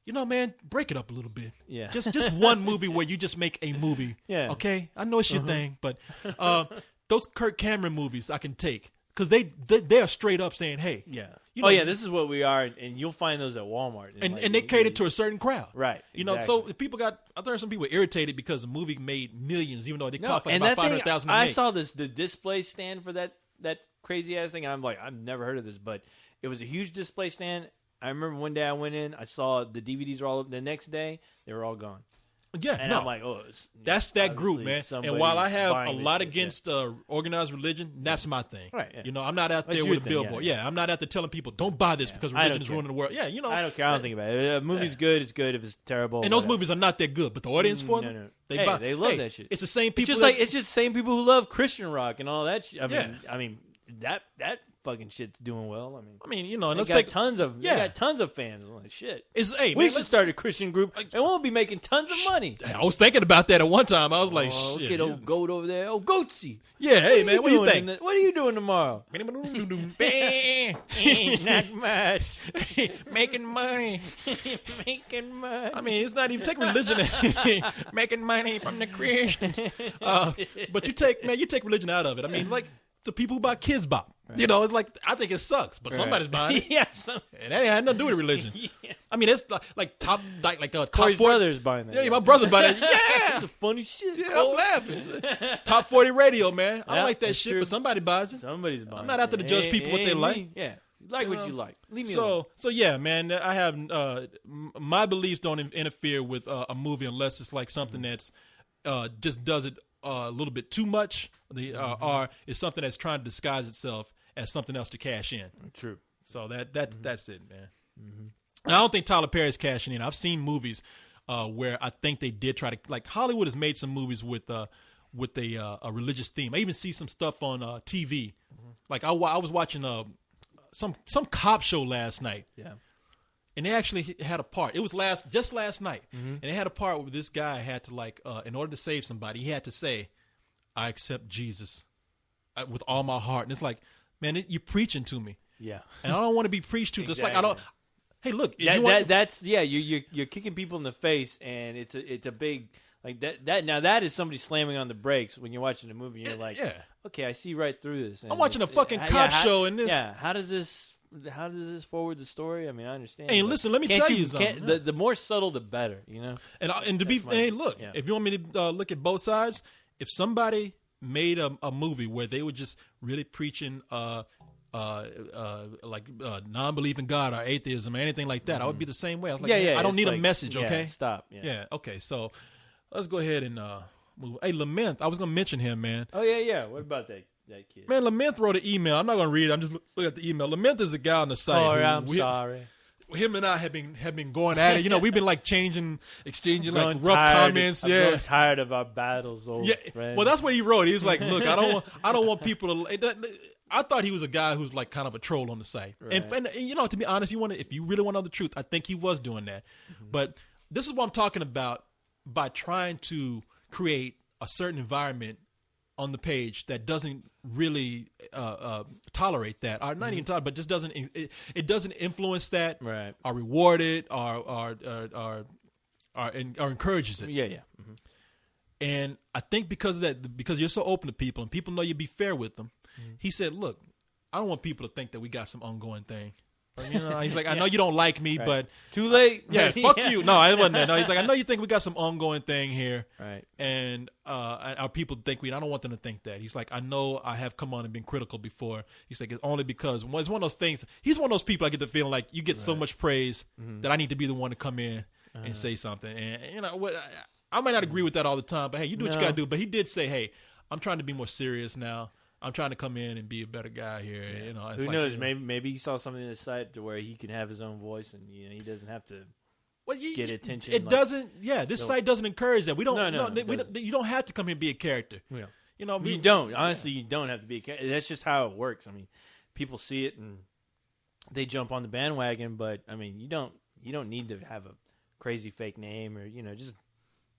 man, break it up a little bit. Yeah. Just one movie where you just make a movie. Yeah. Okay, I know it's your thing, but those Kirk Cameron movies I can take because they are straight up saying, hey, Yeah. you know, This is what we are, and you'll find those at Walmart. and they cater to a certain crowd, Right, You know, exactly. so if people I think some people irritated because the movie made millions, even though it No, cost like and about that thing, $500,000. I saw the display stand for that crazy ass thing, and I'm like, I've never heard of this, but it was a huge display stand. I remember one day I went in, I saw the DVDs were all the next day they were all gone, Yeah, and no. I'm like, That's that group, obviously man. And while I somebody's have a buying this lot shit, against organized religion, that's my thing. Right, yeah. You know, I'm not out That's there your with a thing, billboard. yeah. I'm not out there telling people don't buy this because I don't religion is care. ruining the world. Yeah, you know, I don't care. I don't think about it. If a movie's good, it's good. If it's terrible, and those whatever. movies are not that good, but the audience for them, no. they Hey, buy. they love that shit. It's the same It's people. just like it's just the same people who love Christian rock and all that shit. Yeah. I mean that fucking shit's doing well. I mean, you know, and they let's got take tons of Yeah. they got tons of fans. I'm like, shit. Hey, We man, should start a Christian group, and we'll be making tons of money. I was thinking about that at one time. I was like, Oh, shit. get old goat over there. Oh, goatsy. Yeah, hey man, what do you doing think? What are you doing tomorrow? Not much. Making money. Making money. I mean, it's not even take religion, making money from the Christians. But you take religion out of it. I mean, like the people who buy Kids Bop. Right. You know, it's like I think it sucks, but somebody's buying it. Yes. And that ain't had nothing to do with religion. Yeah. I mean, it's like top Corey's 40. brother's buying that. Yeah, my brother bought it. Yeah, That's the funny shit. yeah, Corey. I'm laughing. Top 40 radio, man. I Yeah, don't like that that's shit, true. but somebody buys it. Somebody's buying. I'm not out there to judge people what they Ain't like. me. Yeah, you like what you like. Leave me So, alone. so yeah, man. I have my beliefs don't interfere with a movie unless it's like something that's just does it a little bit too much, or it's something that's trying to disguise itself as something else to cash in. True. So that's it, man. And I don't think Tyler Perry's cashing in. I've seen movies where I think they did try to, like Hollywood has made some movies with a religious theme. I even see some stuff on TV. Like I was watching some cop show last night. Yeah. And they actually had a part. It was just last night. And they had a part where this guy had to in order to save somebody, he had to say, "I accept Jesus with all my heart." And it's like, man, you're preaching to me. Yeah. And I don't want to be preached to. Just like I don't. Hey, look. You're kicking people in the face, and it's a big like that. Now that is somebody slamming on the brakes when you're watching a movie. And you're like, okay, I see right through this. And I'm watching a fucking cop show in this. Yeah. How does this forward the story? I mean, I understand. Hey, listen, let me tell you something. The more subtle, the better. You know. And to be, hey, look, if you want me to look at both sides, if somebody made a movie where they were just really preaching non-belief in God or atheism or anything like that, I would be the same way. I was like, I don't need a message, okay? Stop. Yeah, okay. So let's go ahead and move. Hey, Lament, I was going to mention him, man. Oh, yeah. What about that kid? Man, Lament wrote an email. I'm not going to read it. I'm just looking at the email. Lament is a guy on the site. Oh, I'm sorry. Him and I have been going at it. You know, we've been like exchanging like rough comments. I'm growing tired of our battles, old friend. Well, that's what he wrote. He was like, "Look, I don't want people to." I thought he was a guy who's like kind of a troll on the site. Right. And you know, to be honest, if you really want to know the truth, I think he was doing that. But this is what I'm talking about by trying to create a certain environment on the page that doesn't really tolerate that, or not even tolerate, but just doesn't influence that, right? Or reward it, or encourages it. Yeah. And I think because of that, because you're so open to people and people know you be fair with them, he said, "Look, I don't want people to think that we got some ongoing thing." You know, he's like, "I know you don't like me, but too late." Yeah, fuck you. No, it wasn't that. No, he's like, "I know you think we got some ongoing thing here, right? And our people think I don't want them to think that." He's like, "I know I have come on and been critical before." He's like, "It's only because it's one of those things." He's one of those people I get the feeling like you get so much praise that I need to be the one to come in and say something. And you know what? I might not agree with that all the time, but hey, you do what you got to do. But he did say, "Hey, I'm trying to be more serious now. I'm trying to come in and be a better guy here." Yeah. You know, who knows? Maybe he saw something in the site to where he can have his own voice, and you know, he doesn't have to get attention. It doesn't. Yeah, this site doesn't encourage that. We don't. No, you don't have to come here and be a character. Yeah. You know, you don't. Honestly, you don't have to be a character. That's just how it works. I mean, people see it and they jump on the bandwagon, but I mean, you don't need to have a crazy fake name, or you know, just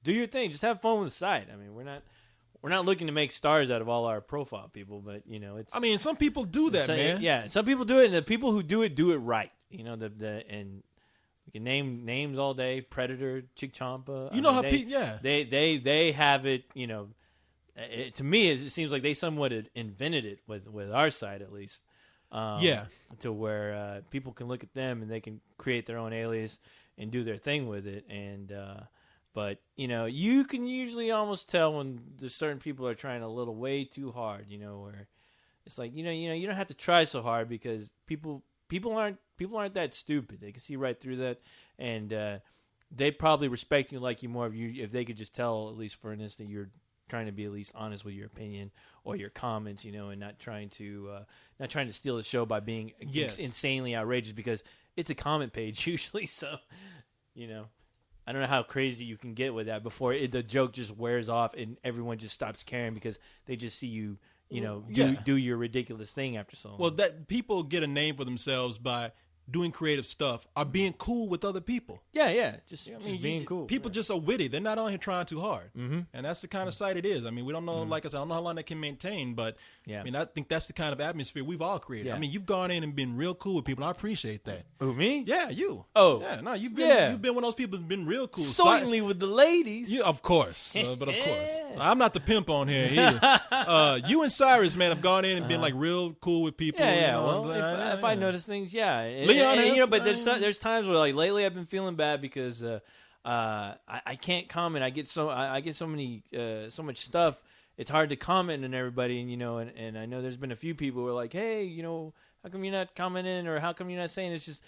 do your thing. Just have fun with the site. I mean, we're not looking to make stars out of all our profile people, but you know, it's. I mean, some people do that, man. Yeah, some people do it, and the people who do it right. You know, and we can name names all day: Predator, Chick Champa. You know how people, they have it. You know, to me, it seems like they somewhat invented it with our site, at least. To where people can look at them and they can create their own alias and do their thing with it, and. But, you know, you can usually almost tell when there's certain people are trying a little way too hard, you know, where it's like, you know, you don't have to try so hard because people aren't that stupid. They can see right through that, and they probably respect you and like you more if they could just tell, at least for an instant, you're trying to be at least honest with your opinion or your comments, you know, and not trying to steal the show by being insanely outrageous, because it's a comment page usually, so, you know. I don't know how crazy you can get with that before the joke just wears off and everyone just stops caring because they just see you, you know, do your ridiculous thing after so long. Well, that people get a name for themselves by doing creative stuff or being cool with other people. Yeah, just being cool. People just are witty. They're not on here trying too hard, and that's the kind of site it is. I mean, we don't know. Like I said, I don't know how long they can maintain, but I mean, I think that's the kind of atmosphere we've all created. I mean, you've gone in and been real cool with people. And I appreciate that. Who, me? Yeah, you. Oh, yeah. No, you've been one of those people who's been real cool. Certainly with the ladies. Yeah, of course, but of course, I'm not the pimp on here either. You and Cyrus, man, have gone in and been like real cool with people. Yeah. You know, well, if I notice things, Leon, you know, but there's times where like lately I've been feeling bad because I can't comment. I get so much stuff. It's hard to comment on everybody, and you know, and I know there's been a few people who are like, hey, you know, how come you're not commenting, or how come you're not saying? It's just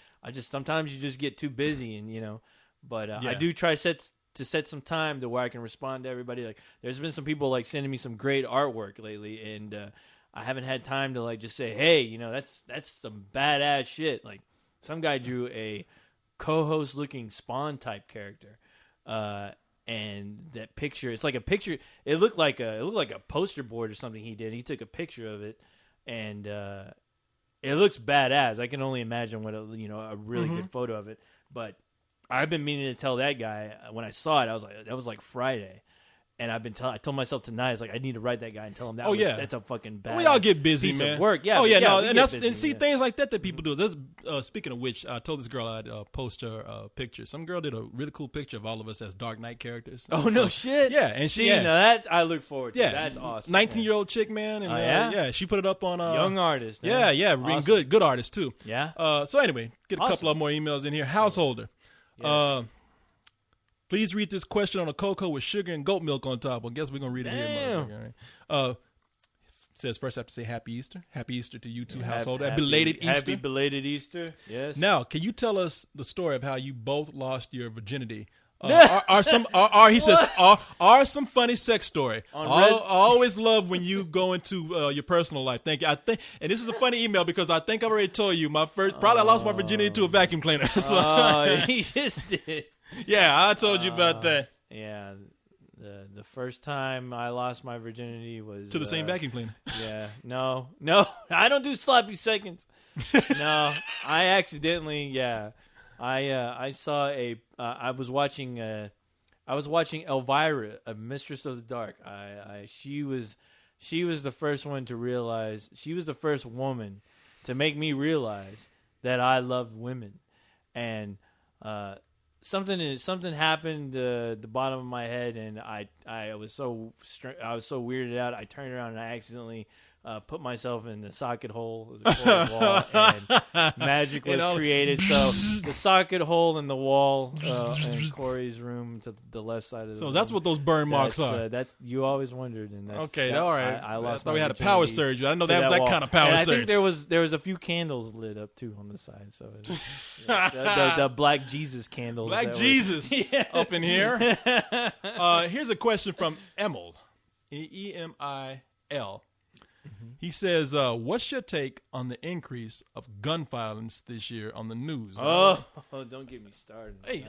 sometimes you just get too busy, and you know. But I do try to set some time to where I can respond to everybody. Like there's been some people like sending me some great artwork lately, and I haven't had time to like just say, hey, you know, that's some badass shit. Like some guy drew a co-host looking Spawn type character, and that picture, it's like a picture. It looked like a poster board or something he did. He took a picture of it, and it looks badass. I can only imagine what a really good photo of it. But I've been meaning to tell that guy when I saw it. I was like, that was like Friday. And I told myself tonight, I was like, I need to write that guy and tell him that's a fucking bad. We all get busy, piece man. Of work, yeah. Oh yeah, no, and things like that people do. There's, speaking of which, I told this girl I'd post her picture. Some girl did a really cool picture of all of us as Dark Knight characters. Oh no, shit. Yeah, and she, that I look forward to. Yeah, That's awesome. 19-year-old chick, man, and she put it up on young artist. Yeah, awesome. good artist too. Yeah. So anyway, get a couple of more emails in here. Householder. Yes. Please read this question on a cocoa with sugar and goat milk on top. Well, I guess we're going to read it here. Right? Says first I have to say Happy Easter. Happy Easter to you two, householder. Belated Easter. Happy belated Easter, yes. Now, can you tell us the story of how you both lost your virginity? Are some funny sex story? I always love when you go into your personal life. Thank you. And this is a funny email because I think I've already told you I lost my virginity to a vacuum cleaner. So. He just did. Yeah, I told you about that. Yeah, the first time I lost my virginity was to the same vacuum cleaner. Yeah, no, I don't do sloppy seconds. No, I accidentally. Yeah, I saw I was watching Elvira, a Mistress of the Dark. She was the first one to realize. She was the first woman to make me realize that I loved women, and something happened at the bottom of my head, and I was so weirded out. I turned around and I accidentally put myself in the socket hole of the wall, and magic was created. So the socket hole in the wall in Corey's room to the left side of the room. So that's what those burn marks are. That's you always wondered, and that's okay. All right. I lost. I thought we had a power surge. I didn't know that was that kind of power and surge. I think there was a few candles lit up too on the side. So the Black Jesus candles. Black Jesus up in here. Here's a question from Emil, EMIL. He says, what's your take on the increase of gun violence this year on the news? Oh, don't get me started. Hey,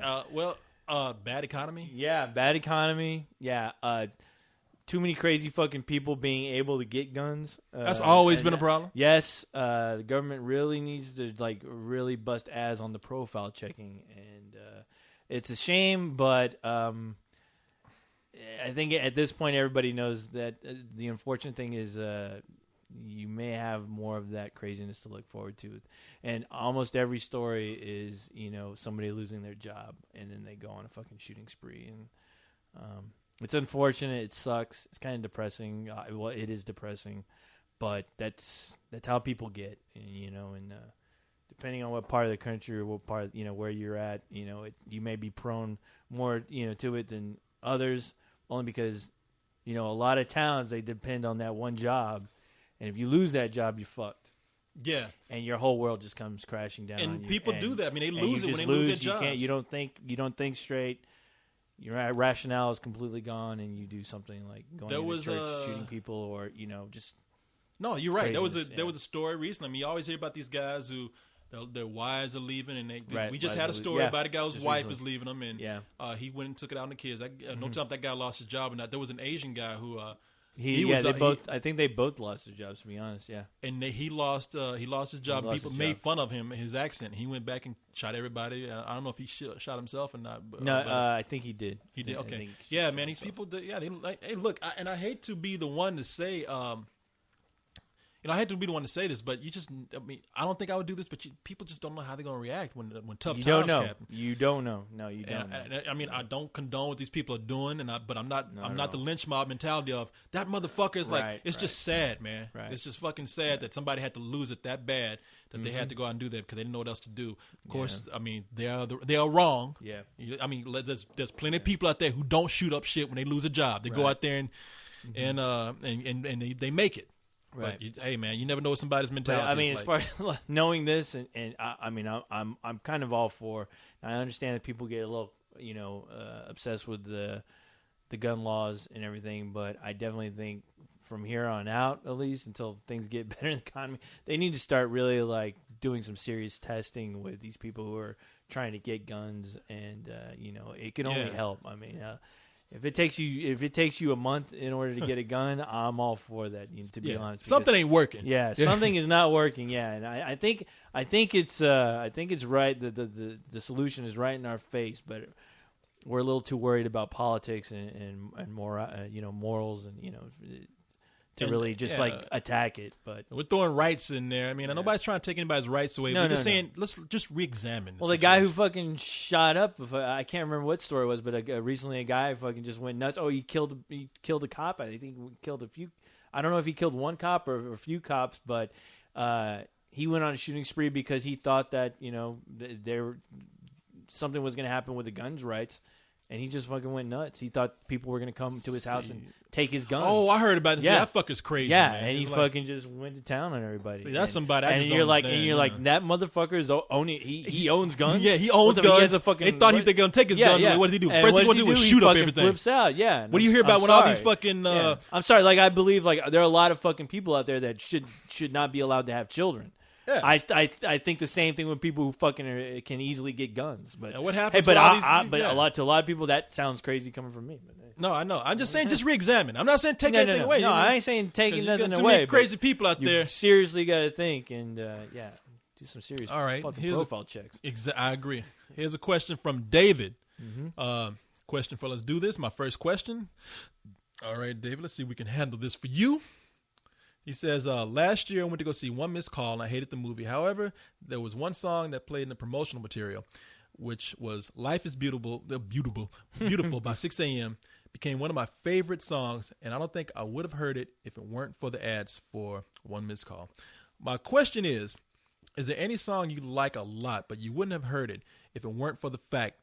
bad economy? Yeah, bad economy. Yeah, too many crazy fucking people being able to get guns. That's always been a problem? Yes, the government really needs to really bust ass on the profile checking. And it's a shame, but I think at this point everybody knows that the unfortunate thing is you may have more of that craziness to look forward to. And almost every story is, somebody losing their job and then they go on a fucking shooting spree. And it's unfortunate. It sucks. It's kind of depressing. Well, it is depressing, but that's how people get. And depending on what part of the country or what part, where you're at, you may be prone more, to it than others. Only because, a lot of towns, they depend on that one job. And if you lose that job, you're fucked. Yeah. And your whole world just comes crashing down on you. And people do that. I mean, they lose it when they lose their jobs. You don't think straight. Your rationale is completely gone, and you do something like going to church, shooting people, or, just... No, you're right. There was a story recently. I mean, you always hear about these guys who... Their wives are leaving, and we just had a story about a guy whose wife is leaving him, and he went and took it out on the kids. No time that guy lost his job, and there was an Asian guy who I think they both lost their jobs, to be honest. Yeah, and he lost his job. People made fun of him, his accent. He went back and shot everybody. I don't know if he shot himself or not. No, I think he did. He did. Okay, yeah, man. These people, hey, look, and I hate to be the one to say. I hate to be the one to say this, but I don't think I would do this, but people just don't know how they're going to react when tough times happen. You don't know. No, you don't know. I mean, I don't condone what these people are doing, but I'm not the lynch mob mentality of that motherfucker is it's just sad, man. Right. It's just fucking sad that somebody had to lose it that bad that they had to go out and do that because they didn't know what else to do. Of course, I mean, they are wrong. Yeah. I mean, there's plenty of people out there who don't shoot up shit when they lose a job. They go out there and they make it. Right. But hey, man, you never know what somebody's mentality is. I mean, as far as knowing this, and I'm kind of all for. I understand that people get a little, obsessed with the gun laws and everything, but I definitely think from here on out, at least until things get better in the economy, they need to start really like doing some serious testing with these people who are trying to get guns, and it can only help. I mean, if it takes you a month in order to get a gun, I'm all for that. To be honest, something ain't working. Yeah, something is not working. Yeah, and I think it's right. The solution is right in our face, but we're a little too worried about politics and more morals and to really just like attack it. But we're throwing rights in there. I mean, nobody's trying to take anybody's rights away. We're just saying let's just re-examine. Well, the guy who fucking shot up, I can't remember what story it was, but recently a guy fucking just went nuts. Oh, he killed a cop. I think he killed a few. I don't know if he killed one cop or a few cops, but he went on a shooting spree because he thought that something was going to happen with the guns rights. And he just fucking went nuts. He thought people were going to come to his house and take his guns. Oh, I heard about this. Yeah, that fucker's crazy. Yeah, man. and he fucking just went to town on everybody. See, that's somebody. And you're like, that motherfucker is owning. He owns guns. Yeah, he owns guns. He has a fucking, they thought they're going to take his guns. Yeah. What did he do? First thing he do is shoot up everything. Flips out. Yeah. What do you hear about when all these fucking? I'm sorry. Like I believe like there are a lot of fucking people out there that should not be allowed to have children. Yeah. I think the same thing with people who fucking can easily get guns. But what happens? Hey, a lot of people that sounds crazy coming from me. But, hey. No, I know. I'm just saying, just re-examine. I'm not saying take anything away. No, I ain't saying taking nothing too away. Many crazy people out there. Seriously, got to think and do some serious fucking profile checks. I agree. Here's a question from David. Question for Let's Do This. My first question. All right, David. Let's see if we can handle this for you. He says, last year I went to go see One Missed Call, and I hated the movie. However, there was one song that played in the promotional material, which was Life is Beautiful by 6 a.m. Became one of my favorite songs, and I don't think I would have heard it if it weren't for the ads for One Missed Call. My question is there any song you like a lot, but you wouldn't have heard it if it weren't for the fact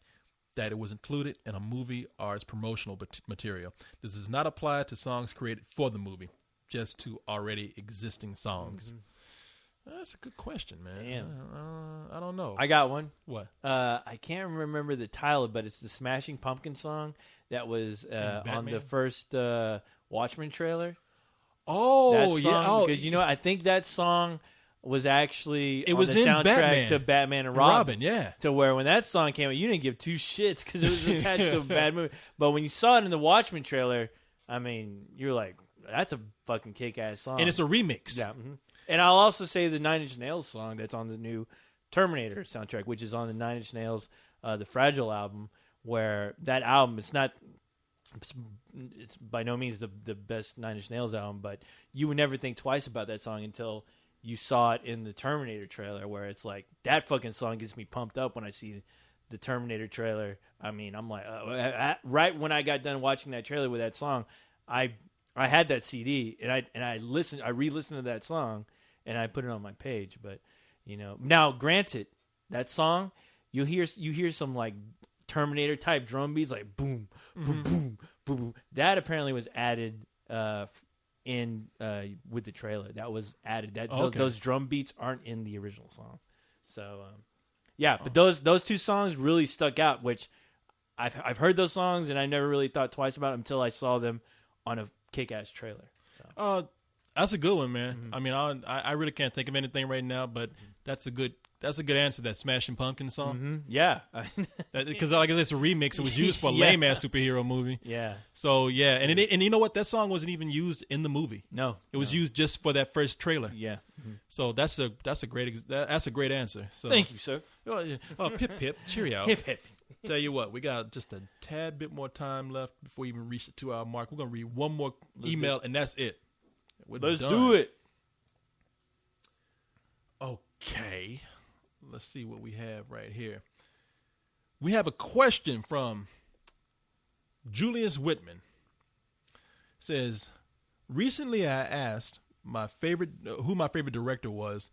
that it was included in a movie or its promotional material? This does not apply to songs created for the movie, just to already existing songs. That's a good question, man. Damn. I don't know. I got one. What? I can't remember the title, but it's the Smashing Pumpkin song that was on the first Watchmen trailer. Oh, yeah. Because I think that song was actually on the soundtrack to Batman and Robin. Yeah. To where when that song came out, you didn't give two shits because it was attached to a bad movie. But when you saw it in the Watchmen trailer, I mean, you're like, that's a fucking kick-ass song. And it's a remix. Yeah. Mm-hmm. And I'll also say the Nine Inch Nails song that's on the new Terminator soundtrack, which is on the Nine Inch Nails, the Fragile album, where that album, it's by no means the best Nine Inch Nails album, but you would never think twice about that song until you saw it in the Terminator trailer, where it's like, that fucking song gets me pumped up when I see the Terminator trailer. I mean, I'm like, right when I got done watching that trailer with that song, I had that CD and I re-listened to that song and I put it on my page. But now granted, that song you hear some like Terminator type drum beats like boom, boom, boom, boom, boom. That apparently was added in with the trailer. That was added. Those drum beats aren't in the original song. So but those two songs really stuck out. Which I've heard those songs and I never really thought twice about them until I saw them on a kick-ass trailer. So. That's a good one, man. Mm-hmm. I mean, I really can't think of anything right now, but that's a good answer. That Smashing Pumpkins song, mm-hmm. Yeah, because like I said, it's a remix. It was used for a lame ass superhero movie. Yeah. So yeah, and you know what? That song wasn't even used in the movie. No, it was used just for that first trailer. Yeah. Mm-hmm. So that's a great answer. So thank you, sir. Pip pip, cheerio. Hip hip. Tell you what, we got just a tad bit more time left before we even reach the 2-hour mark. We're gonna read one more email, and that's it. Let's do it. Okay. Let's see what we have right here. We have a question from Julius Whitman. Says, recently I asked who my favorite director was,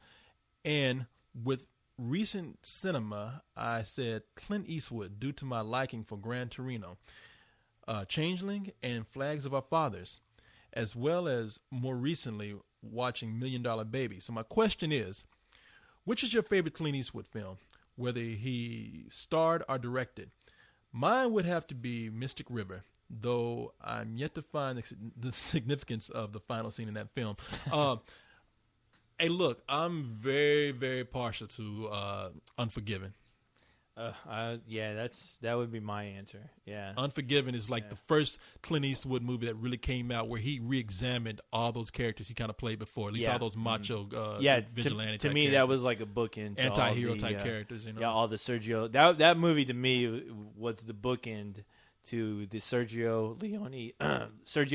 and with recent cinema, I said Clint Eastwood due to my liking for Gran Torino, Changeling, and Flags of Our Fathers, as well as more recently watching $1 Million Baby. So my question is, which is your favorite Clint Eastwood film, whether he starred or directed? Mine would have to be Mystic River. though I'm yet to find the significance of the final scene in that film. Hey, look, I'm very, very partial to Unforgiven. That would be my answer. Yeah, Unforgiven is like the first Clint Eastwood movie that really came out where he re-examined all those characters he kind of played before. At least all those macho vigilante. To me, characters. that was like a bookend. Anti-hero type characters. You know? Yeah, all the Sergio. That movie to me was the bookend to the Sergio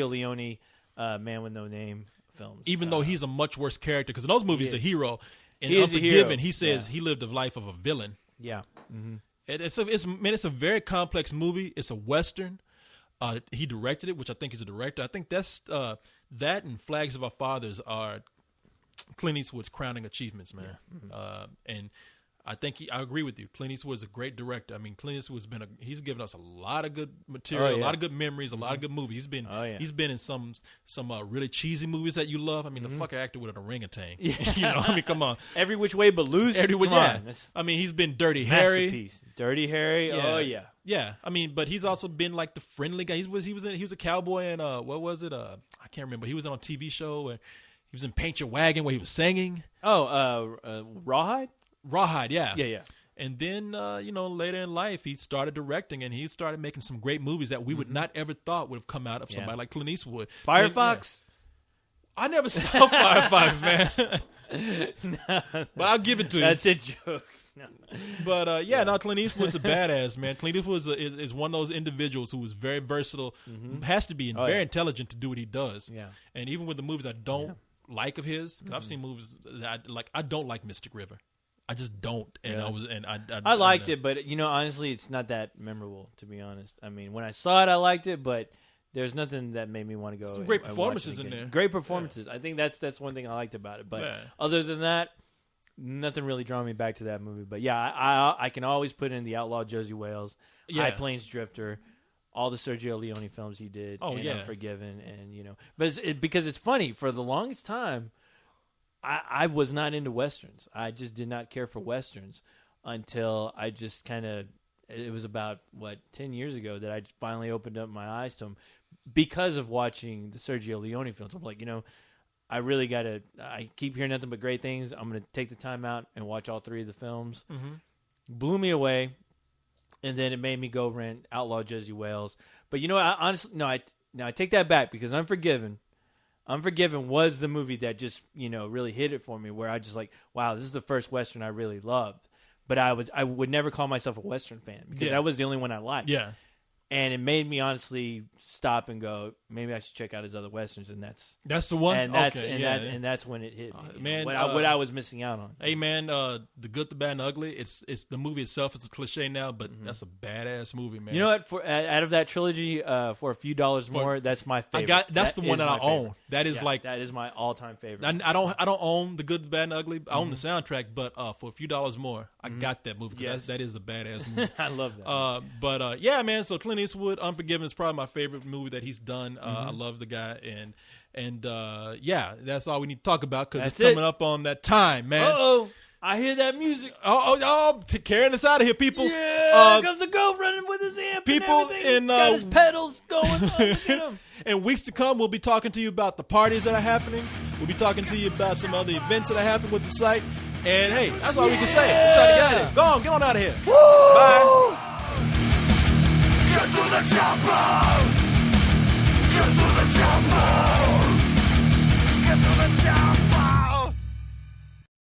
Leone, Man with No Name films. Even though he's a much worse character, because in those movies, he's a hero. In Unforgiven, he says he lived the life of a villain. Yeah. Mm-hmm. It's a very complex movie. It's a Western. He directed it, which I think he's a director. I think that's that and Flags of Our Fathers are Clint Eastwood's crowning achievements, man. Yeah. Mm-hmm. And I think I agree with you. Clint Eastwood's a great director. I mean, Clint Eastwood's he's given us a lot of good material, a lot of good memories, a lot of good movies. He's been in some really cheesy movies that you love. I mean, the fucker acted with an orangutan. Yeah. You know, I mean, come on. Every Which Way But Loose. I mean, he's been Dirty Harry. Dirty Harry. Yeah. Oh yeah. Yeah. I mean, but he's also been like the friendly guy. He was a cowboy in what was it? I can't remember. He was on a TV show where he was in Paint Your Wagon where he was singing. Rawhide. Rawhide, yeah. Yeah. And then, later in life, he started directing, and he started making some great movies that we would not ever thought would have come out of somebody like Clint Eastwood. Firefox? I never saw Firefox, man. But I'll give it to you. That's a joke. No. But, Clint Eastwood's a badass, man. Clint Eastwood is one of those individuals who is very versatile, has to be, and very intelligent to do what he does. Yeah. And even with the movies I don't like of his, I've seen movies that I don't like Mystic River. I just don't, and I liked it, but honestly, it's not that memorable, to be honest. I mean, when I saw it, I liked it, but there's nothing that made me want to go. Some great performances in there. Great performances. Yeah. I think that's one thing I liked about it. But other than that, nothing really drawn me back to that movie. But I can always put in The Outlaw Josie Wales, High Plains Drifter, all the Sergio Leone films he did. Unforgiven, and but because it's funny, for the longest time, I was not into Westerns. I just did not care for Westerns until I just it was about, 10 years ago that I finally opened up my eyes to them because of watching the Sergio Leone films. I'm like, I really got to, I keep hearing nothing but great things. I'm going to take the time out and watch all three of the films. Mm-hmm. Blew me away. And then it made me go rent Outlaw Josie Wales. But I take that back, because Unforgiven was the movie that just, really hit it for me, where I just like, wow, this is the first Western I really loved. But I would never call myself a Western fan, because that was the only one I liked. Yeah. And it made me honestly stop and go, maybe I should check out his other Westerns, and that's the one. And that's when it hit me. Man, what I was missing out on. Hey man, The Good, the Bad, and the Ugly. It's the movie itself. It's a cliche now, but that's a badass movie, man. You know what? Out of that trilogy, for a few dollars more, that's my favorite. That's the one that I own. That is that is my all-time favorite. I don't own The Good, the Bad, and the Ugly. I own the soundtrack, but for a few dollars more, I got that movie. Yes. That is a badass movie. I love that. Yeah, man. So Clint Eastwood, Unforgiven is probably my favorite movie that he's done. I love the guy, and that's all we need to talk about, because it's coming up on that time, man. Uh-oh. I hear that music. Carrying us out of here, people. Yeah, here comes a goat running with his amp. People got his pedals going. Look at him. In weeks to come, we'll be talking to you about the parties that are happening. We'll be talking to you about some other events that are happening with the site. And hey, that's all we can say. We're trying to get out of here. Go on, get on out of here. Woo! Bye. Get to the chopper! Get to the